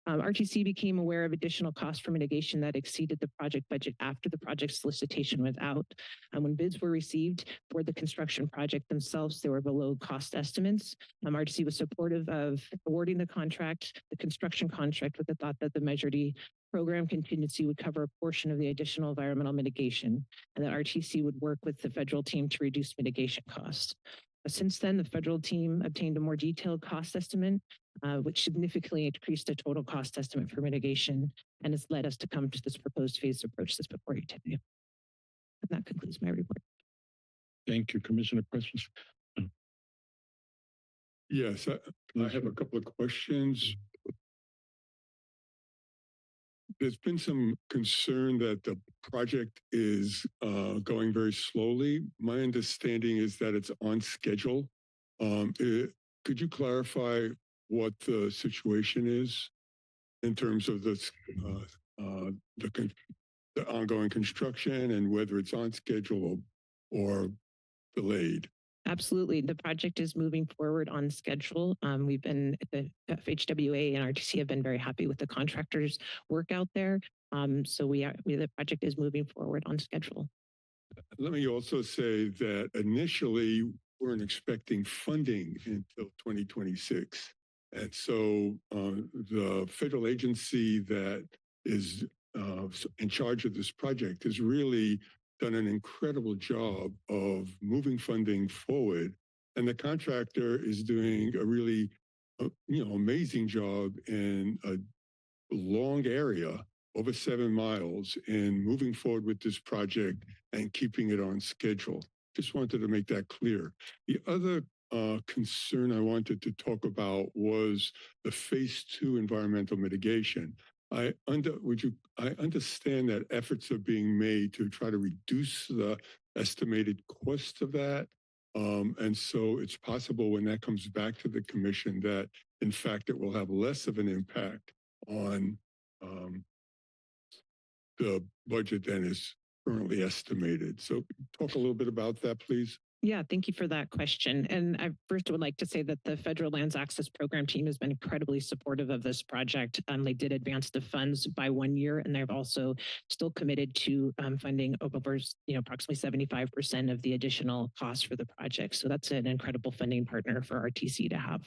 RTC became aware of additional costs for mitigation that exceeded the project budget after the project solicitation was out. When bids were received for the construction project themselves, they were below cost estimates. RTC was supportive of awarding the construction contract with the thought that the Measure D program contingency would cover a portion of the additional environmental mitigation, and that RTC would work with the federal team to reduce mitigation costs. Since then, the federal team obtained a more detailed cost estimate, which significantly increased the total cost estimate for mitigation, and has led us to come to this proposed phased approach that's before you today. And that concludes my report. Thank you, Commissioner. Questions? Yes, I have a couple of questions. There's been some concern that the project is going very slowly. My understanding is that it's on schedule. Could you clarify what the situation is in terms of the ongoing construction and whether it's on schedule or delayed? Absolutely. The project is moving forward on schedule. We've been at the FHWA and RTC have been very happy with the contractors' work out there. So the project is moving forward on schedule. Let me also say that initially we weren't expecting funding until 2026. And so the federal agency that is in charge of this project has really done an incredible job of moving funding forward. And the contractor is doing a really, amazing job in a long area, over 7 miles, in moving forward with this project and keeping it on schedule. just wanted to make that clear. The other concern I wanted to talk about was the phase 2 environmental mitigation. I understand that efforts are being made to try to reduce the estimated cost of that. And so it's possible when that comes back to the commission that in fact it will have less of an impact on the budget than is currently estimated. So talk a little bit about that, please. Yeah, thank you for that question. And I first would like to say that the Federal Lands Access Program team has been incredibly supportive of this project. They did advance the funds by 1 year, and they've also still committed to funding over, approximately 75% of the additional costs for the project. So that's an incredible funding partner for RTC to have.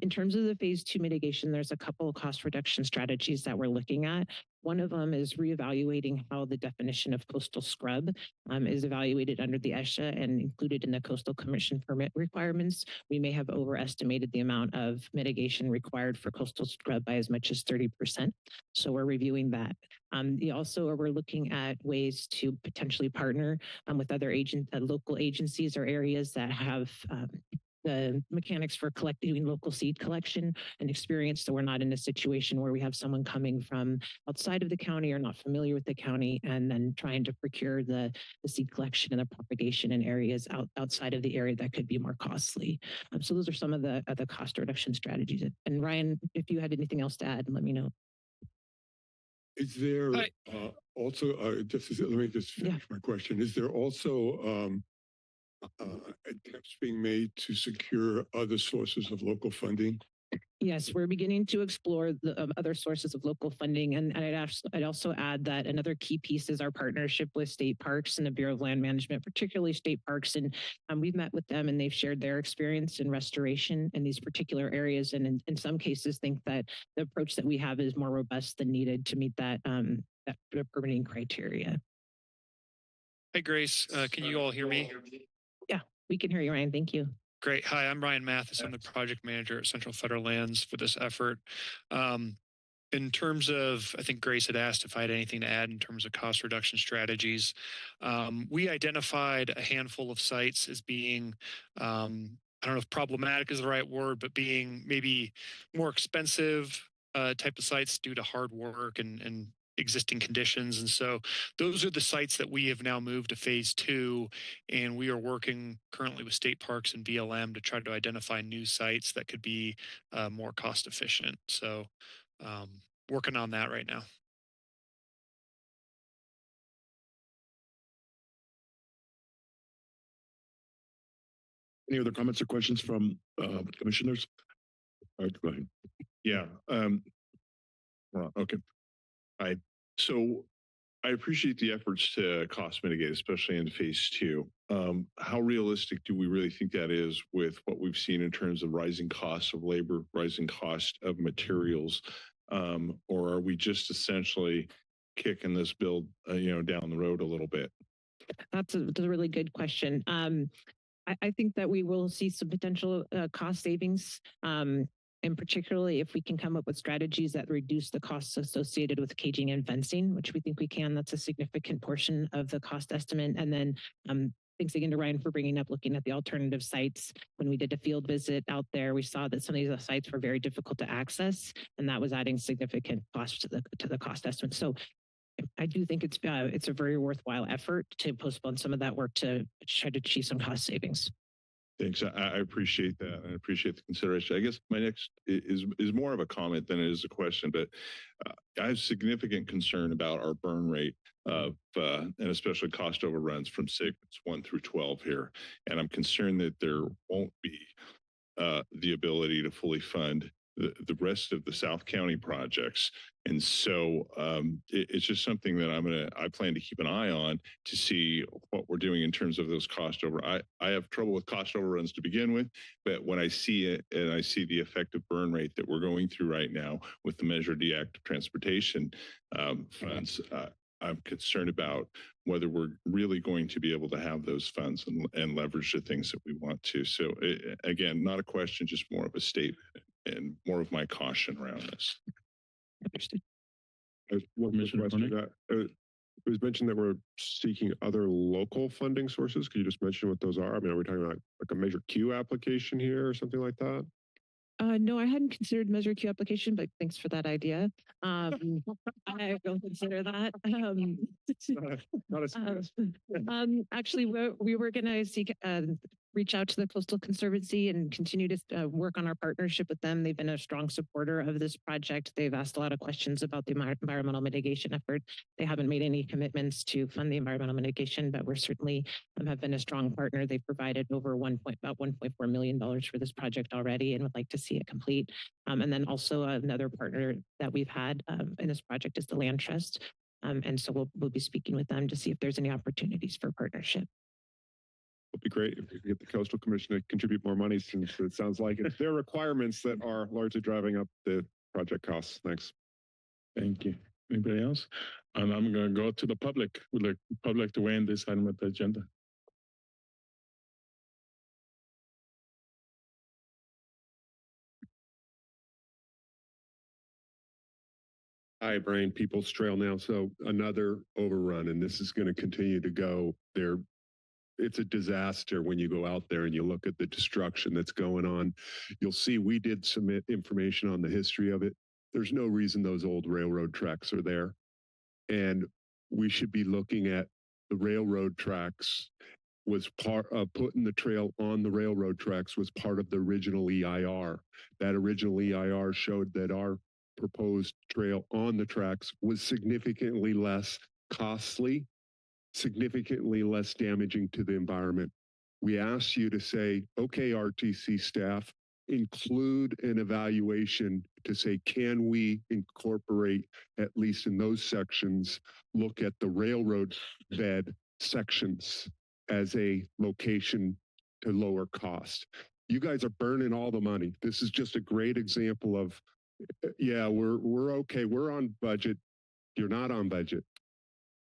In terms of the phase 2 mitigation, there's a couple of cost reduction strategies that we're looking at. One of them is reevaluating how the definition of coastal scrub is evaluated under the ESHA and included in the Coastal Commission permit requirements. We may have overestimated the amount of mitigation required for coastal scrub by as much as 30%. So we're reviewing that. We're looking at ways to potentially partner with other local agencies or areas that have the mechanics for doing local seed collection and experience, so we're not in a situation where we have someone coming from outside of the county or not familiar with the county and then trying to procure the seed collection and the propagation in areas outside of the area that could be more costly. So those are some of the cost reduction strategies. And Ryan, if you had anything else to add, let me know. Is there also, let me just finish my question. Is there also attempts being made to secure other sources of local funding? Yes, we're beginning to explore the other sources of local funding. And I'd also add that another key piece is our partnership with state parks and the Bureau of Land Management, particularly state parks. And we've met with them and they've shared their experience in restoration in these particular areas. And in some cases think that the approach that we have is more robust than needed to meet that permitting criteria. Hi, Grace. Can you all hear me? Yeah, we can hear you, Ryan. Thank you. Great. Hi, I'm Ryan Mathis. I'm the project manager at Central Federal Lands for this effort. In terms of, I think Grace had asked if I had anything to add in terms of cost reduction strategies. We identified a handful of sites as being, I don't know if problematic is the right word, but being maybe more expensive type of sites due to hard work and existing conditions. And so those are the sites that we have now moved to phase 2. And we are working currently with state parks and BLM to try to identify new sites that could be more cost efficient. So working on that right now. Any other comments or questions from commissioners? All right, go ahead. Yeah. Okay. So I appreciate the efforts to cost mitigate, especially in phase 2. How realistic do we really think that is with what we've seen in terms of rising costs of labor, rising cost of materials? Or are we just essentially kicking this build, down the road a little bit? That's a really good question. I think that we will see some potential cost savings. And particularly if we can come up with strategies that reduce the costs associated with caging and fencing, which we think we can. That's a significant portion of the cost estimate. And then thanks again to Ryan for bringing up looking at the alternative sites. When we did a field visit out there, we saw that some of these sites were very difficult to access, and that was adding significant cost to the cost estimate. So I do think it's a very worthwhile effort to postpone some of that work to try to achieve some cost savings. Thanks. I appreciate that. I appreciate the consideration. I guess my next is more of a comment than it is a question, but I have significant concern about our burn rate of, and especially cost overruns from segments 1 through 12 here. And I'm concerned that there won't be the ability to fully fund the rest of the South County projects. And so it's just something that I plan to keep an eye on to see what we're doing in terms of those cost over. I have trouble with cost overruns to begin with, but when I see it and I see the effective burn rate that we're going through right now with the Measure D active transportation funds, I'm concerned about whether we're really going to be able to have those funds and leverage the things that we want to. So again, not a question, just more of a statement and more of my caution around this. Understood. One question to that. It was mentioned that we're seeking other local funding sources. Could you just mention what those are? I mean, are we talking about like a Measure Q application here or something like that? No, I hadn't considered Measure Q application, but thanks for that idea. I will consider that. Actually, we were going to seek reach out to the Coastal Conservancy and continue to work on our partnership with them. They've been a strong supporter of this project. They've asked a lot of questions about the environmental mitigation effort. They haven't made any commitments to fund the environmental mitigation, but we're certainly have been a strong partner. They've provided over about $1.4 million for this project already and would like to see it complete. And then also another partner that we've had in this project is the Land Trust. And so we'll be speaking with them to see if there's any opportunities for partnership. It'd be great if we could get the Coastal Commission to contribute more money, since it sounds like it's their requirements that are largely driving up the project costs. Thanks. Thank you. Anybody else? And I'm going to go to the public. Would the public to weigh in this item of the agenda? Hi, Brian, People's Trail now. So another overrun, and this is going to continue to go there. It's a disaster when you go out there and you look at the destruction that's going on. You'll see we did submit information on the history of it. There's no reason those old railroad tracks are there. And we should be looking at the railroad tracks was part of putting the trail on the railroad tracks was part of the original EIR. That original EIR showed that our proposed trail on the tracks was significantly less costly, significantly less damaging to the environment. We asked you to say, okay, RTC staff, include an evaluation to say, can we incorporate, at least in those sections, look at the railroad bed sections as a location to lower cost. You guys are burning all the money. This is just a great example of, yeah, we're okay. We're on budget. You're not on budget.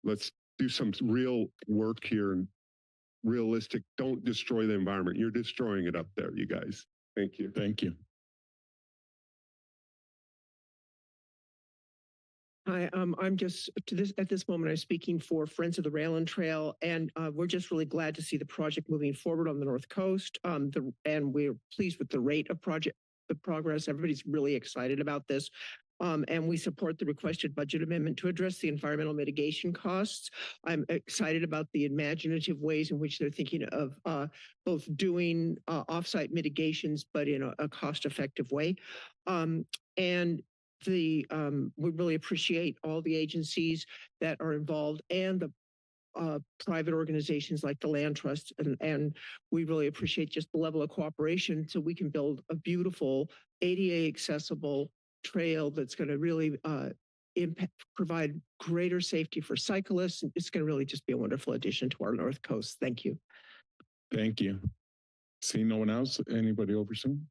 Let's do some real work here and realistic. Don't destroy the environment. You're destroying it up there, you guys. Thank you. Thank you. Hi, I'm just at this moment, I'm speaking for Friends of the Rail and Trail, and we're just really glad to see the project moving forward on the North Coast. And we're pleased with the rate of the progress. Everybody's really excited about this. And we support the requested budget amendment to address the environmental mitigation costs. I'm excited about the imaginative ways in which they're thinking of both doing offsite mitigations, but in a cost-effective way. And we really appreciate all the agencies that are involved and the private organizations like the Land Trust, and we really appreciate just the level of cooperation so we can build a beautiful ADA accessible trail that's going to really provide greater safety for cyclists. It's going to really just be a wonderful addition to our North Coast. Thank you. Thank you. See no one else? Anybody over Zoom?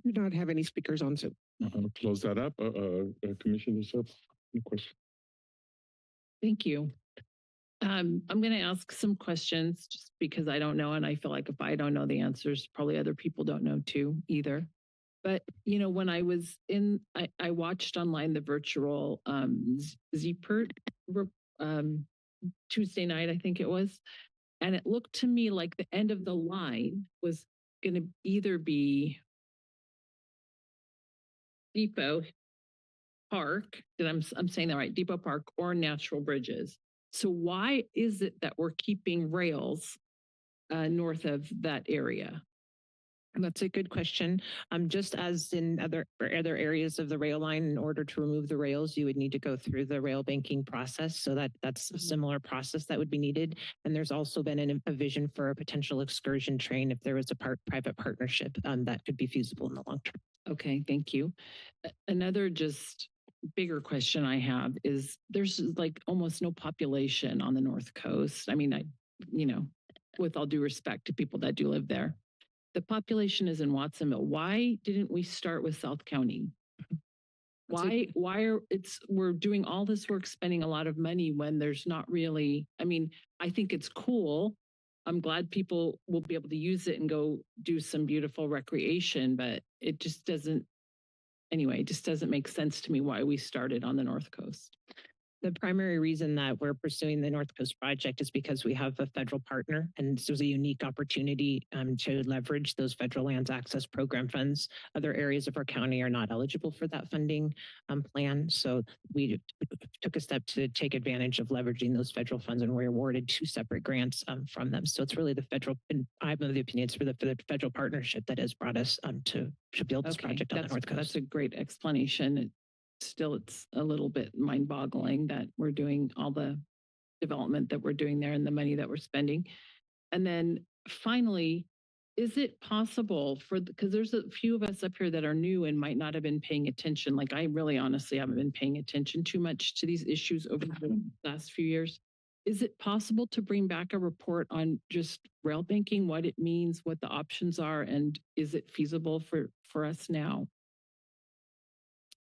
We do not have any speakers on Zoom. I'll close that up. Commissioner Searle, any question? Thank you. I'm going to ask some questions just because I don't know, and I feel like if I don't know the answers, probably other people don't know too either. But, you know, when I was I watched online the virtual ZPERT Tuesday night, I think it was, and it looked to me like the end of the line was going to either be Depot Park, that I'm saying that right, Depot Park or Natural Bridges. So why is it that we're keeping rails north of that area? That's a good question. Just as in other areas of the rail line, in order to remove the rails, you would need to go through the rail banking process. So that's a similar process that would be needed. And there's also been a vision for a potential excursion train if there was a private partnership that could be feasible in the long term. Okay, thank you. Another just bigger question I have is there's like almost no population on the North Coast. I mean, with all due respect to people that do live there. The population is in Watsonville. Why didn't we start with South County? We're doing all this work, spending a lot of money when there's not really, I mean, I think it's cool. I'm glad people will be able to use it and go do some beautiful recreation, but it just doesn't, anyway, it just doesn't make sense to me why we started on the North Coast. The primary reason that we're pursuing the North Coast project is because we have a federal partner, and this was a unique opportunity to leverage those federal lands access program funds. Other areas of our county are not eligible for that funding plan, so we took a step to take advantage of leveraging those federal funds, and we're awarded 2 separate grants from them. So it's really the federal, and I'm of the opinion it's for the federal partnership that has brought us to build this project on the North Coast. That's a great explanation. Still, it's a little bit mind-boggling that we're doing all the development that we're doing there and the money that we're spending. And then finally, is it possible because there's a few of us up here that are new and might not have been paying attention. Like I really honestly haven't been paying attention too much to these issues over the last few years. Is it possible to bring back a report on just rail banking, what it means, what the options are, and is it feasible for us now?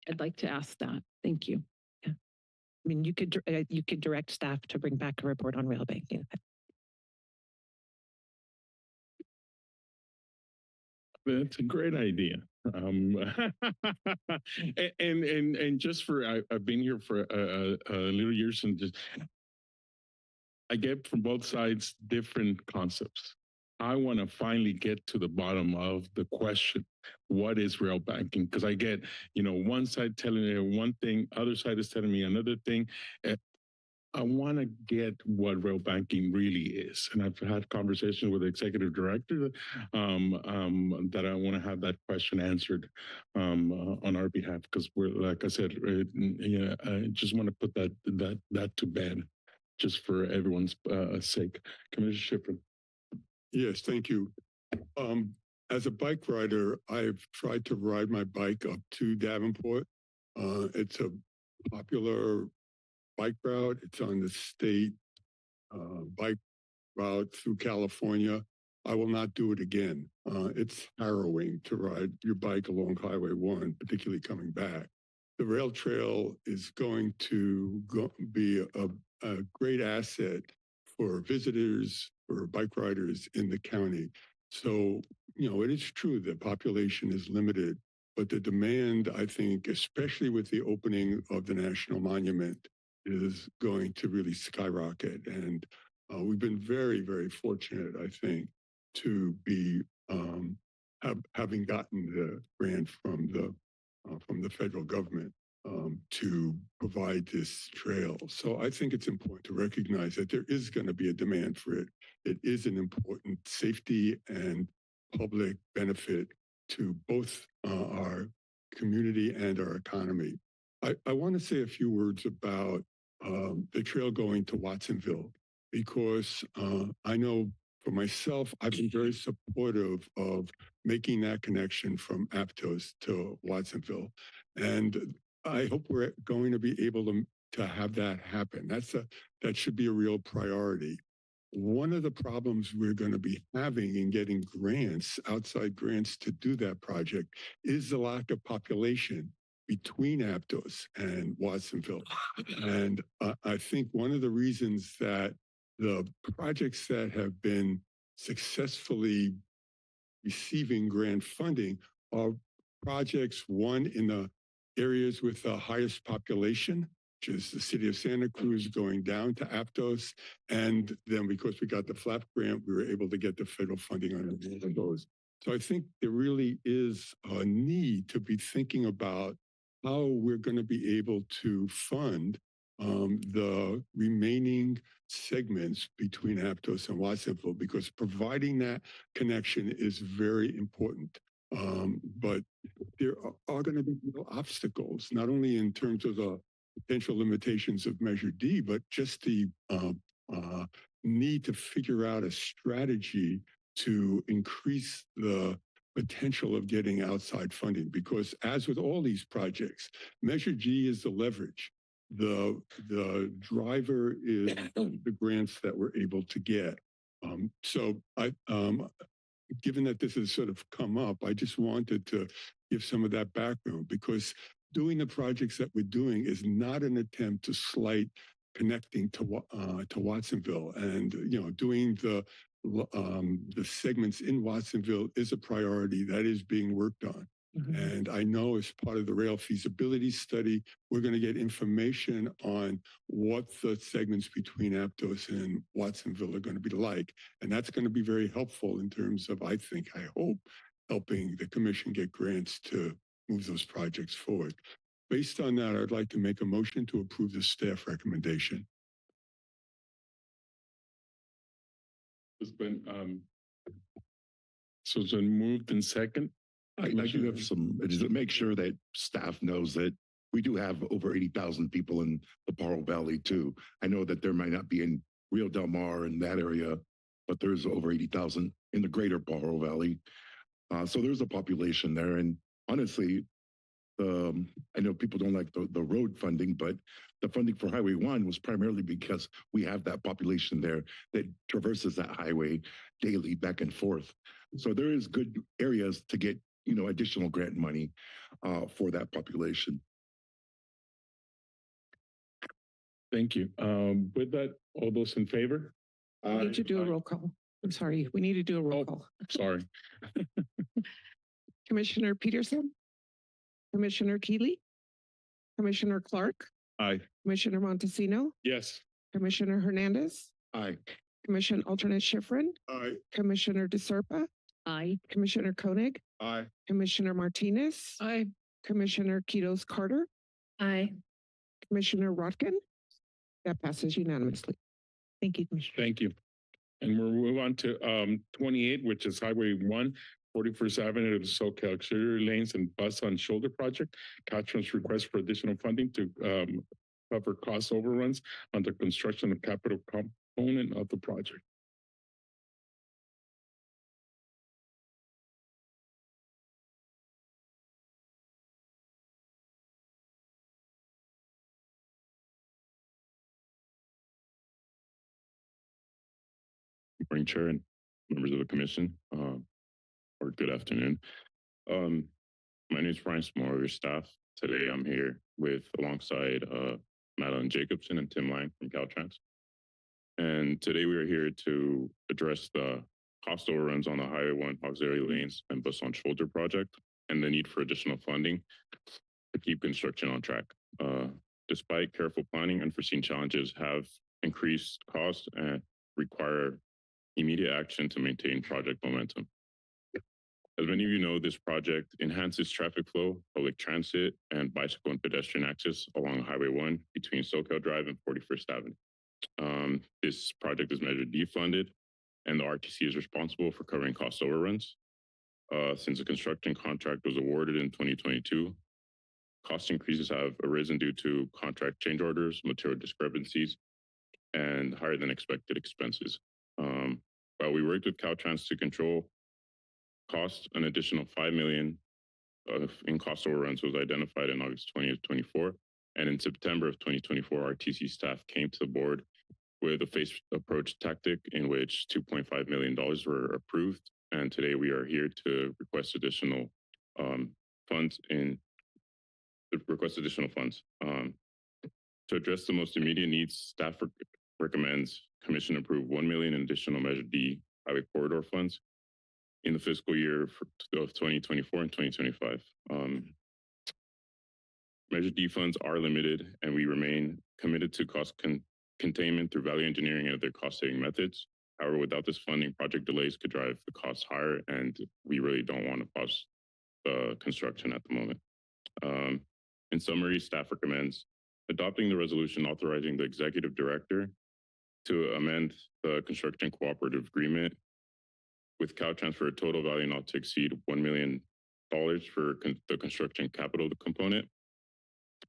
I'd like to ask that. Thank you. Yeah. I mean, you could direct staff to bring back a report on rail banking. That's a great idea. And just for I've been here for a little years, and just I get from both sides different concepts. I want to finally get to the bottom of the question. What is rail banking? Because I get, one side telling me one thing, other side is telling me another thing. I want to get what rail banking really is. And I've had conversations with the executive director that I want to have that question answered on our behalf, because we're, like I said, I just want to put that to bed, just for everyone's sake. Commissioner Schifrin. Yes, thank you. As a bike rider, I've tried to ride my bike up to Davenport. It's a popular bike route. It's on the state bike route through California. I will not do it again. It's harrowing to ride your bike along Highway 1, particularly coming back. The rail trail is going to be a great asset for visitors, for bike riders in the county. So, it is true that population is limited, but the demand, I think, especially with the opening of the National Monument, is going to really skyrocket. And we've been very, very fortunate, I think, to be having gotten the grant from the federal government to provide this trail. So I think it's important to recognize that there is going to be a demand for it. It is an important safety and public benefit to both our community and our economy. I want to say a few words about the trail going to Watsonville, because I know for myself, I've been very supportive of making that connection from Aptos to Watsonville. And I hope we're going to be able to have that happen. That should be a real priority. One of the problems we're going to be having in getting grants, outside grants to do that project, is the lack of population between Aptos and Watsonville. And I think one of the reasons that the projects that have been successfully receiving grant funding are projects, one, in the areas with the highest population, which is the city of Santa Cruz going down to Aptos. And then because we got the FLAP grant, we were able to get the federal funding on those. So I think there really is a need to be thinking about how we're going to be able to fund the remaining segments between Aptos and Watsonville, because providing that connection is very important. But there are going to be real obstacles, not only in terms of the potential limitations of Measure D, but just the need to figure out a strategy to increase the potential of getting outside funding. Because as with all these projects, Measure G is the leverage. The driver is the grants that we're able to get. So given that this has sort of come up, I just wanted to give some of that background, because doing the projects that we're doing is not an attempt to slight connecting to Watsonville, and doing the segments in Watsonville is a priority that is being worked on. And I know as part of the rail feasibility study, we're going to get information on what the segments between Aptos and Watsonville are going to be like. And that's going to be very helpful in terms of, I hope, helping the commission get grants to move those projects forward. Based on that, I'd like to make a motion to approve the staff recommendation. It's been, so it's been moved in second. I do have some, just to make sure that staff knows that we do have over 80,000 people in the Paro Valley too. I know that there might not be in Rio Del Mar in that area, but there's over 80,000 in the greater Paro Valley. So there's a population there. And honestly, I know people don't like the road funding, but the funding for Highway 1 was primarily because we have that population there that traverses that highway daily back and forth. So there is good areas to get, additional grant money for that population. Thank you. With that, all those in favor? We need to do a roll call. I'm sorry. We need to do a roll call. Sorry. Commissioner Peterson, Commissioner Keeley, Commissioner Clark, Aye. Commissioner Montesino, Yes. Commissioner Hernandez, Aye. Commissioner Alternate Schifrin, Aye. Commissioner DeSerpa, Aye. Commissioner Koenig, Aye. Commissioner Martinez, Aye. Commissioner Kitos Carter, Aye. Commissioner Rotkin. That passes unanimously. Thank you, Commissioner. Thank you. And we'll move on to 28, which is Highway 1, 41st Avenue to the SoCal Auxiliary Lanes and Bus on Shoulder Project. Caltrans request for additional funding to cover cost overruns on the construction of capital component of the project. Good morning, Chair and members of the Commission, or good afternoon. My name is Brian Small, your staff. Today I'm here alongside Madeline Jacobson and Tim Lang from Caltrans. And today we are here to address the cost overruns on the Highway 1 auxiliary lanes and bus on shoulder project and the need for additional funding to keep construction on track. Despite careful planning, unforeseen challenges have increased costs and require immediate action to maintain project momentum. As many of you know, this project enhances traffic flow, public transit, and bicycle and pedestrian access along Highway 1 between SoCal Drive and 41st Avenue. This project is Measure D funded, and the RTC is responsible for covering cost overruns. Since the construction contract was awarded in 2022, cost increases have arisen due to contract change orders, material discrepancies, and higher than expected expenses. While we worked with Caltrans to control costs, an additional $5 million in cost overruns was identified in August 20th, 24. And in September of 2024, RTC staff came to the board with a phased approach tactic in which $2.5 million were approved. And today we are here to request additional funds. To address the most immediate needs, staff recommends Commission approve $1 million in additional Measure D highway corridor funds in the fiscal year of 2024 and 2025. Measure D funds are limited, and we remain committed to cost containment through value engineering and other cost-saving methods. However, without this funding, project delays could drive the costs higher, and we really don't want to pause the construction at the moment. In summary, staff recommends adopting the resolution authorizing the executive director to amend the construction cooperative agreement with Caltrans for a total value not to exceed $1 million for the construction capital component,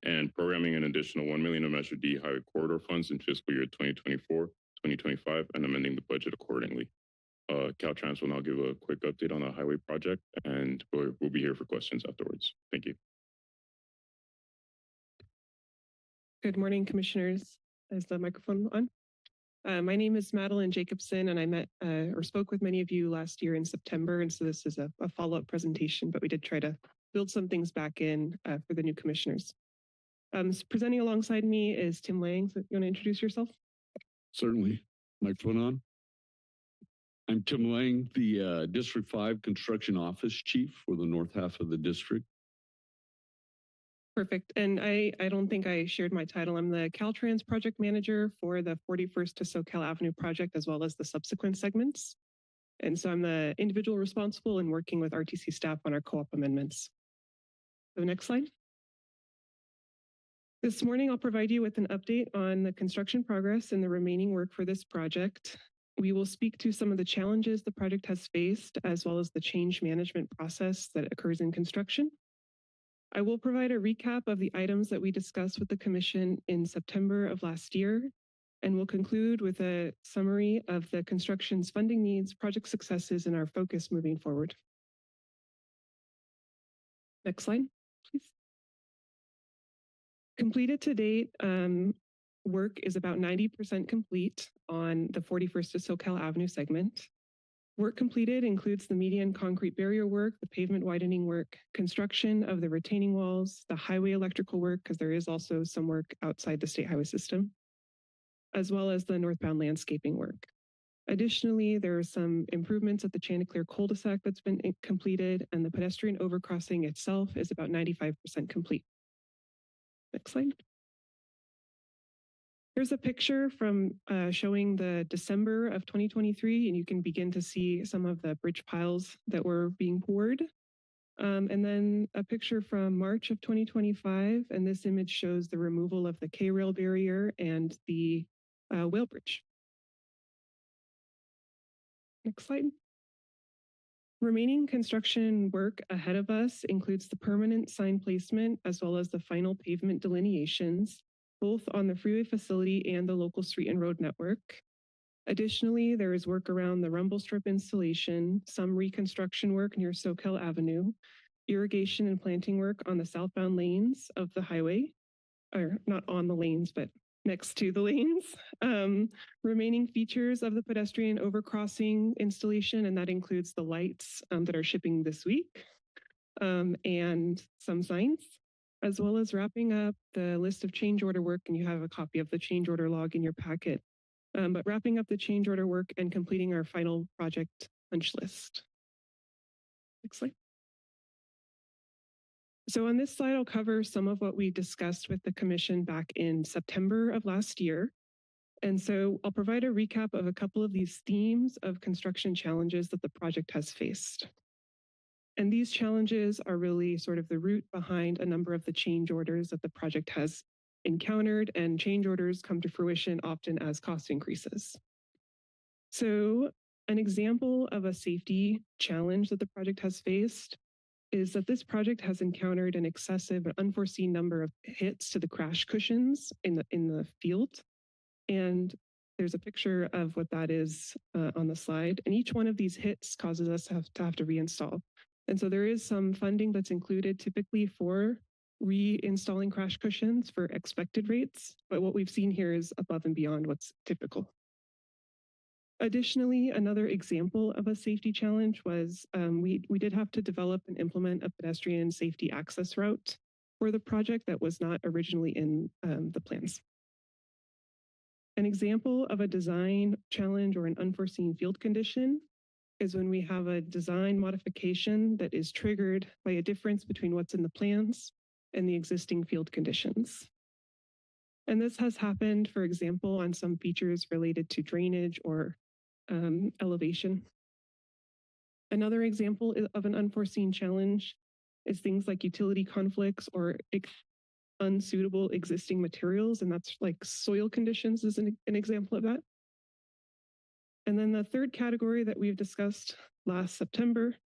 and programming an additional $1 million of Measure D highway corridor funds in fiscal year 2024, 2025, and amending the budget accordingly. Caltrans will now give a quick update on the highway project, and we'll be here for questions afterwards. Thank you. Good morning, Commissioners. Is the microphone on? My name is Madeline Jacobson, and I met or spoke with many of you last year in September, and so this is a follow-up presentation, but we did try to build some things back in for the new commissioners. Presenting alongside me is Tim Lang. So you want to introduce yourself? Certainly. Microphone I'm Tim Lang, the District 5 Construction Office Chief for the north half of the district. Perfect. And I don't think I shared my title. I'm the Caltrans project manager for the 41st to SoCal Avenue project, as well as the subsequent segments. And so I'm the individual responsible in working with RTC staff on our co-op amendments. So next slide. This morning, I'll provide you with an update on the construction progress and the remaining work for this project. We will speak to some of the challenges the project has faced, as well as the change management process that occurs in construction. I will provide a recap of the items that we discussed with the Commission in September of last year, and we'll conclude with a summary of the construction's funding needs, project successes, and our focus moving forward. Next slide, please. Completed to date, work is about 90% complete on the 41st to SoCal Avenue segment. Work completed includes the median concrete barrier work, the pavement widening work, construction of the retaining walls, the highway electrical work, because there is also some work outside the state highway system, as well as the northbound landscaping work. Additionally, there are some improvements at the Chanticleer cul-de-sac that's been completed, and the pedestrian overcrossing itself is about 95% complete. Next slide. Here's a picture from showing the December of 2023, and you can begin to see some of the bridge piles that were being poured. And then a picture from March of 2025, and this image shows the removal of the K-rail barrier and the whale bridge. Next slide. Remaining construction work ahead of us includes the permanent sign placement, as well as the final pavement delineations, both on the freeway facility and the local street and road network. Additionally, there is work around the rumble strip installation, some reconstruction work near SoCal Avenue, irrigation and planting work on the southbound lanes of the highway, or not on the lanes, but next to the lanes. Remaining features of the pedestrian overcrossing installation, and that includes the lights that are shipping this week, and some signs, as well as wrapping up the list of change order work, and you have a copy of the change order log in your packet. But wrapping up the change order work and completing our final project punch list. Next slide. So on this slide, I'll cover some of what we discussed with the Commission back in September of last year. And so I'll provide a recap of a couple of these themes of construction challenges that the project has faced. And these challenges are really sort of the root behind a number of the change orders that the project has encountered, and change orders come to fruition often as cost increases. So an example of a safety challenge that the project has faced is that this project has encountered an excessive and unforeseen number of hits to the crash cushions in the field. And there's a picture of what that is on the slide. And each one of these hits causes us to have to reinstall. And so there is some funding that's included typically for reinstalling crash cushions for expected rates, but what we've seen here is above and beyond what's typical. Additionally, another example of a safety challenge was we did have to develop and implement a pedestrian safety access route for the project that was not originally in the plans. An example of a design challenge or an unforeseen field condition is when we have a design modification that is triggered by a difference between what's in the plans and the existing field conditions. And this has happened, for example, on some features related to drainage or elevation. Another example of an unforeseen challenge is things like utility conflicts or unsuitable existing materials, and that's like soil conditions is an example of that. And then the third category that we've discussed last September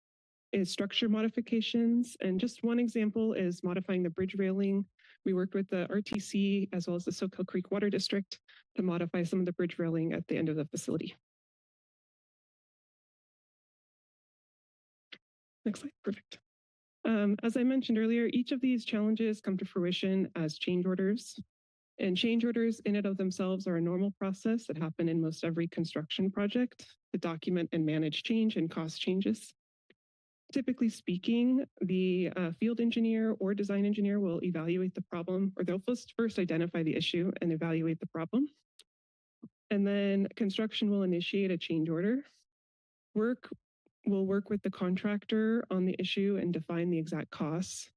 is structure modifications. And just one example is modifying the bridge railing. We worked with the RTC as well as the Soquel Creek Water District to modify some of the bridge railing at the end of the facility. Next slide, perfect. As I mentioned earlier, each of these challenges come to fruition as change orders. And change orders in and of themselves are a normal process that happen in most every construction project to document and manage change and cost changes. Typically speaking, the field engineer or design engineer will evaluate the problem, or they'll first identify the issue and evaluate the problem. And then construction will initiate a change order. We'll work with the contractor on the issue and define the exact costs,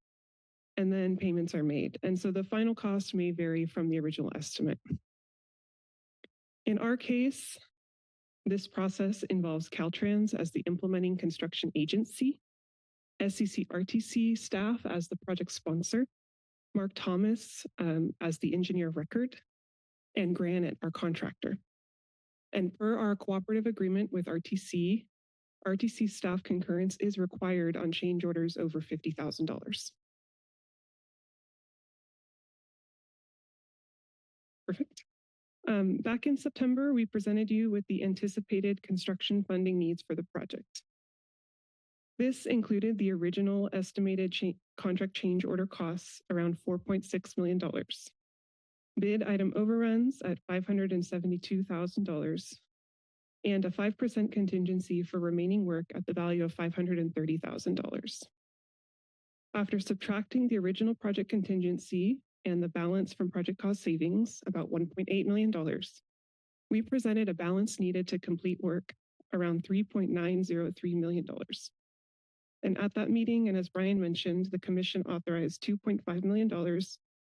and then payments are made. And so the final cost may vary from the original estimate. In our case, this process involves Caltrans as the implementing construction agency, SCC RTC staff as the project sponsor, Mark Thomas as the engineer of record, and Granite, our contractor. And per our cooperative agreement with RTC staff concurrence is required on change orders over $50,000. Perfect. Back in September, we presented you with the anticipated construction funding needs for the project. This included the original estimated contract change order costs around $4.6 million. Bid item overruns at $572,000 and a 5% contingency for remaining work at the value of $530,000. After subtracting the original project contingency and the balance from project cost savings, about $1.8 million, we presented a balance needed to complete work around $3.903 million. And at that meeting, and as Brian mentioned, the commission authorized $2.5 million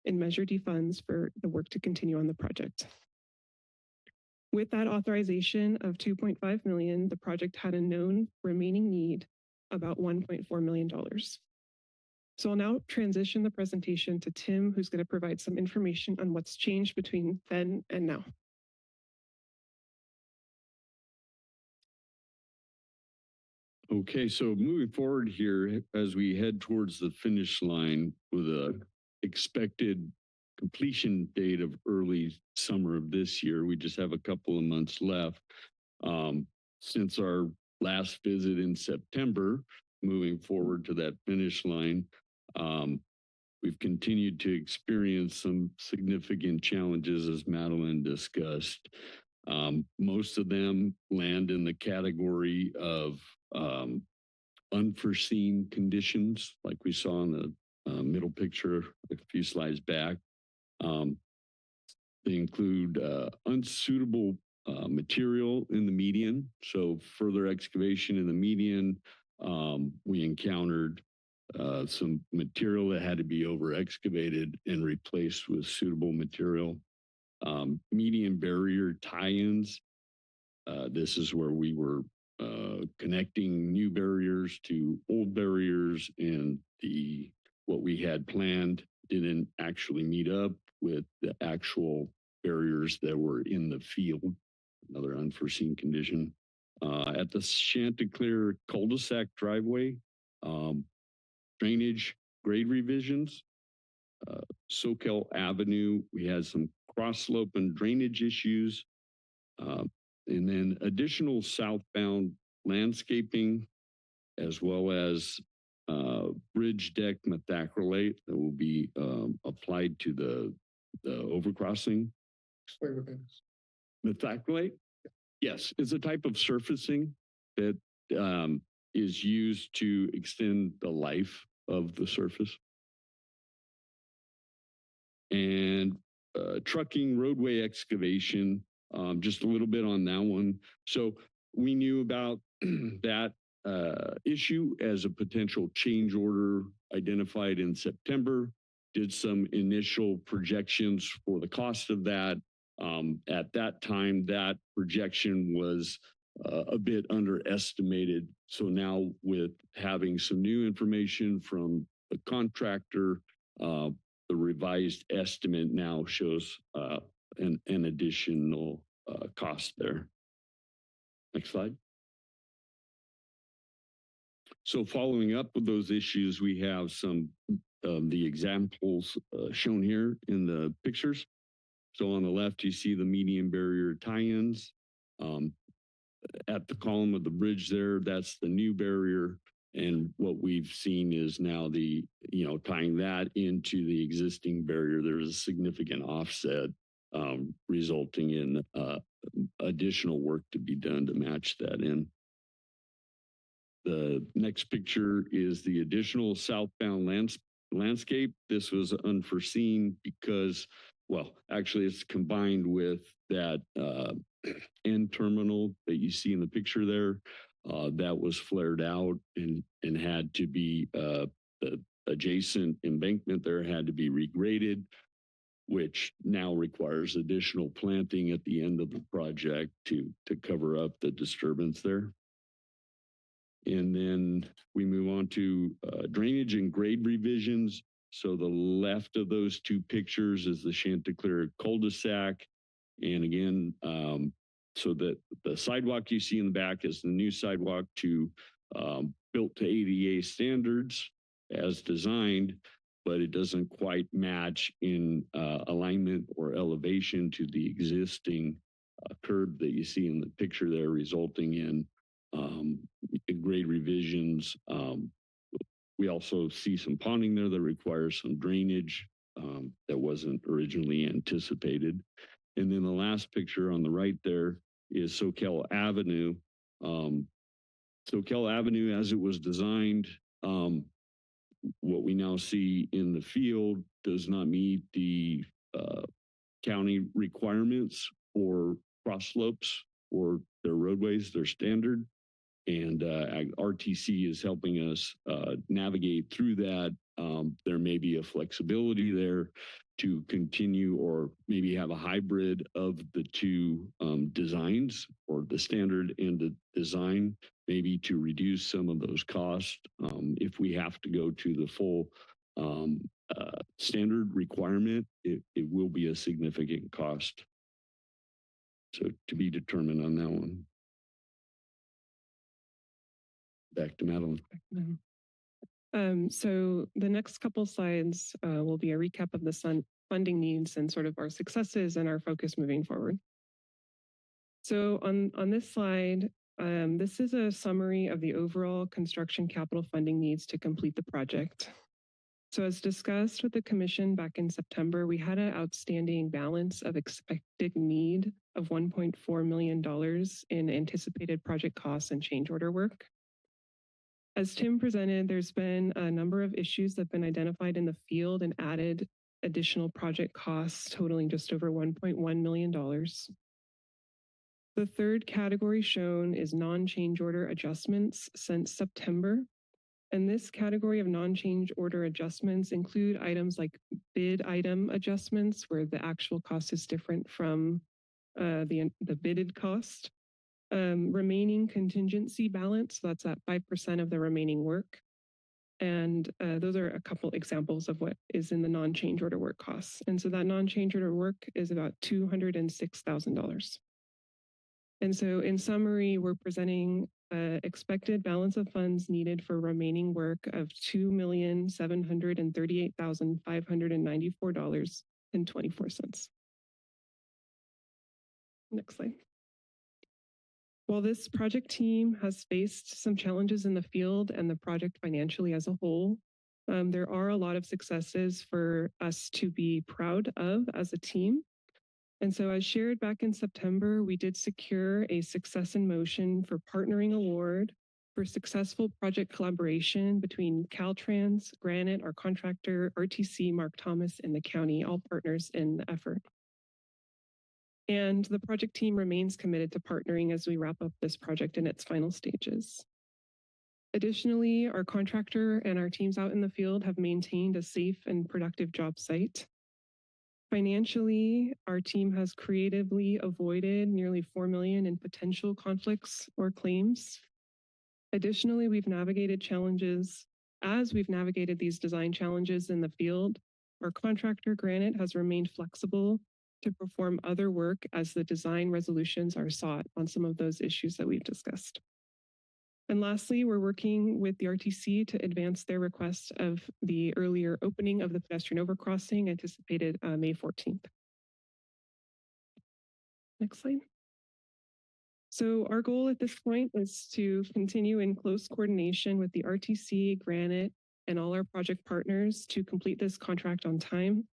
in Measure D funds for the work to continue on the project. With that authorization of $2.5 million, the project had a known remaining need about $1.4 million. So I'll now transition the presentation to Tim, who's going to provide some information on what's changed between then and now. Okay, so moving forward here, as we head towards the finish line with a expected completion date of early summer of this year, we just have a couple of months left. Since our last visit in September, moving forward to that finish line, we've continued to experience some significant challenges, as Madeline discussed. Most of them land in the category of unforeseen conditions, like we saw in the middle picture a few slides back. They include unsuitable material in the median. So further excavation in the median, we encountered some material that had to be over excavated and replaced with suitable material. Median barrier tie-ins. This is where we were connecting new barriers to old barriers, and what we had planned didn't actually meet up with the actual barriers that were in the field. Another unforeseen condition. At the Chanticleer cul-de-sac driveway, drainage grade revisions. Soquel Avenue, we had some cross slope and drainage issues. And then additional southbound landscaping, as well as bridge deck methacrylate that will be applied to the overcrossing. Explain what that is. Methacrylate? Yes, it's a type of surfacing that is used to extend the life of the surface. And trucking roadway excavation, just a little bit on that one. So we knew about that issue as a potential change order identified in September, did some initial projections for the cost of that. At that time, that projection was a bit underestimated. So now with having some new information from the contractor, the revised estimate now shows an additional cost there. Next slide. So following up with those issues, we have some of the examples shown here in the pictures. So on the left, you see the median barrier tie-ins. At the column of the bridge there, that's the new barrier. And what we've seen is now tying that into the existing barrier, there's a significant offset, resulting in additional work to be done to match that in. The next picture is the additional southbound landscape. This was unforeseen because, well, actually it's combined with that end terminal that you see in the picture there. that was flared out and had to be the adjacent embankment there had to be regraded, which now requires additional planting at the end of the project to cover up the disturbance there. And then we move on to drainage and grade revisions. So the left of those two pictures is the Chanticleer cul-de-sac. And again, so that the sidewalk you see in the back is the new sidewalk built to ADA standards as designed, but it doesn't quite match in alignment or elevation to the existing curb that you see in the picture there, resulting in grade revisions. We also see some ponding there that requires some drainage that wasn't originally anticipated. And then the last picture on the right there is Soquel Avenue. Soquel Avenue, as it was designed, what we now see in the field does not meet the county requirements for cross slopes or their roadways, their standard. And RTC is helping us navigate through that. There may be a flexibility there to continue or maybe have a hybrid of the two designs, or the standard and the design, maybe to reduce some of those costs. If we have to go to the full standard requirement, it will be a significant cost. So to be determined on that one. Back to Madeline. So the next couple slides will be a recap of the funding needs and sort of our successes and our focus moving forward. So on this slide, this is a summary of the overall construction capital funding needs to complete the project. So as discussed with the commission back in September, we had an outstanding balance of expected need of $1.4 million in anticipated project costs and change order work. As Tim presented, there's been a number of issues that have been identified in the field and added additional project costs totaling just over $1.1 million. The third category shown is non-change order adjustments since September. And this category of non-change order adjustments include items like bid item adjustments, where the actual cost is different from the bidded cost. Remaining contingency balance, so that's at 5% of the remaining work. And those are a couple examples of what is in the non-change order work costs. And so that non-change order work is about $206,000. And so in summary, we're presenting expected balance of funds needed for remaining work of $2,738,594.24. Next slide. While this project team has faced some challenges in the field and the project financially as a whole, there are a lot of successes for us to be proud of as a team. And so as shared back in September, we did secure a Success in Motion for Partnering Award for successful project collaboration between Caltrans, Granite, our contractor, RTC, Mark Thomas, and the county, all partners in the effort. And the project team remains committed to partnering as we wrap up this project in its final stages. Additionally, our contractor and our teams out in the field have maintained a safe and productive job site. Financially, our team has creatively avoided nearly $4 million in potential conflicts or claims. Additionally, we've navigated challenges. As we've navigated these design challenges in the field, our contractor, Granite, has remained flexible to perform other work as the design resolutions are sought on some of those issues that we've discussed. And lastly, we're working with the RTC to advance their request of the earlier opening of the pedestrian overcrossing anticipated May 14th. Next slide. So our goal at this point is to continue in close coordination with the RTC, Granite, and all our project partners to complete this contract on time.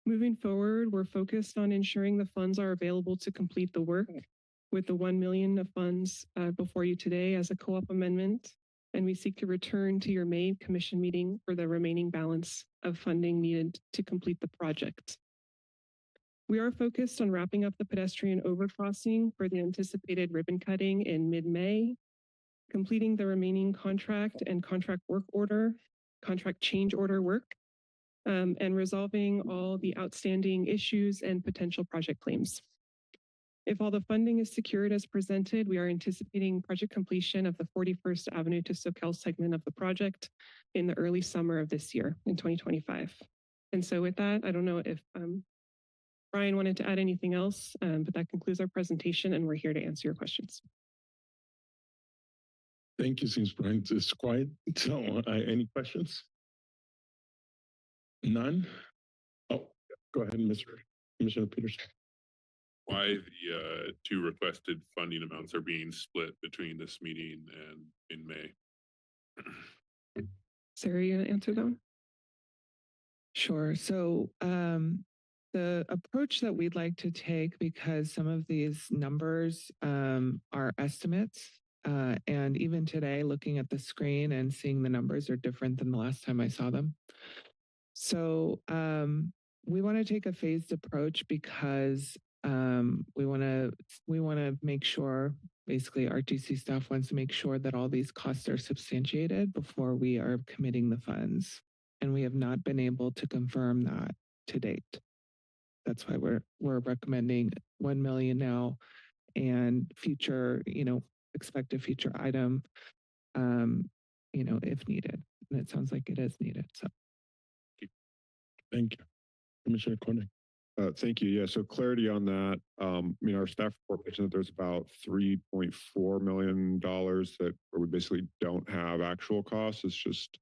Moving forward, we're focused on ensuring the funds are available to complete the work, with the $1 million of funds before you today as a co-op amendment. And we seek to return to your May commission meeting for the remaining balance of funding needed to complete the project. We are focused on wrapping up the pedestrian overcrossing for the anticipated ribbon cutting in mid-May. completing the remaining contract and contract change order work, and resolving all the outstanding issues and potential project claims. If all the funding is secured as presented, we are anticipating project completion of the 41st Avenue to Soquel segment of the project in the early summer of this year, in 2025. And so with that, I don't know if Brian wanted to add anything else, but that concludes our presentation and we're here to answer your questions. Thank you, since Brian is quiet. So any questions? None? Oh, go ahead, Mr. Commissioner Peters. Why the two requested funding amounts are being split between this meeting and in May? Sarah, you gonna answer that one? Sure. So the approach that we'd like to take, because some of these numbers are estimates, and even today, looking at the screen and seeing the numbers are different than the last time I saw them. So we want to take a phased approach because we want to make sure, basically RTC staff wants to make sure that all these costs are substantiated before we are committing the funds. And we have not been able to confirm that to date. That's why we're recommending 1 million now, and future, expect a future item, if needed. And it sounds like it is needed. So thank you. Commissioner Koenig. Thank you. Yeah, so clarity on that. Our staff report mentioned that there's about $3.4 million that where we basically don't have actual costs. It's just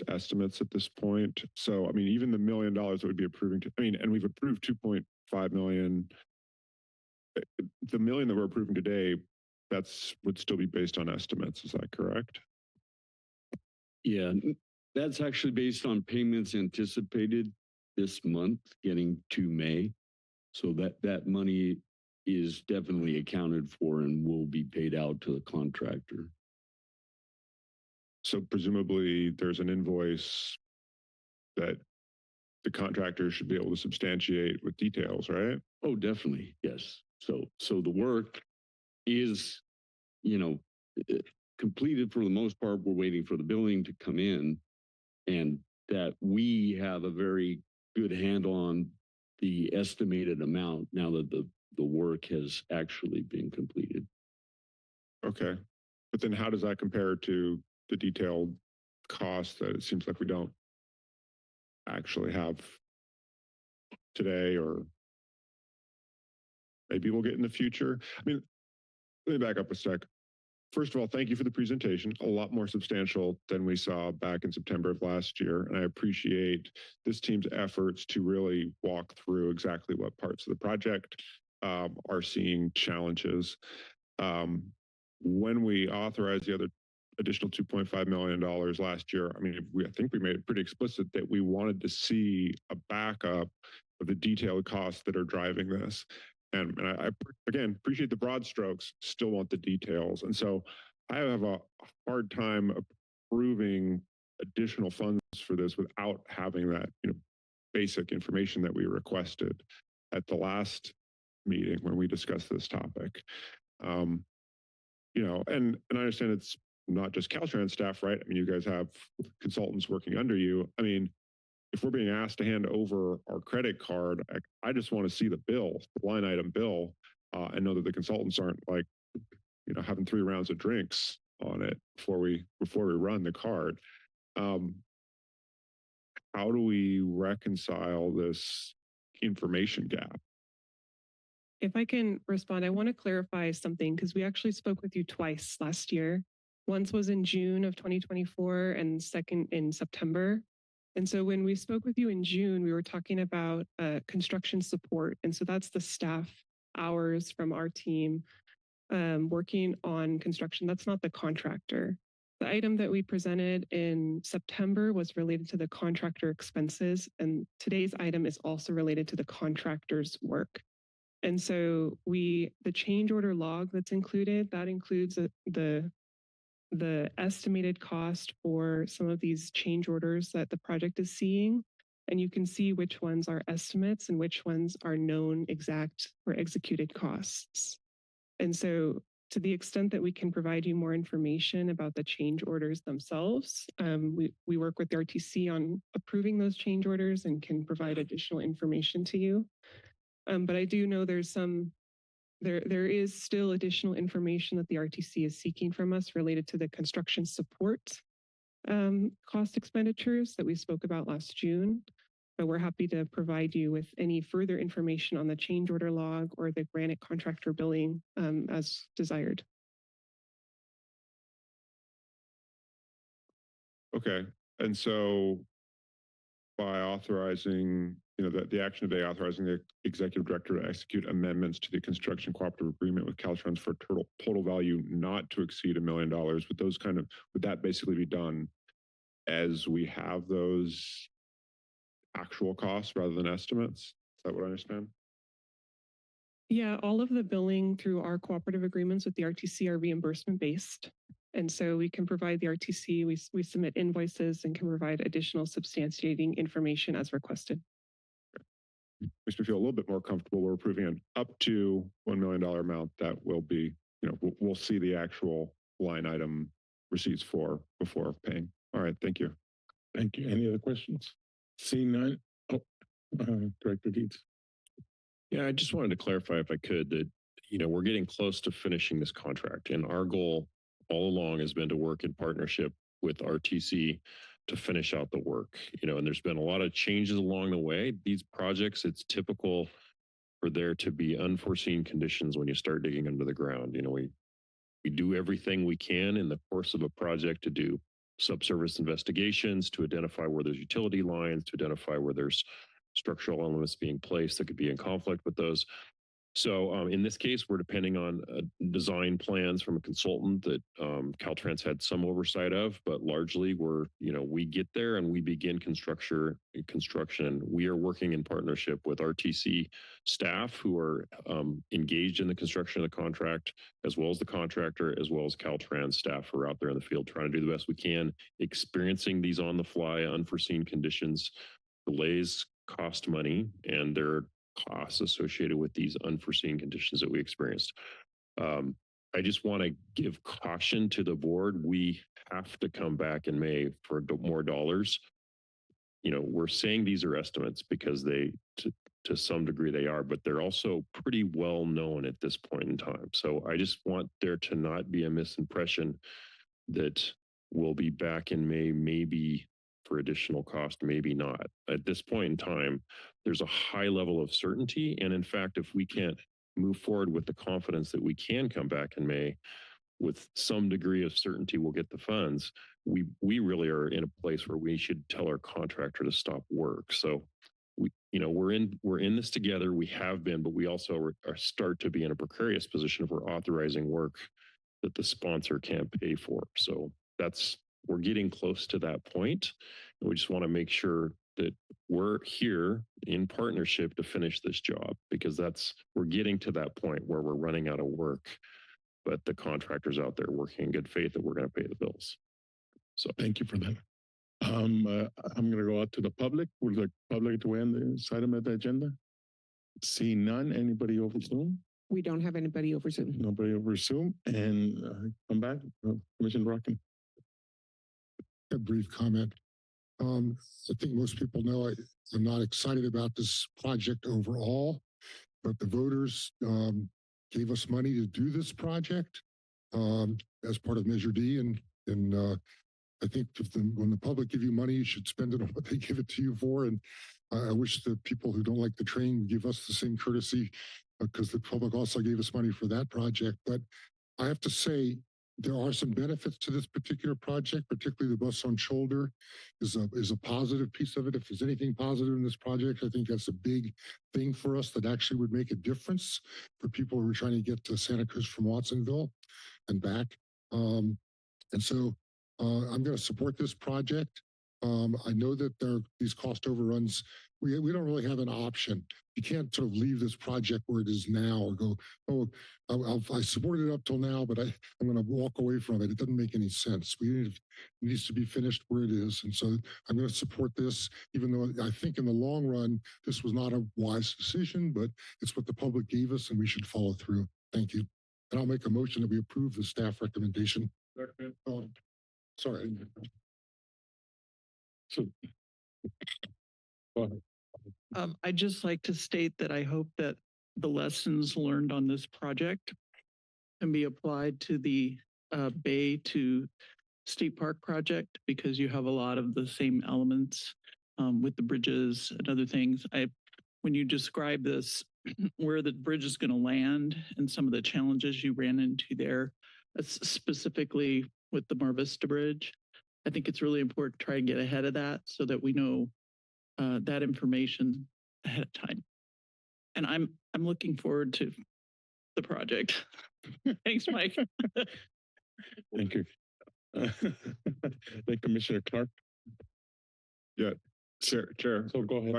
estimates at this point. So, even the $1 million that we'd be approving and we've approved 2.5 million. The million that we're approving today, would still be based on estimates. Is that correct? Yeah, that's actually based on payments anticipated this month getting to May. So that money is definitely accounted for and will be paid out to the contractor. So presumably there's an invoice that the contractor should be able to substantiate with details, right? Oh, definitely. Yes. So the work is, completed for the most part. We're waiting for the billing to come in, and that we have a very good handle on the estimated amount now that the work has actually been completed. Okay. But then how does that compare to the detailed costs that it seems like we don't actually have today, or maybe we'll get in the future? Let me back up a sec. First of all, thank you for the presentation. A lot more substantial than we saw back in September of last year. And I appreciate this team's efforts to really walk through exactly what parts of the project are seeing challenges. When we authorized the other additional $2.5 million last year, I think we made it pretty explicit that we wanted to see a backup of the detailed costs that are driving this. And I again, appreciate the broad strokes, still want the details. And so I have a hard time approving additional funds for this without having that, basic information that we requested at the last meeting when we discussed this topic. And I understand it's not just Caltrans staff, right? You guys have consultants working under you. If we're being asked to hand over our credit card, I just want to see the bill, the line item bill, and know that the consultants aren't having 3 rounds of drinks on it before we run the card. How do we reconcile this information gap? If I can respond, I want to clarify something because we actually spoke with you twice last year. Once was in June of 2024 and second in September. And so when we spoke with you in June, we were talking about construction support. And so that's the staff hours from our team working on construction. That's not the contractor. The item that we presented in September was related to the contractor expenses. And today's item is also related to the contractor's work. And so the change order log that's included, that includes the estimated cost for some of these change orders that the project is seeing. And you can see which ones are estimates and which ones are known exact or executed costs. And so To the extent that we can provide you more information about the change orders themselves, we work with the RTC on approving those change orders and can provide additional information to you. But I do know there's there is still additional information that the RTC is seeking from us related to the construction support cost expenditures that we spoke about last June. But we're happy to provide you with any further information on the change order log or the granite contractor billing as desired. Okay. And so by authorizing, the action today authorizing the executive director to execute amendments to the construction cooperative agreement with Caltrans for total value not to exceed $1 million, would that basically be done as we have those actual costs rather than estimates? Is that what I understand? Yeah, all of the billing through our cooperative agreements with the RTC are reimbursement based. And so we can provide the RTC, we submit invoices and can provide additional substantiating information as requested. Makes me feel a little bit more comfortable. We're approving an up to $1 million amount that will be, we'll see the actual line item receipts for before paying. All right, thank you. Thank you. Any other questions? Seeing none, Director Dietz. Yeah, I just wanted to clarify if I could that, we're getting close to finishing this contract, and our goal all along has been to work in partnership with RTC to finish out the work, and there's been a lot of changes along the way. These projects, it's typical for there to be unforeseen conditions when you start digging under the ground. We do everything we can in the course of a project to do subsurface investigations, to identify where there's utility lines, to identify where there's structural elements being placed that could be in conflict with those. So in this case, we're depending on design plans from a consultant that Caltrans had some oversight of, but largely we get there and we begin construction. We are working in partnership with RTC staff who are engaged in the construction of the contract, as well as the contractor, as well as Caltrans staff who are out there in the field trying to do the best we can, experiencing these on the fly, unforeseen conditions. Delays cost money, and there are costs associated with these unforeseen conditions that we experienced. I just want to give caution to the board. We have to come back in May for more dollars. We're saying these are estimates because to some degree they are, but they're also pretty well known at this point in time. So I just want there to not be a misimpression that we'll be back in May, maybe for additional cost, maybe not. At this point in time, there's a high level of certainty. And in fact, if we can't move forward with the confidence that we can come back in May with some degree of certainty we'll get the funds, we really are in a place where we should tell our contractor to stop work. So we're in this together. We have been, but we also start to be in a precarious position if we're authorizing work that the sponsor can't pay for. So we're getting close to that point. And we just want to make sure that we're here in partnership to finish this job, because we're getting to that point where we're running out of work, but the contractor's out there working in good faith that we're going to pay the bills. So thank you for that. I'm going to go out to the public. Would the public to weigh in this item of the agenda? See none. Anybody over Zoom? We don't have anybody over Zoom. Nobody over Zoom. And come back, Commissioner Rockin. A brief comment. I think most people know I'm not excited about this project overall, but the voters gave us money to do this project as part of Measure D, and I think when the public give you money, you should spend it on what they give it to you for. And I wish the people who don't like the train would give us the same courtesy, because the public also gave us money for that project. But I have to say, there are some benefits to this particular project, particularly the bus on shoulder is a positive piece of it. If there's anything positive in this project, I think that's a big thing for us that actually would make a difference for people who are trying to get to Santa Cruz from Watsonville and back. And so I'm going to support this project. I know that these cost overruns, we don't really have an option. You can't sort of leave this project where it is now or go, oh, I supported it up till now, but I'm going to walk away from it. It doesn't make any sense. It needs to be finished where it is. And so I'm going to support this, even though I think in the long run, this was not a wise decision, but it's what the public gave us and we should follow through. Thank you. And I'll make a motion that we approve the staff recommendation. Oh, sorry. So, I'd just like to state that I hope that the lessons learned on this project can be applied to the Bay to State Park project, because you have a lot of the same elements with the bridges and other things. When you describe this, where the bridge is going to land and some of the challenges you ran into there, specifically with the Mar Vista Bridge, I think it's really important to try and get ahead of that so that we know that information ahead of time. And I'm looking forward to the project. Thanks, Mike. thank you. Thank Commissioner Clark. Yeah, Chair. So go ahead.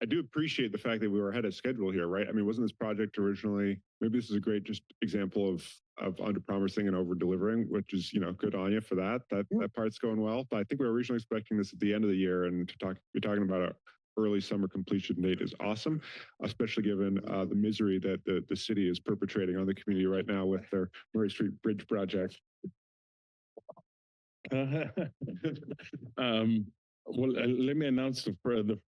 I do appreciate the fact that we were ahead of schedule here, right? I mean, wasn't this project originally, maybe this is a great just example of under promising and over delivering, which is, good on you for that. That part's going well. But I think we were originally expecting this at the end of the year, and be talking about an early summer completion date is awesome, especially given the misery that the city is perpetrating on the community right now with their Murray Street Bridge project. Well, let me announce the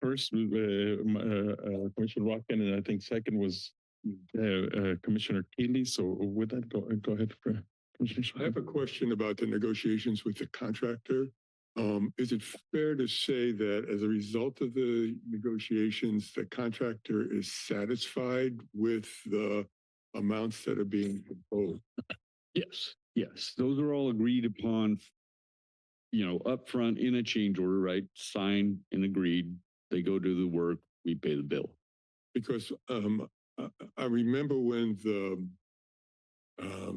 first, Commissioner Rockin, and I think second was Commissioner Keeley. So with that, go ahead, Commissioner. I have a question about the negotiations with the contractor. Is it fair to say that as a result of the negotiations, the contractor is satisfied with the amounts that are being proposed? Yes. Those are all agreed upon, upfront in a change order, right? Signed and agreed. They go do the work, we pay the bill. Because I remember when the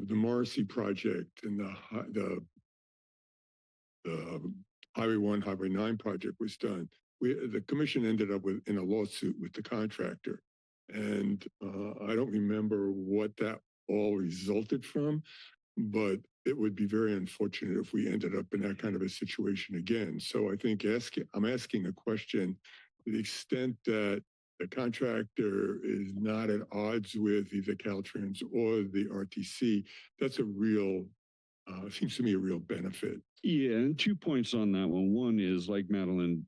Morrissey project and the Highway 1, Highway 9 project was done, the commission ended up in a lawsuit with the contractor. And I don't remember what that all resulted from, but it would be very unfortunate if we ended up in that kind of a situation again. So I think I'm asking a question to the extent that the contractor is not at odds with either Caltrans or the RTC. That's a real, seems to me a real benefit. Yeah, and 2 points on that one. One is, like Madeline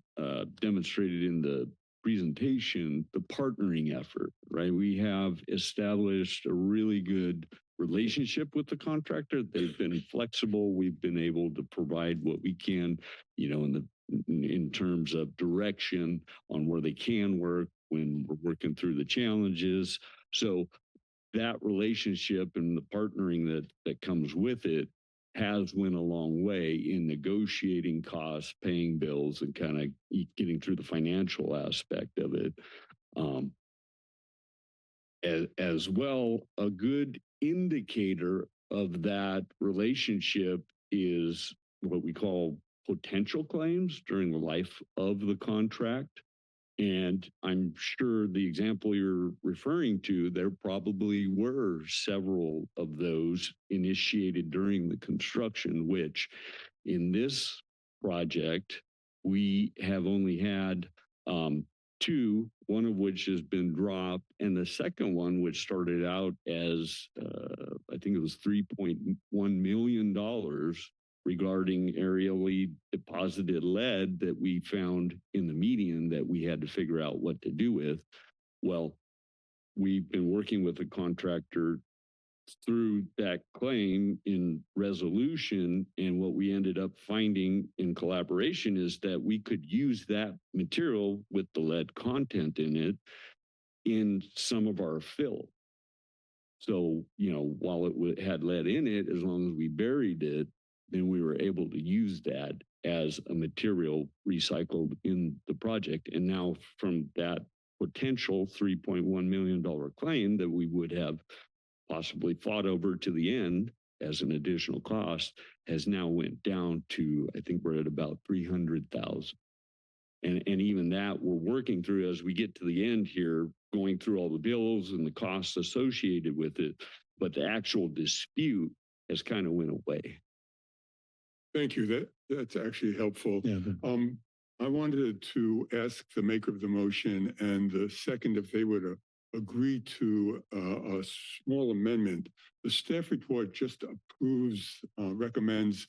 demonstrated in the presentation, the partnering effort, right? We have established a really good relationship with the contractor. They've been flexible. We've been able to provide what we can, in terms of direction on where they can work when we're working through the challenges. So that relationship and the partnering that comes with it has went a long way in negotiating costs, paying bills, and kind of getting through the financial aspect of it. As well, a good indicator of that relationship is what we call potential claims during the life of the contract. And I'm sure the example you're referring to, there probably were several of those initiated during the construction, which in this project, we have only had 2, one of which has been dropped, and the second one, which started out as, I think it was $3.1 million regarding aerially deposited lead that we found in the median that we had to figure out what to do with. Well, we've been working with the contractor through that claim in resolution, and what we ended up finding in collaboration is that we could use that material with the lead content in it in some of our fill. So, while it had lead in it, as long as we buried it, then we were able to use that as a material recycled in the project. And now from that potential $3.1 million claim that we would have possibly fought over to the end as an additional cost has now went down to, I think we're at about 300,000. And even that we're working through as we get to the end here, going through all the bills and the costs associated with it. But the actual dispute has kind of went away. Thank you. That's actually helpful. Yeah. I wanted to ask the maker of the motion and the second if they would agree to a small amendment. The staff report just recommends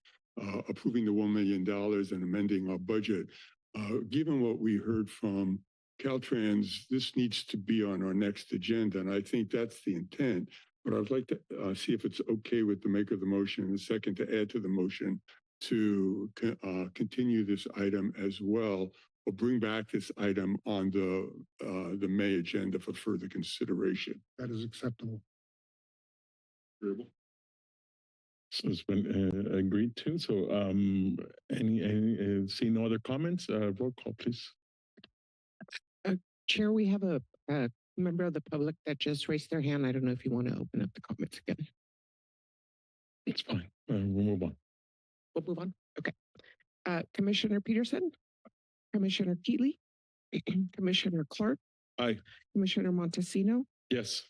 approving the $1 million and amending our budget. Given what we heard from Caltrans, this needs to be on our next agenda, and I think that's the intent. But I'd like to see if it's okay with the maker of the motion and the second to add to the motion to continue this item as well, or bring back this item on the May agenda for further consideration. That is acceptable. Agreeable. So it's been agreed to. So see no other comments? Roll call, please. Chair, we have a member of the public that just raised their hand. I don't know if you want to open up the comments again. It's fine. We'll move on. We'll move on. Okay. Commissioner Peterson, Commissioner Keeley, Commissioner Clark. Aye. Commissioner Montesino, Yes.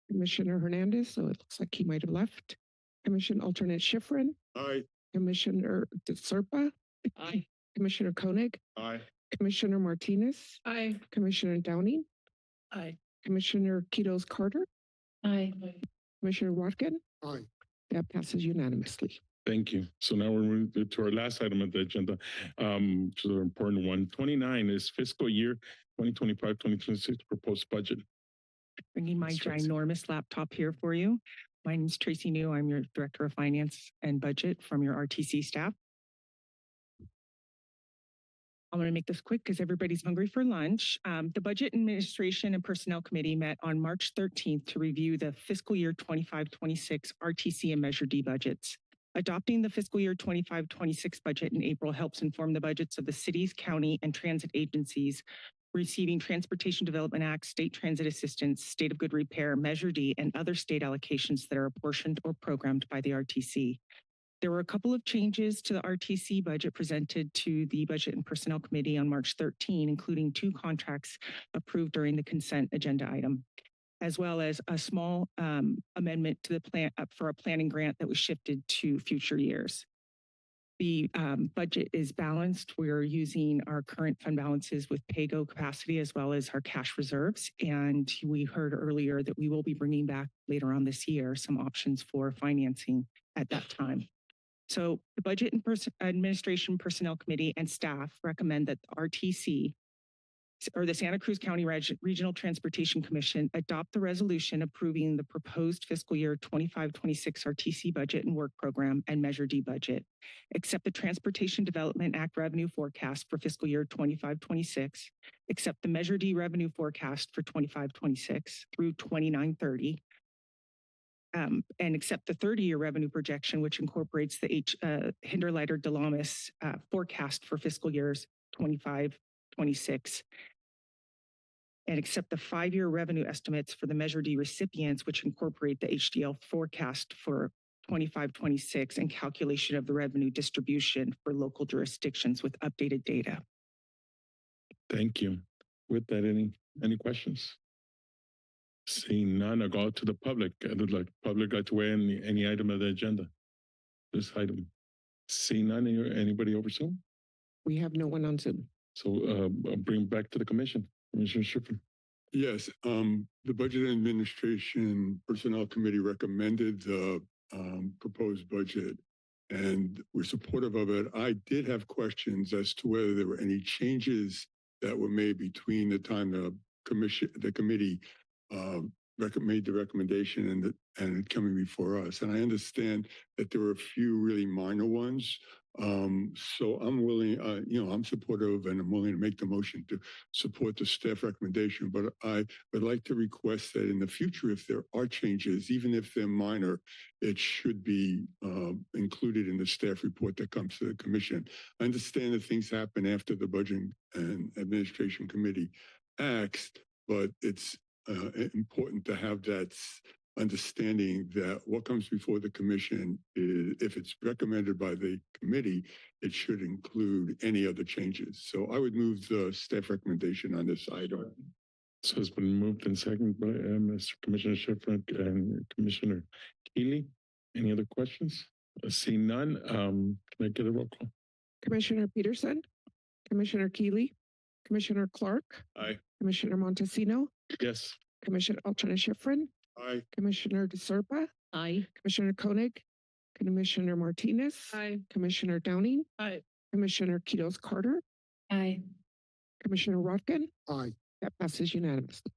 Commissioner Hernandez. So it looks like he might have left. Commissioner Alternate Schifrin. Aye. Commissioner Serpa. Aye. Commissioner Koenig. Aye. Commissioner Martinez. Aye. Commissioner Downing. Aye. Commissioner Quitos Carter. Aye. Commissioner Watkin. Aye. That passes unanimously. Thank you. So now we're moving to our last item of the agenda, which is an important one. 29 is fiscal year 2025-2026 proposed budget. Bringing my Ms. Tracy. ginormous laptop here for you. My name is Tracy New. I'm your Director of Finance and Budget from your RTC staff. I'm going to make this quick because everybody's hungry for lunch. The Budget Administration and Personnel Committee met on March 13th to review the fiscal year 25-26 RTC and Measure D budgets. Adopting the fiscal year 25-26 budget in April helps inform the budgets of the cities, county, and transit agencies receiving Transportation Development Act, State Transit Assistance, State of Good Repair, Measure D, and other state allocations that are apportioned or programmed by the RTC. There were a couple of changes to the RTC budget presented to the Budget and Personnel Committee on March 13, including 2 contracts approved during the consent agenda item, as well as a small amendment to the plan for a planning grant that was shifted to future years. The budget is balanced. We're using our current fund balances with pay-go capacity as well as our cash reserves. And we heard earlier that we will be bringing back later on this year some options for financing at that time. So the Budget and Administration Personnel Committee and staff recommend that the RTC or the Santa Cruz County Regional Transportation Commission adopt the resolution approving the proposed fiscal year 25-26 RTC budget and work program and Measure D budget, accept the Transportation Development Act revenue forecast for fiscal year 25-26, accept the Measure D revenue forecast for 25-26 through 29-30, and accept the 30-year revenue projection, which incorporates the Hinderleiter-Delamis forecast for fiscal years 25-26, and accept the 5-year revenue estimates for the Measure D recipients, which incorporate the HDL forecast for 25-26 and calculation of the revenue distribution for local jurisdictions with updated data. Thank you. With that, any questions? Seeing none, I'll go out to the public. I would like public like to weigh in any item of the agenda. This item. Seeing none, anybody over Zoom? We have no one on Zoom. So I'll bring back to the commission. Commissioner Schifrin. Yes, the Budget and Administration Personnel Committee recommended the proposed budget, and we're supportive of it. I did have questions as to whether there were any changes that were made between the time the committee made the recommendation and it coming before us. And I understand that there were a few really minor ones. So I'm willing, I'm supportive and I'm willing to make the motion to support the staff recommendation, but I would like to request that in the future, if there are changes, even if they're minor, it should be included in the staff report that comes to the commission. I understand that things happen after the Budget and Administration Committee acts, but it's important to have that understanding that what comes before the commission is, if it's recommended by the committee, it should include any other changes. So I would move the staff recommendation on this item. So it's been moved and seconded by Mr. Commissioner Schifrin and Commissioner Keeley. Any other questions? Seeing none, can I get a roll call? Commissioner Peterson, Commissioner Keeley, Commissioner Clark, Aye. Commissioner Montesino, Yes. Commissioner Alternate Schifrin, Aye. Commissioner DeSerpa, Aye. Commissioner Koenig, Commissioner Martinez, Commissioner Downing, Aye. Commissioner Kitos Carter, Aye. Commissioner Rotkin. Aye. That passes unanimously.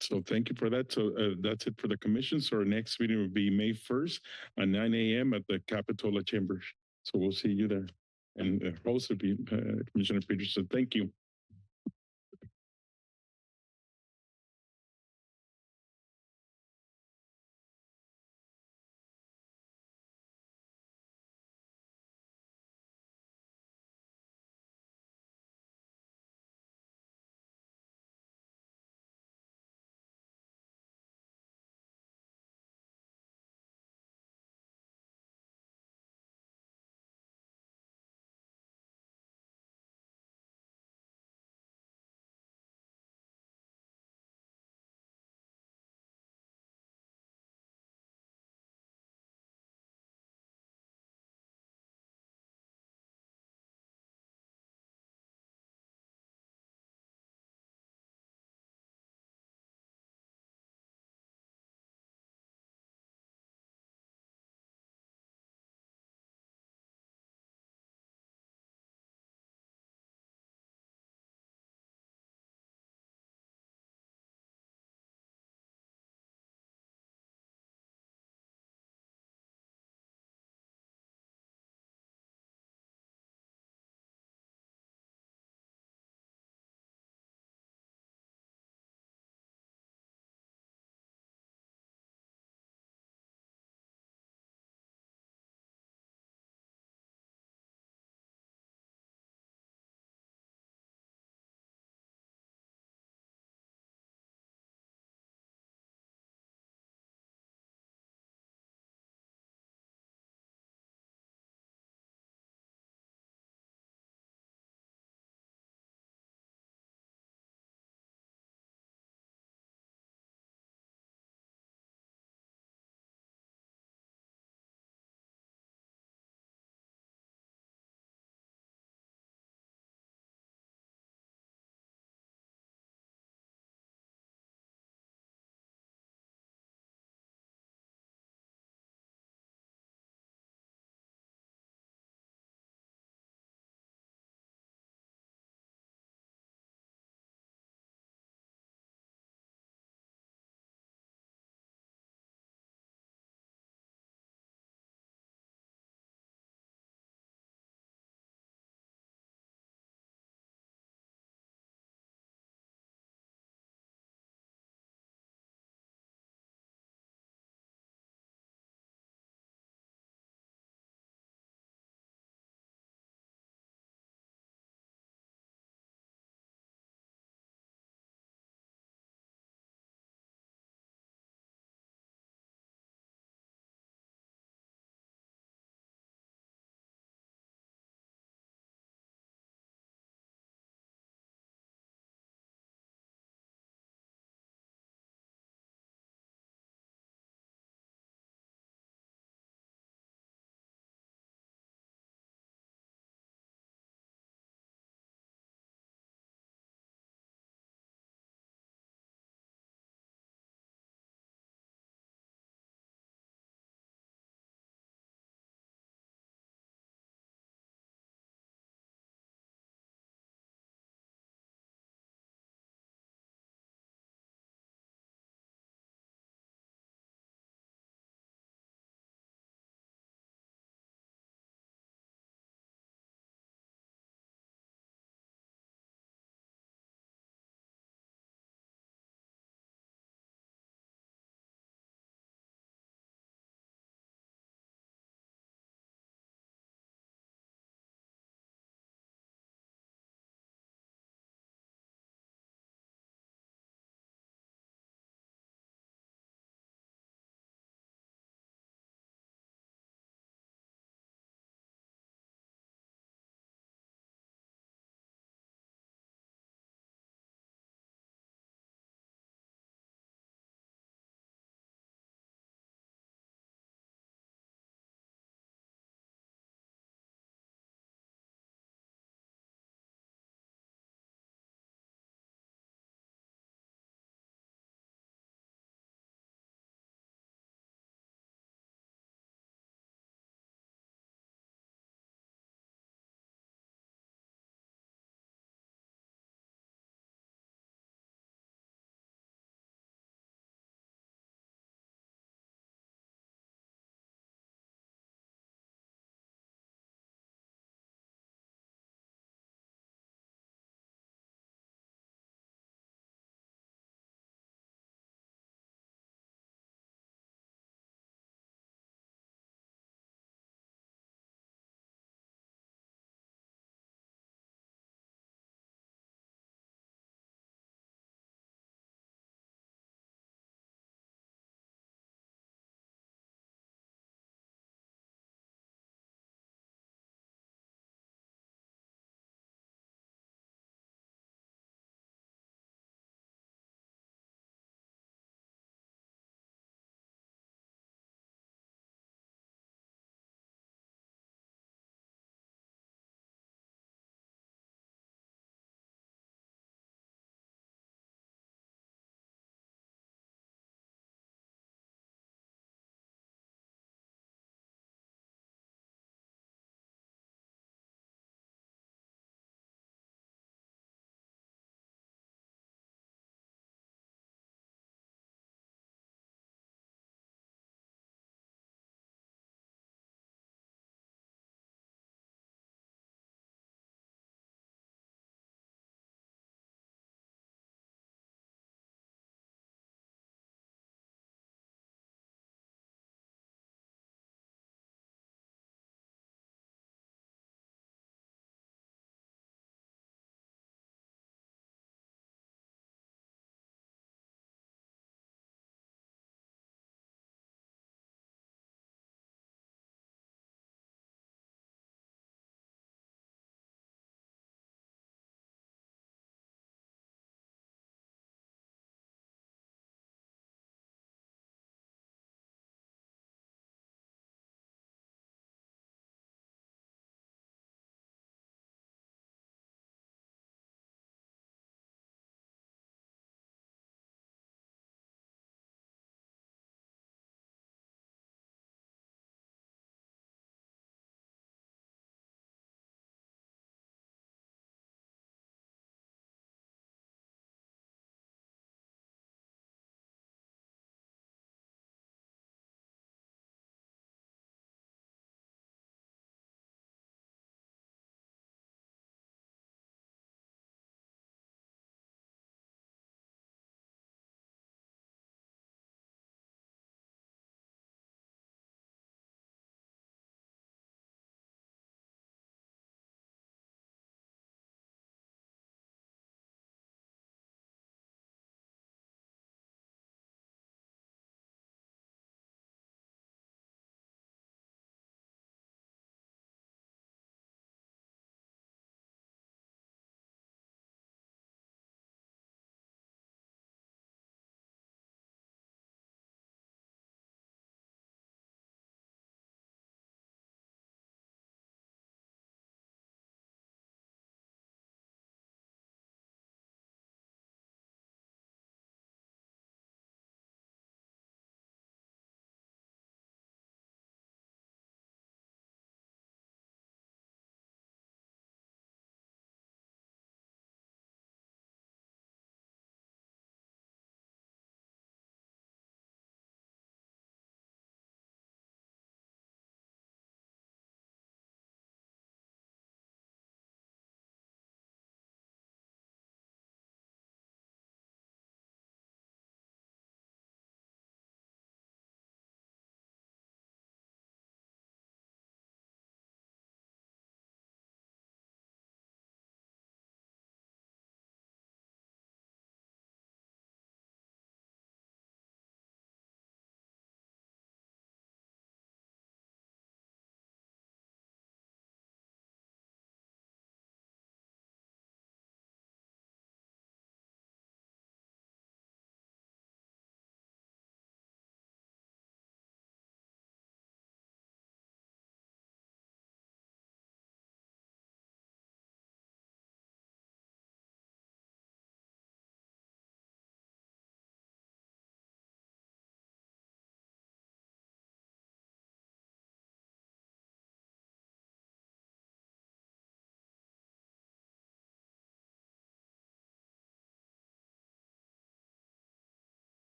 So thank you for that. So that's it for the commission. So our next meeting will be May 1st at 9 a.m. at the Capitola Chambers. So we'll see you there. And host will be Commissioner Peterson. Thank you.